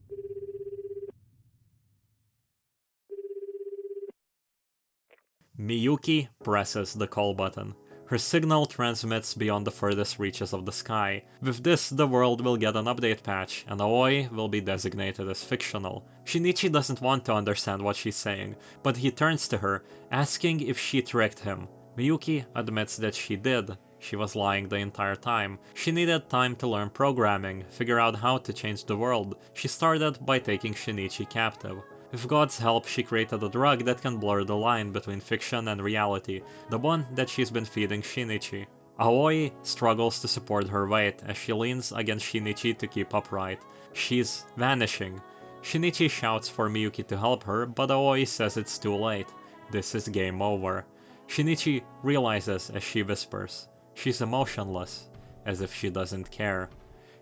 Miyuki presses the call button. Her signal transmits beyond the furthest reaches of the sky. With this, the world will get an update patch, and Aoi will be designated as fictional. Shinichi doesn't want to understand what she's saying, but he turns to her, asking if she tricked him. Miyuki admits that she did. She was lying the entire time. She needed time to learn programming, figure out how to change the world. She started by taking Shinichi captive. With God's help, she created a drug that can blur the line between fiction and reality, the one that she's been feeding Shinichi. Aoi struggles to support her weight as she leans against Shinichi to keep upright. She's vanishing. Shinichi shouts for Miyuki to help her, but Aoi says it's too late. This is game over. Shinichi realizes as she whispers. She's emotionless, as if she doesn't care.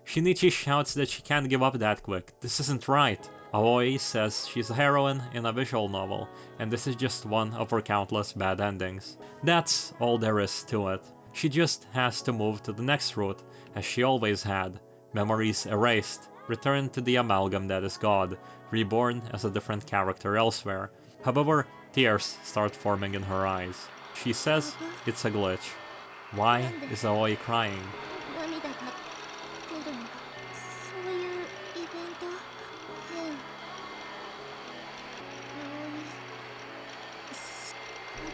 Shinichi shouts that she can't give up that quick. This isn't right. Aoi says she's a heroine in a visual novel, and this is just one of her countless bad endings. That's all there is to it. She just has to move to the next route, as she always had. Memories erased, returned to the amalgam that is God, reborn as a different character elsewhere. However, tears start forming in her eyes. She says it's a glitch. Why is Aoi crying? 涙が出るのがそういうイベント。うん。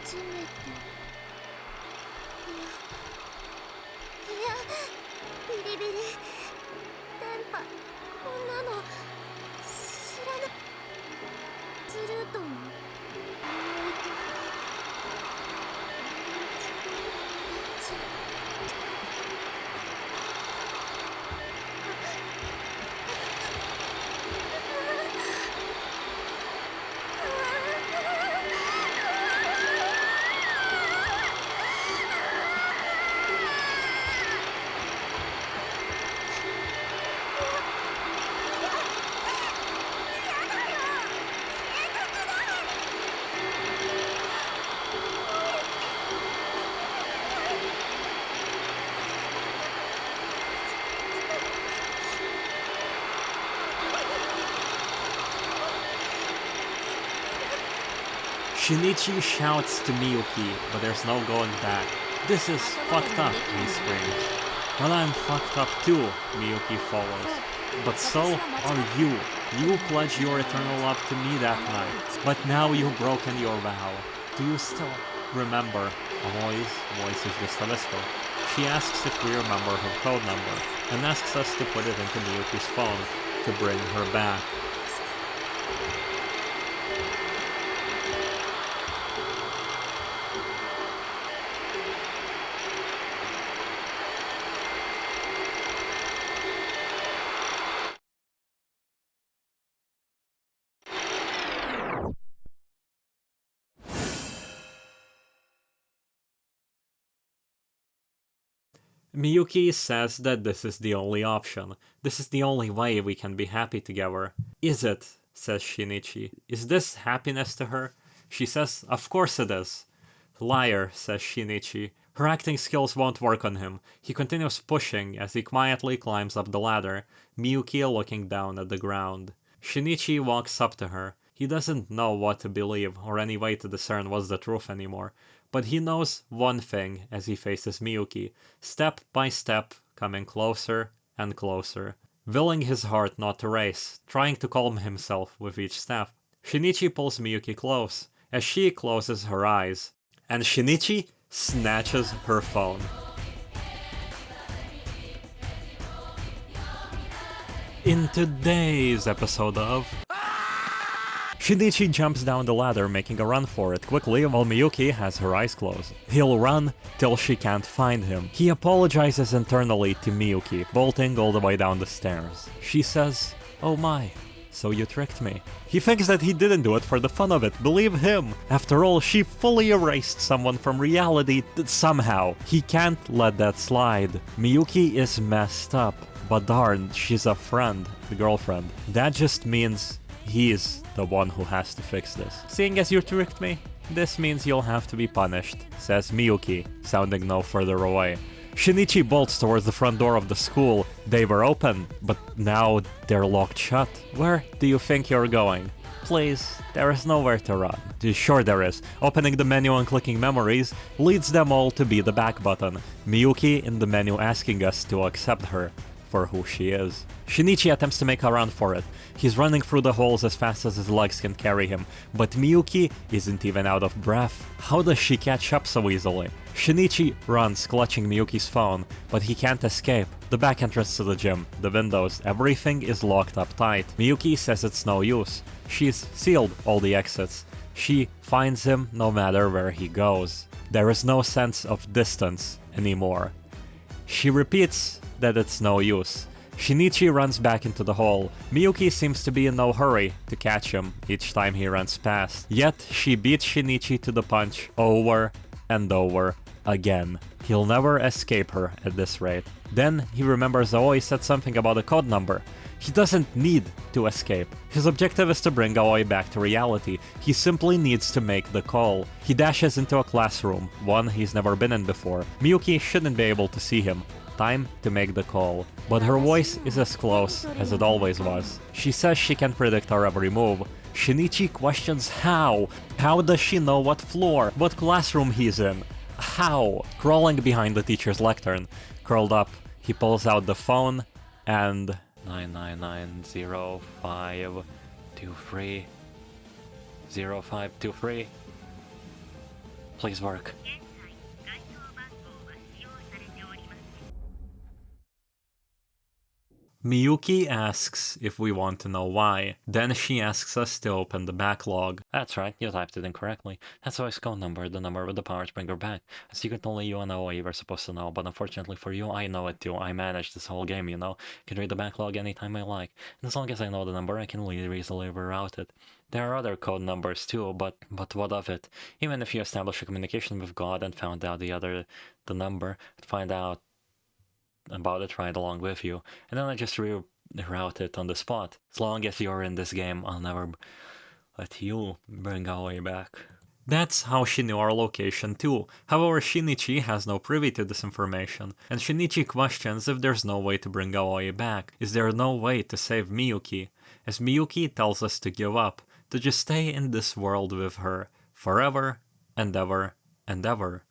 初めて。いやビリビリ。電波こんなの知らな。ずるとも。Shinichi shouts to Miyuki, but there's no going back. This is fucked up, he screams. Well, I'm fucked up too, Miyuki follows. But so are you. You pledged your eternal love to me that night, but now you've broken your vow. Do you still remember? Aoi's voice is just a whisper. She asks if we remember her code number, and asks us to put it into Miyuki's phone to bring her back. Miyuki says that this is the only option. This is the only way we can be happy together. Is it? Says Shinichi. Is this happiness to her? She says, of course it is. Liar, says Shinichi. Her acting skills won't work on him. He continues pushing as he quietly climbs up the ladder, Miyuki looking down at the ground. Shinichi walks up to her. He doesn't know what to believe or any way to discern what's the truth anymore. But he knows one thing as he faces Miyuki, step by step, coming closer and closer, willing his heart not to race, trying to calm himself with each step. Shinichi pulls Miyuki close. As she closes her eyes, And Shinichi snatches her phone. In today's episode of... Shinichi jumps down the ladder, making a run for it quickly while Miyuki has her eyes closed. He'll run till she can't find him. He apologizes internally to Miyuki, bolting all the way down the stairs. She says, "Oh my, so you tricked me." He thinks that he didn't do it for the fun of it, believe him. After all, she fully erased someone from reality somehow. He can't let that slide. Miyuki is messed up, but darn, she's a friend, the girlfriend. That just means he's the one who has to fix this. "Seeing as you tricked me, this means you'll have to be punished," says Miyuki, sounding no further away. Shinichi bolts towards the front door of the school. They were open, but now they're locked shut. "Where do you think you're going?" "Please, there is nowhere to run." Sure there is. Opening the menu and clicking memories leads them all to be the back button. Miyuki in the menu asking us to accept her for who she is. Shinichi attempts to make a run for it. He's running through the halls as fast as his legs can carry him, but Miyuki isn't even out of breath. How does she catch up so easily? Shinichi runs, clutching Miyuki's phone, but he can't escape. The back entrance to the gym, the windows, everything is locked up tight. Miyuki says it's no use. She's sealed all the exits. She finds him no matter where he goes. There is no sense of distance anymore. She repeats that it's no use. Shinichi runs back into the hall. Miyuki seems to be in no hurry to catch him each time he runs past. Yet she beats Shinichi to the punch over and over again. He'll never escape her at this rate. Then he remembers Aoi said something about a code number. He doesn't need to escape. His objective is to bring Aoi back to reality. He simply needs to make the call. He dashes into a classroom, one he's never been in before. Miyuki shouldn't be able to see him. Time to make the call. But her voice is as close as it always was. She says she can predict our every move. Shinichi questions how. How does she know what floor, what classroom he's in? How? Crawling behind the teacher's lectern, curled up, he pulls out the phone and 99905230523. Please work. Miyuki asks if we want to know why. Then she asks us to open the backlog. That's right, you typed it incorrectly. That's Aoi's code number, the number with the power to bring her back. A secret only you and Aoi were supposed to know, but unfortunately for you, I know it too. I managed this whole game, you know. Can read the backlog anytime I like. And as long as I know the number, I can easily reroute it. There are other code numbers too, but what of it? Even if you establish a communication with God and found out the number, I'd find out about it right along with you, and then I just reroute it on the spot. As long as you're in this game, I'll never let you bring Aoi back. That's how she knew our location too. However, Shinichi has no privy to this information, and Shinichi questions if there's no way to bring Aoi back. Is there no way to save Miyuki? As Miyuki tells us to give up, to just stay in this world with her, forever and ever and ever.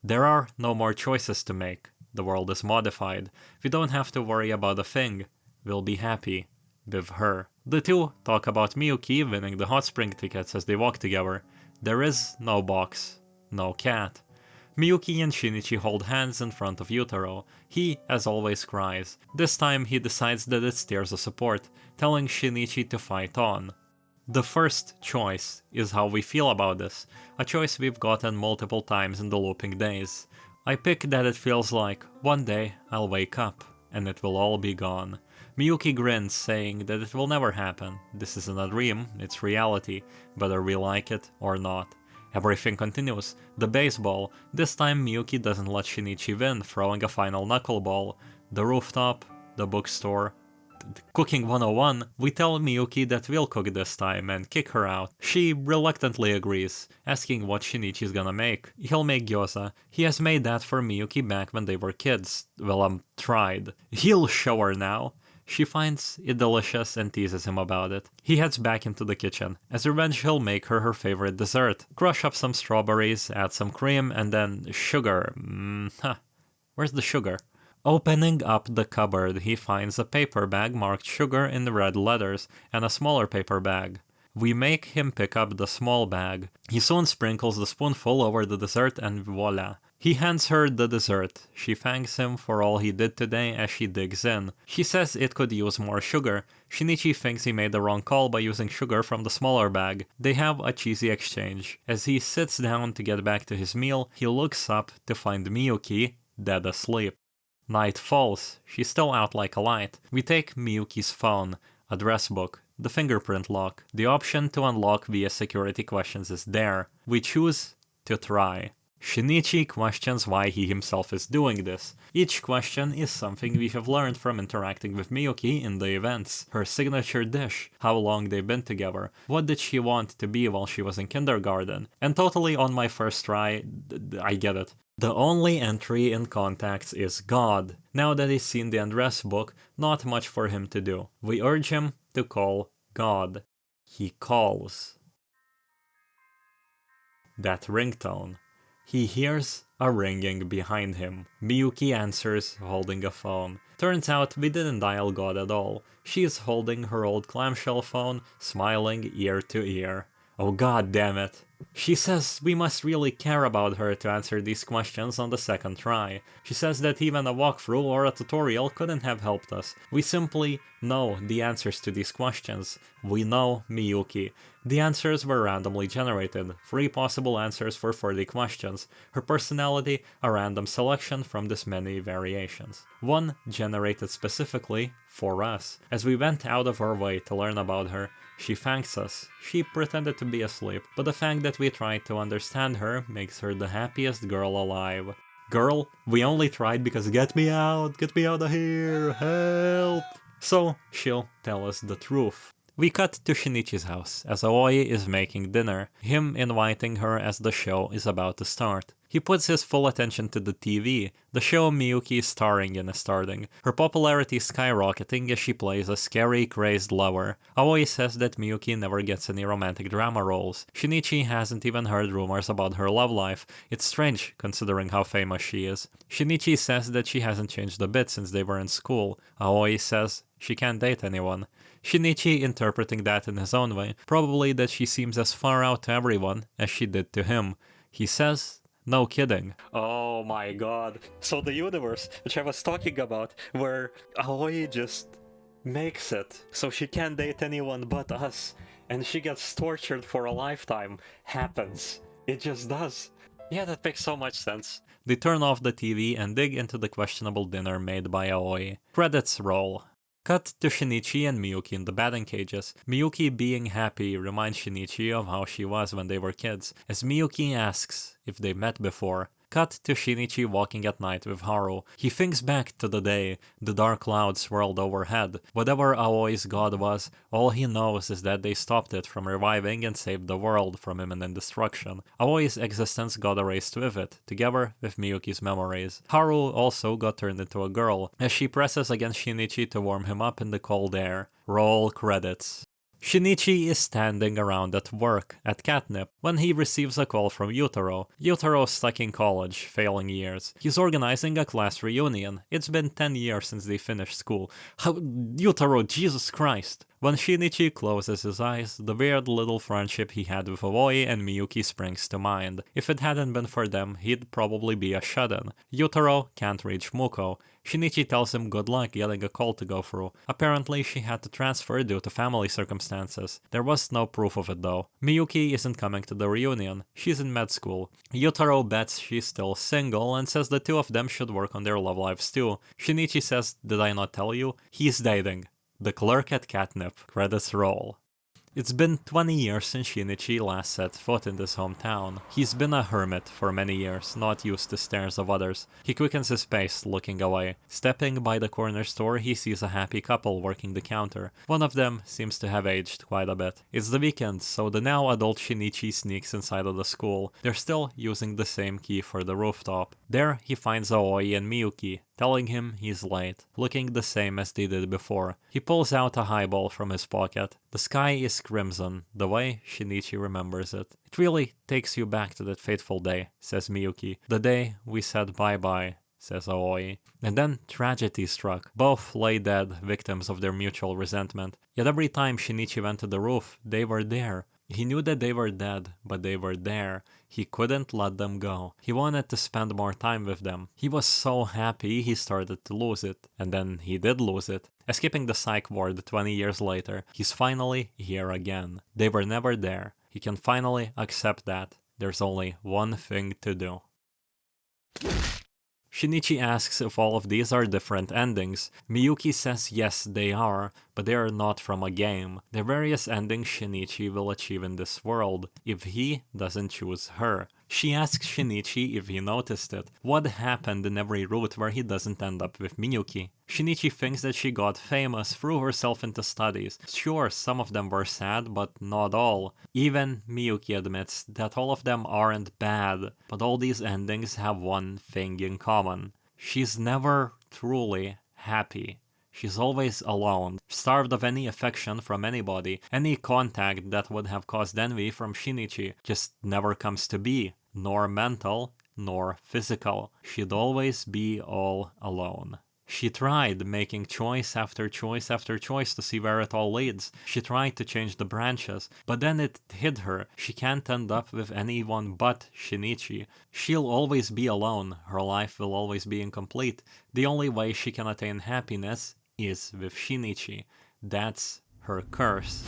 There are no more choices to make. The world is modified. We don't have to worry about a thing. We'll be happy with her. The two talk about Miyuki winning the hot spring tickets as they walk together. There is no box, no cat. Miyuki and Shinichi hold hands in front of Yutaro. He, as always, cries. This time he decides that it's tears of support, telling Shinichi to fight on. The first choice is how we feel about this, a choice we've gotten multiple times in the looping days. I pick that it feels like, one day I'll wake up, and it will all be gone. Miyuki grins, saying that it will never happen. This isn't a dream, it's reality, whether we like it or not. Everything continues. The baseball. This time Miyuki doesn't let Shinichi win, throwing a final knuckleball. The rooftop, the bookstore. Cooking 101, we tell Miyuki that we'll cook this time and kick her out. She reluctantly agrees, asking what Shinichi's gonna make. He'll make gyoza. He has made that for Miyuki back when they were kids. Well, tried. He'll show her now. She finds it delicious and teases him about it. He heads back into the kitchen. As revenge, he'll make her favorite dessert. Crush up some strawberries, add some cream, and then sugar. Where's the sugar? Opening up the cupboard, he finds a paper bag marked sugar in red letters and a smaller paper bag. We make him pick up the small bag. He soon sprinkles the spoonful over the dessert and voila. He hands her the dessert. She thanks him for all he did today as she digs in. She says it could use more sugar. Shinichi thinks he made the wrong call by using sugar from the smaller bag. They have a cheesy exchange. As he sits down to get back to his meal, he looks up to find Miyuki dead asleep. Night falls. She's still out like a light. We take Miyuki's phone, address book, the fingerprint lock. The option to unlock via security questions is there. We choose to try. Shinichi questions why he himself is doing this. Each question is something we have learned from interacting with Miyuki in the events. Her signature dish, how long they've been together, what did she want to be while she was in kindergarten. And totally on my first try, I get it. The only entry in contacts is God. Now that he's seen the address book, not much for him to do. We urge him to call God. He calls. That ringtone. He hears a ringing behind him. Miyuki answers, holding a phone. Turns out we didn't dial God at all. She is holding her old clamshell phone, smiling ear to ear. Oh god damn it. She says we must really care about her to answer these questions on the second try. She says that even a walkthrough or a tutorial couldn't have helped us. We simply know the answers to these questions. We know Miyuki. The answers were randomly generated, 3 possible answers for 40 questions. Her personality, a random selection from this many variations. One generated specifically for us. As we went out of our way to learn about her, she thanks us. She pretended to be asleep, but the fact that we tried to understand her makes her the happiest girl alive. Girl, we only tried because get me out of here, help! So she'll tell us the truth. We cut to Shinichi's house as Aoi is making dinner, him inviting her as the show is about to start. He puts his full attention to the TV. The show Miyuki is starring in is starting, her popularity skyrocketing as she plays a scary, crazed lover. Aoi says that Miyuki never gets any romantic drama roles. Shinichi hasn't even heard rumors about her love life. It's strange, considering how famous she is. Shinichi says that she hasn't changed a bit since they were in school. Aoi says she can't date anyone. Shinichi interpreting that in his own way, probably that she seems as far out to everyone as she did to him. He says, no kidding. Oh my god. So the universe, which I was talking about, where Aoi just makes it so she can't date anyone but us, and she gets tortured for a lifetime, happens. It just does. Yeah, that makes so much sense. They turn off the TV and dig into the questionable dinner made by Aoi. Credits roll. Cut to Shinichi and Miyuki in the batting cages. Miyuki being happy reminds Shinichi of how she was when they were kids, as Miyuki asks if they met before. Cut to Shinichi walking at night with Haru. He thinks back to the day the dark clouds swirled overhead. Whatever Aoi's god was, all he knows is that they stopped it from reviving and saved the world from imminent destruction. Aoi's existence got erased with it, together with Miyuki's memories. Haru also got turned into a girl, as she presses against Shinichi to warm him up in the cold air. Roll credits. Shinichi is standing around at work at Catnip when he receives a call from Yutaro. Yutaro's stuck in college, failing years. He's organizing a class reunion. It's been 10 years since they finished school. How, Yutaro, Jesus Christ! When Shinichi closes his eyes, the weird little friendship he had with Aoi and Miyuki springs to mind. If it hadn't been for them, he'd probably be a shut-in. Yutaro can't reach Muko. Shinichi tells him good luck getting a call to go through. Apparently she had to transfer due to family circumstances. There was no proof of it though. Miyuki isn't coming to the reunion. She's in med school. Yutaro bets she's still single and says the two of them should work on their love lives too. Shinichi says, did I not tell you? He's dating. The clerk at Catnip. Credits roll. It's been 20 years since Shinichi last set foot in this hometown. He's been a hermit for many years, not used to stares of others. He quickens his pace, looking away. Stepping by the corner store, he sees a happy couple working the counter. One of them seems to have aged quite a bit. It's the weekend, so the now adult Shinichi sneaks inside of the school. They're still using the same key for the rooftop. There, he finds Aoi and Miyuki, telling him he's late, looking the same as they did before. He pulls out a highball from his pocket. The sky is crimson, the way Shinichi remembers it. It really takes you back to that fateful day, says Miyuki. The day we said bye-bye says Aoi. And then tragedy struck. Both lay dead, victims of their mutual resentment. Yet every time Shinichi went to the roof, they were there. He knew that they were dead, but they were there. He couldn't let them go. He wanted to spend more time with them. He was so happy he started to lose it. And then he did lose it. Escaping the psych ward 20 years later, he's finally here again. They were never there. He can finally accept that. There's only one thing to do. Shinichi asks if all of these are different endings. Miyuki says yes, they are, but they are not from a game. They're various endings Shinichi will achieve in this world, if he doesn't choose her. She asks Shinichi if he noticed it. What happened in every route where he doesn't end up with Miyuki? Shinichi thinks that she got famous, threw herself into studies. Sure, some of them were sad, but not all. Even Miyuki admits that all of them aren't bad, but all these endings have one thing in common. She's never truly happy. She's always alone, starved of any affection from anybody. Any contact that would have caused envy from Shinichi just never comes to be. Nor mental, nor physical. She'd always be all alone. She tried making choice after choice after choice to see where it all leads. She tried to change the branches, but then it hid her. She can't end up with anyone but Shinichi. She'll always be alone. Her life will always be incomplete. The only way she can attain happiness is with Shinichi. That's her curse.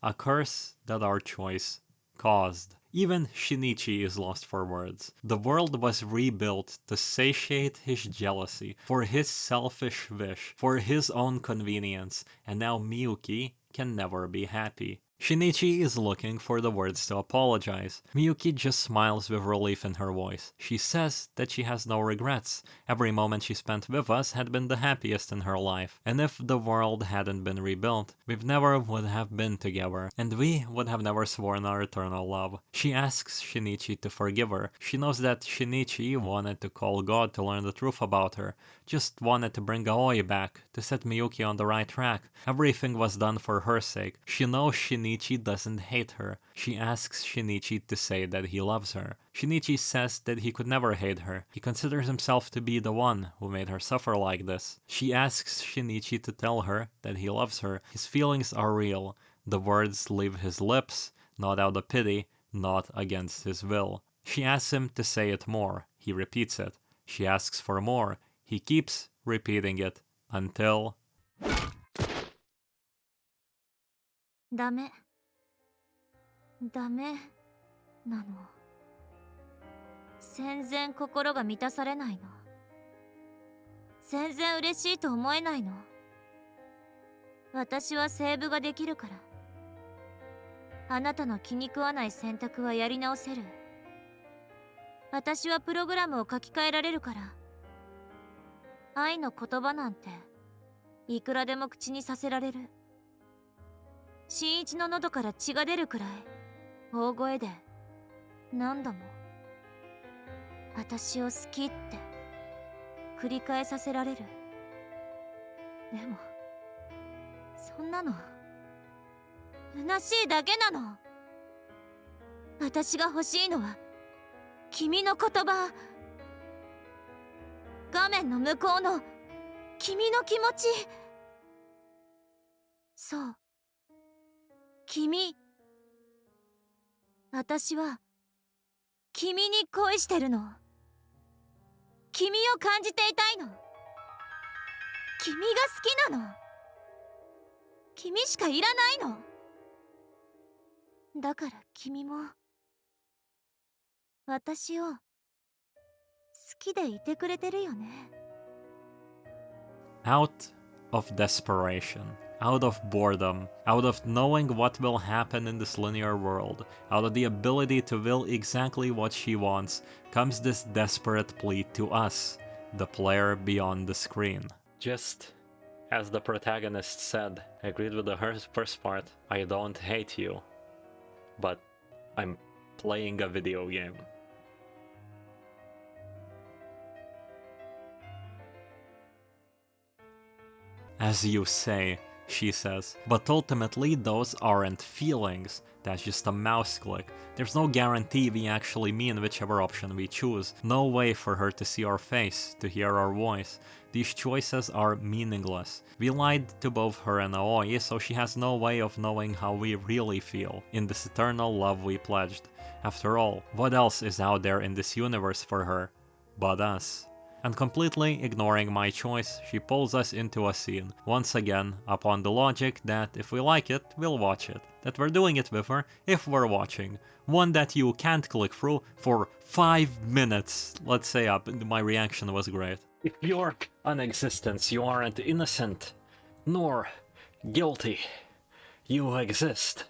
A curse that our choice caused. Even Shinichi is lost for words. The world was rebuilt to satiate his jealousy, for his selfish wish, for his own convenience, and now Miyuki can never be happy. Shinichi is looking for the words to apologize. Miyuki just smiles with relief in her voice. She says that she has no regrets. Every moment she spent with us had been the happiest in her life. And if the world hadn't been rebuilt, we never would have been together. And we would have never sworn our eternal love. She asks Shinichi to forgive her. She knows that Shinichi wanted to call God to learn the truth about her. Just wanted to bring Aoi back, to set Miyuki on the right track. Everything was done for her sake. She knows Shinichi doesn't hate her. She asks Shinichi to say that he loves her. Shinichi says that he could never hate her. He considers himself to be the one who made her suffer like this. She asks Shinichi to tell her that he loves her. His feelings are real. The words leave his lips, not out of pity, not against his will. She asks him to say it more. He repeats it. She asks for more. He keeps repeating it until... ダメなの。全然心が満たされないの。全然嬉しいと思えないの。私はセーブができるから。あなたの気に食わない選択はやり直せる。私はプログラムを書き換えられるから。愛の言葉なんていくらでも口にさせられる。新一の喉から血が出るくらい大声で何度も私を好きって繰り返させられる。でもそんなの虚しいだけなの。私が欲しいのは君の言葉。画面の向こうの君の気持ち。そう、君。私は君に恋してるの。君を感じていたいの。君が好きなの。君しかいらないの。だから君も私を好きでいてくれてるよね。 Out of desperation, out of boredom, out of knowing what will happen in this linear world, out of the ability to will exactly what she wants, comes this desperate plea to us, the player beyond the screen. Just as the protagonist said, I agreed with the first part, I don't hate you, but I'm playing a video game. As you say, she says. But ultimately, those aren't feelings. That's just a mouse click. There's no guarantee we actually mean whichever option we choose. No way for her to see our face, to hear our voice. These choices are meaningless. We lied to both her and Aoi, so she has no way of knowing how we really feel in this eternal love we pledged. After all, what else is out there in this universe for her but us? And completely ignoring my choice, she pulls us into a scene, once again upon the logic that if we like it, we'll watch it. That we're doing it with her if we're watching. One that you can't click through for 5 minutes. Let's say my reaction was great. If you're an existence, you aren't innocent, nor guilty. You exist.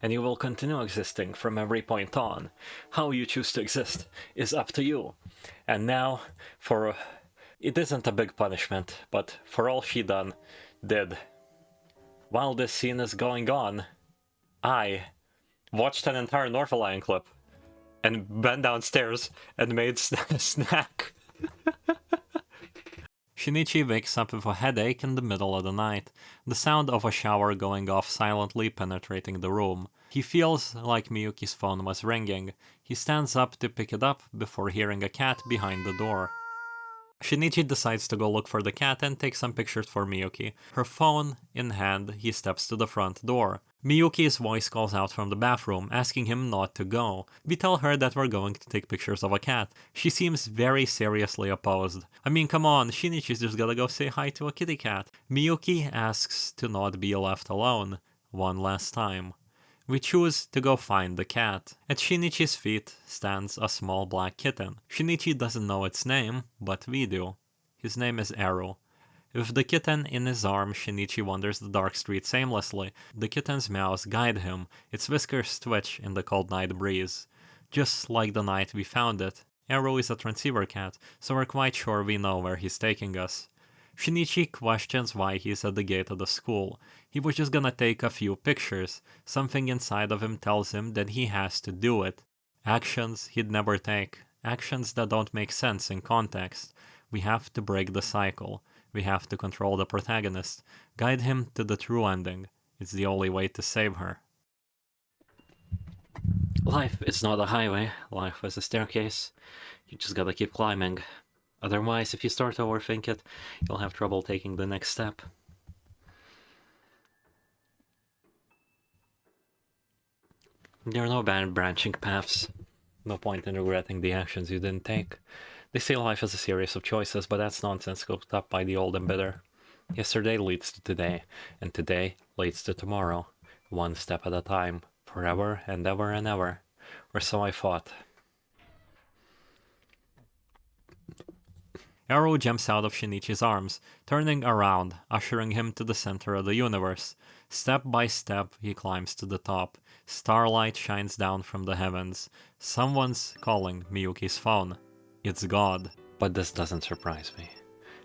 And you will continue existing from every point on. How you choose to exist is up to you. And now, it isn't a big punishment, but for all she did. While this scene is going on, I watched an entire Northlion clip and went downstairs and made a snack. Shinichi wakes up with a headache in the middle of the night, the sound of a shower going off silently penetrating the room. He feels like Miyuki's phone was ringing. He stands up to pick it up before hearing a cat behind the door. Shinichi decides to go look for the cat and take some pictures for Miyuki. Her phone in hand, he steps to the front door. Miyuki's voice calls out from the bathroom, asking him not to go. We tell her that we're going to take pictures of a cat. She seems very seriously opposed. I mean, come on, Shinichi's just gotta go say hi to a kitty cat. Miyuki asks to not be left alone one last time. We choose to go find the cat. At Shinichi's feet stands a small black kitten. Shinichi doesn't know its name, but we do. His name is Aru. With the kitten in his arm, Shinichi wanders the dark streets aimlessly. The kitten's meows guide him, its whiskers twitch in the cold night breeze. Just like the night we found it, Aru is a transceiver cat, so we're quite sure we know where he's taking us. Shinichi questions why he's at the gate of the school. He was just gonna take a few pictures. Something inside of him tells him that he has to do it. Actions he'd never take. Actions that don't make sense in context. We have to break the cycle. We have to control the protagonist. Guide him to the true ending. It's the only way to save her. Life is not a highway. Life is a staircase. You just gotta keep climbing. Otherwise, if you start to overthink it, you'll have trouble taking the next step. There are no bad branching paths. No point in regretting the actions you didn't take. They say life is a series of choices, but that's nonsense cooked up by the old and bitter. Yesterday leads to today, and today leads to tomorrow. One step at a time, forever and ever and ever. Or so I thought. Aru jumps out of Shinichi's arms, turning around, ushering him to the center of the universe. Step by step, he climbs to the top. Starlight shines down from the heavens. Someone's calling Miyuki's phone. It's God. But this doesn't surprise me.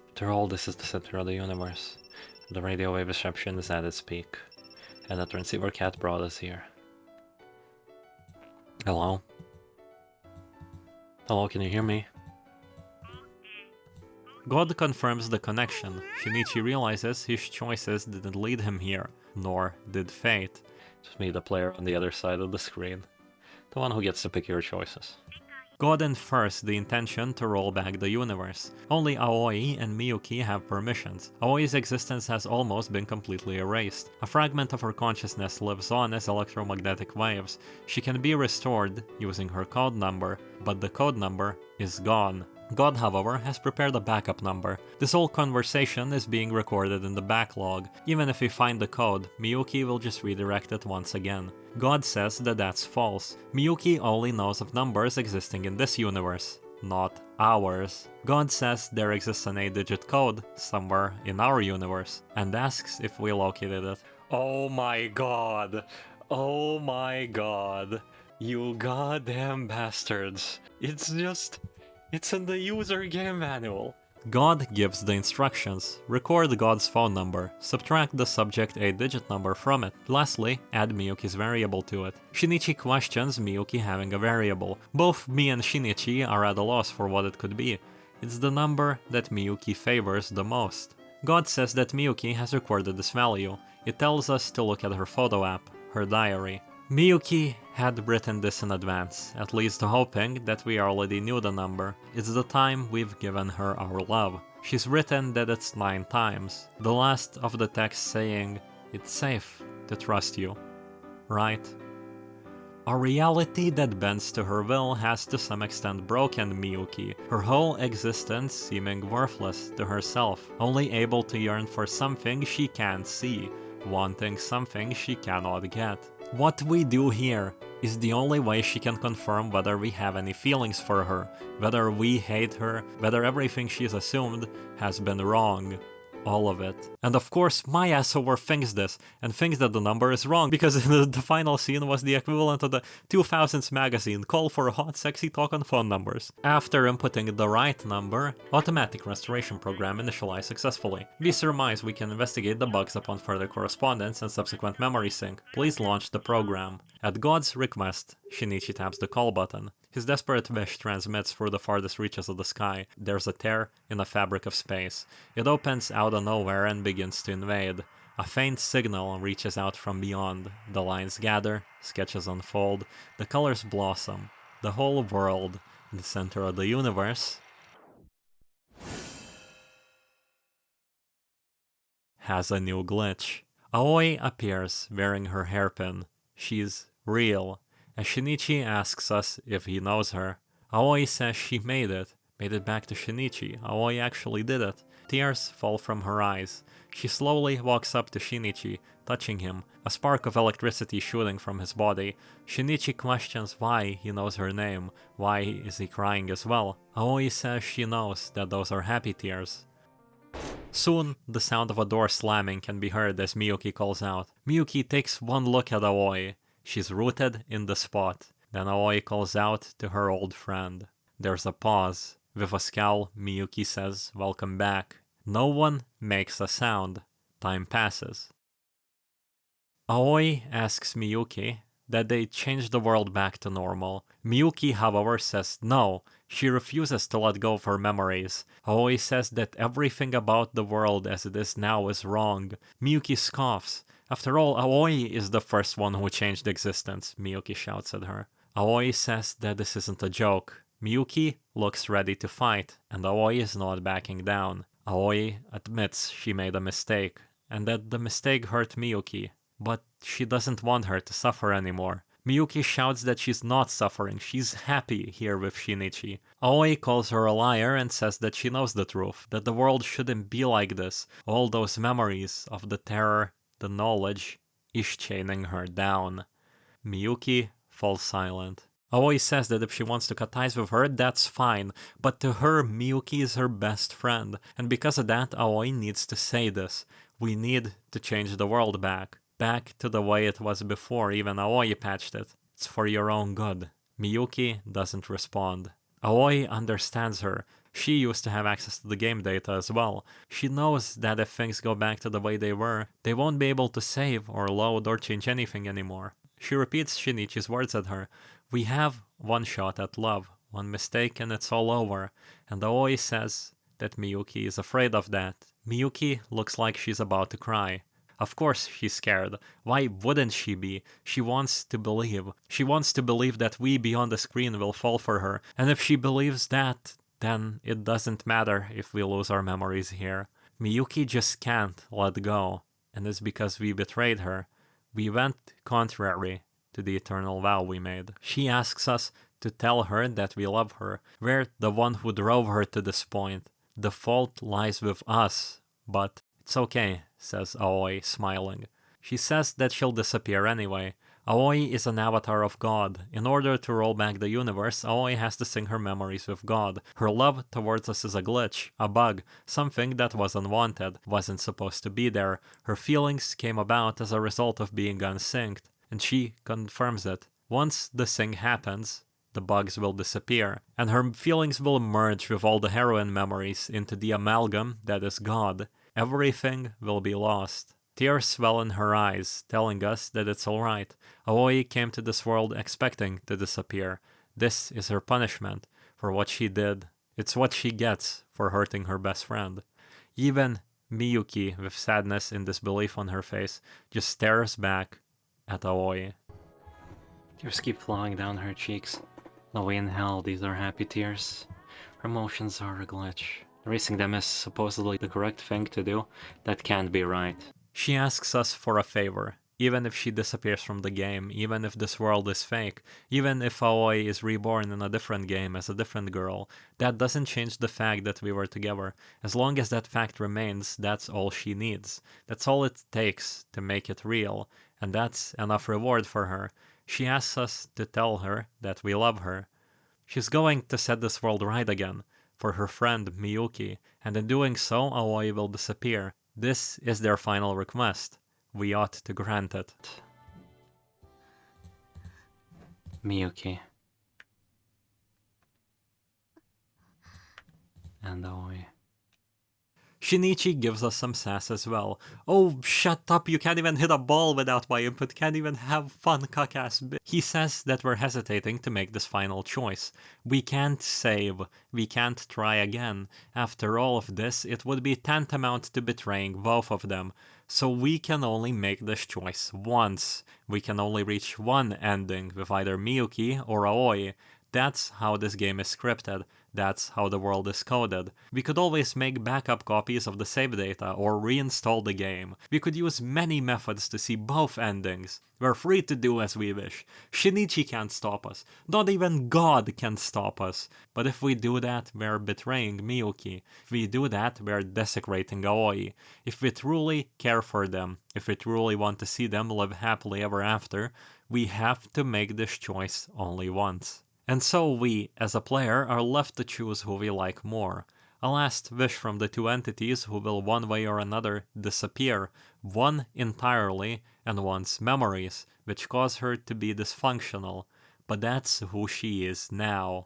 After all, this is the center of the universe. The radio wave reception is at its peak. And the transceiver cat brought us here. Hello? Hello, can you hear me? God confirms the connection. Shinichi realizes his choices didn't lead him here, nor did fate. Just me, the player on the other side of the screen. The one who gets to pick your choices. God infers the intention to roll back the universe. Only Aoi and Miyuki have permissions. Aoi's existence has almost been completely erased. A fragment of her consciousness lives on as electromagnetic waves. She can be restored using her code number, but the code number is gone. God, however, has prepared a backup number. This whole conversation is being recorded in the backlog. Even if we find the code, Miyuki will just redirect it once again. God says that that's false. Miyuki only knows of numbers existing in this universe, not ours. God says there exists an 8-digit code somewhere in our universe, and asks if we located it. Oh my god! Oh my god! You goddamn bastards! It's in the user game manual. God gives the instructions. Record God's phone number. Subtract the subject 8-digit number from it. Lastly, add Miyuki's variable to it. Shinichi questions Miyuki having a variable. Both me and Shinichi are at a loss for what it could be. It's the number that Miyuki favors the most. God says that Miyuki has recorded this value. It tells us to look at her photo app, her diary. Miyuki had written this in advance, at least hoping that we already knew the number. It's the time we've given her our love. She's written that it's 9 times, the last of the text saying, "It's safe to trust you." Right? A reality that bends to her will has to some extent broken Miyuki, her whole existence seeming worthless to herself, only able to yearn for something she can't see, wanting something she cannot get. What we do here is the only way she can confirm whether we have any feelings for her, whether we hate her, whether everything she's assumed has been wrong. All of it. And of course, my asshole thinks this, and thinks that the number is wrong, because the final scene was the equivalent of the 2000s magazine call for hot sexy talk on phone numbers. After inputting the right number, automatic restoration program initialized successfully. We surmise we can investigate the bugs upon further correspondence and subsequent memory sync. Please launch the program. At God's request, Shinichi taps the call button. His desperate wish transmits through the farthest reaches of the sky. There's a tear in the fabric of space. It opens out of nowhere and begins to invade. A faint signal reaches out from beyond. The lines gather, sketches unfold, the colors blossom. The whole world, the center of the universe, has a new glitch. Aoi appears wearing her hairpin. She's real. As Shinichi asks us if he knows her, Aoi says she made it back to Shinichi. Aoi actually did it. Tears fall from her eyes. She slowly walks up to Shinichi, touching him, a spark of electricity shooting from his body. Shinichi questions why he knows her name, why is he crying as well. Aoi says she knows that those are happy tears. Soon, the sound of a door slamming can be heard as Miyuki calls out. Miyuki takes one look at Aoi. She's rooted in the spot. Then Aoi calls out to her old friend. There's a pause. With a scowl, Miyuki says, "Welcome back." No one makes a sound. Time passes. Aoi asks Miyuki that they change the world back to normal. Miyuki, however, says no. She refuses to let go of her memories. Aoi says that everything about the world as it is now is wrong. Miyuki scoffs. After all, Aoi is the first one who changed existence, Miyuki shouts at her. Aoi says that this isn't a joke. Miyuki looks ready to fight, and Aoi is not backing down. Aoi admits she made a mistake, and that the mistake hurt Miyuki, but she doesn't want her to suffer anymore. Miyuki shouts that she's not suffering, she's happy here with Shinichi. Aoi calls her a liar and says that she knows the truth, that the world shouldn't be like this. All those memories of the terror, the knowledge, is chaining her down. Miyuki falls silent. Aoi says that if she wants to cut ties with her, that's fine, but to her, Miyuki is her best friend, and because of that, Aoi needs to say this. We need to change the world back to the way it was before even Aoi patched it. It's for your own good. Miyuki doesn't respond. Aoi understands her. She used to have access to the game data as well. She knows that if things go back to the way they were, they won't be able to save or load or change anything anymore. She repeats Shinichi's words at her. We have one shot at love, one mistake and it's all over. And Aoi says that Miyuki is afraid of that. Miyuki looks like she's about to cry. Of course she's scared. Why wouldn't she be? She wants to believe. She wants to believe that we beyond the screen will fall for her. And if she believes that, then it doesn't matter if we lose our memories here. Miyuki just can't let go. And it's because we betrayed her. We went contrary to the eternal vow we made. She asks us to tell her that we love her. We're the one who drove her to this point. The fault lies with us, but it's okay, says Aoi, smiling. She says that she'll disappear anyway. Aoi is an avatar of God. In order to roll back the universe, Aoi has to sync her memories with God. Her love towards us is a glitch, a bug, something that was unwanted, wasn't supposed to be there. Her feelings came about as a result of being unsynced, and she confirms it. Once the sync happens, the bugs will disappear, and her feelings will merge with all the heroine memories into the amalgam that is God. Everything will be lost. Tears swell in her eyes, telling us that it's alright. Aoi came to this world expecting to disappear. This is her punishment for what she did. It's what she gets for hurting her best friend. Even Miyuki, with sadness and disbelief on her face, just stares back at Aoi. Tears keep flowing down her cheeks. Though we inhale, these are happy tears. Her emotions are a glitch. Erasing them is supposedly the correct thing to do. That can't be right. She asks us for a favor, even if she disappears from the game, even if this world is fake, even if Aoi is reborn in a different game as a different girl. That doesn't change the fact that we were together. As long as that fact remains, that's all she needs. That's all it takes to make it real, and that's enough reward for her. She asks us to tell her that we love her. She's going to set this world right again, for her friend Miyuki, and in doing so, Aoi will disappear. This is their final request. We ought to grant it. Miyuki. And Aoi. Shinichi gives us some sass as well. Oh, shut up, you can't even hit a ball without my input, can't even have fun, cuck-ass bitch. He says that we're hesitating to make this final choice. We can't save, we can't try again. After all of this, it would be tantamount to betraying both of them. So we can only make this choice once. We can only reach one ending with either Miyuki or Aoi. That's how this game is scripted. That's how the world is coded. We could always make backup copies of the save data or reinstall the game. We could use many methods to see both endings. We're free to do as we wish. Shinichi can't stop us. Not even God can stop us. But if we do that, we're betraying Miyuki. If we do that, we're desecrating Aoi. If we truly care for them, if we truly want to see them live happily ever after, we have to make this choice only once. And so we, as a player, are left to choose who we like more. A last wish from the two entities who will one way or another disappear, one entirely and one's memories, which cause her to be dysfunctional. But that's who she is now.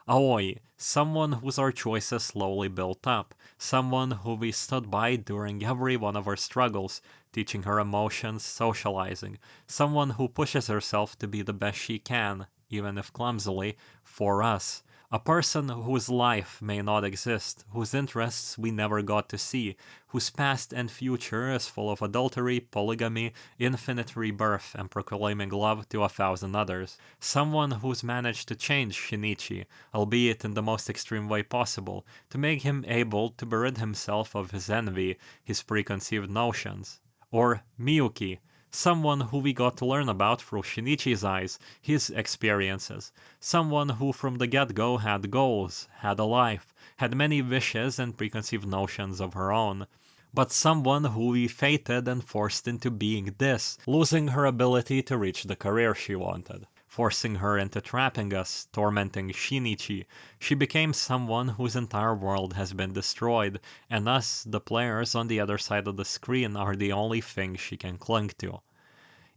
Aoi, someone whose our choices slowly built up, someone who we stood by during every one of our struggles, teaching her emotions, socializing, someone who pushes herself to be the best she can, even if clumsily, for us. A person whose life may not exist, whose interests we never got to see, whose past and future is full of adultery, polygamy, infinite rebirth, and proclaiming love to 1,000 others. Someone who's managed to change Shinichi, albeit in the most extreme way possible, to make him able to rid himself of his envy, his preconceived notions. Or Miyuki, someone who we got to learn about through Shinichi's eyes, his experiences. Someone who from the get-go had goals, had a life, had many wishes and preconceived notions of her own. But someone who we fated and forced into being this, losing her ability to reach the career she wanted. Forcing her into trapping us, tormenting Shinichi, she became someone whose entire world has been destroyed, and us, the players on the other side of the screen, are the only thing she can cling to.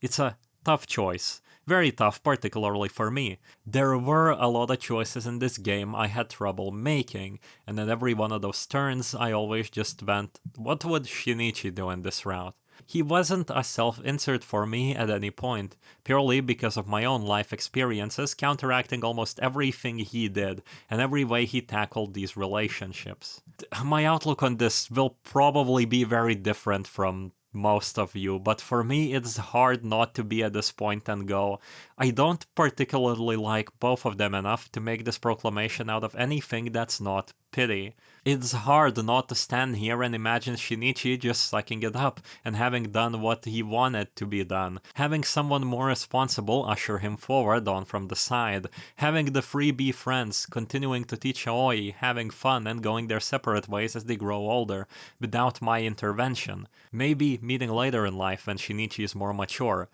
It's a tough choice. Very tough, particularly for me. There were a lot of choices in this game I had trouble making, and at every one of those turns I always just went, what would Shinichi do in this route? He wasn't a self-insert for me at any point, purely because of my own life experiences counteracting almost everything he did and every way he tackled these relationships. My outlook on this will probably be very different from most of you, but for me it's hard not to be at this point and go, I don't particularly like both of them enough to make this proclamation out of anything that's not pity. It's hard not to stand here and imagine Shinichi just sucking it up and having done what he wanted to be done, having someone more responsible usher him forward on from the side, having the freebie friends continuing to teach Aoi, having fun and going their separate ways as they grow older, without my intervention. Maybe meeting later in life when Shinichi is more mature.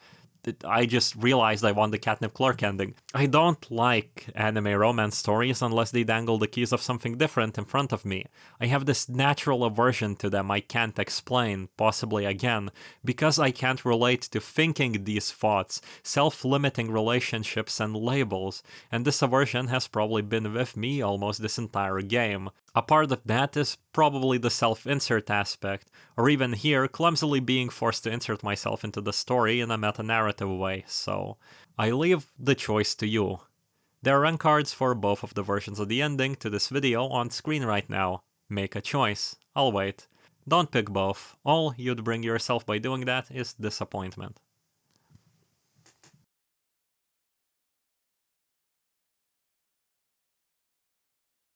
I just realized I want the Catnip Clerk ending. I don't like anime romance stories unless they dangle the keys of something different in front of me. I have this natural aversion to them I can't explain, possibly again, because I can't relate to thinking these thoughts, self-limiting relationships and labels, and this aversion has probably been with me almost this entire game. A part of that is probably the self-insert aspect, or even here, clumsily being forced to insert myself into the story in a meta-narrative way, so I leave the choice to you. There are rank cards for both of the versions of the ending to this video on screen right now. Make a choice. I'll wait. Don't pick both. All you'd bring yourself by doing that is disappointment.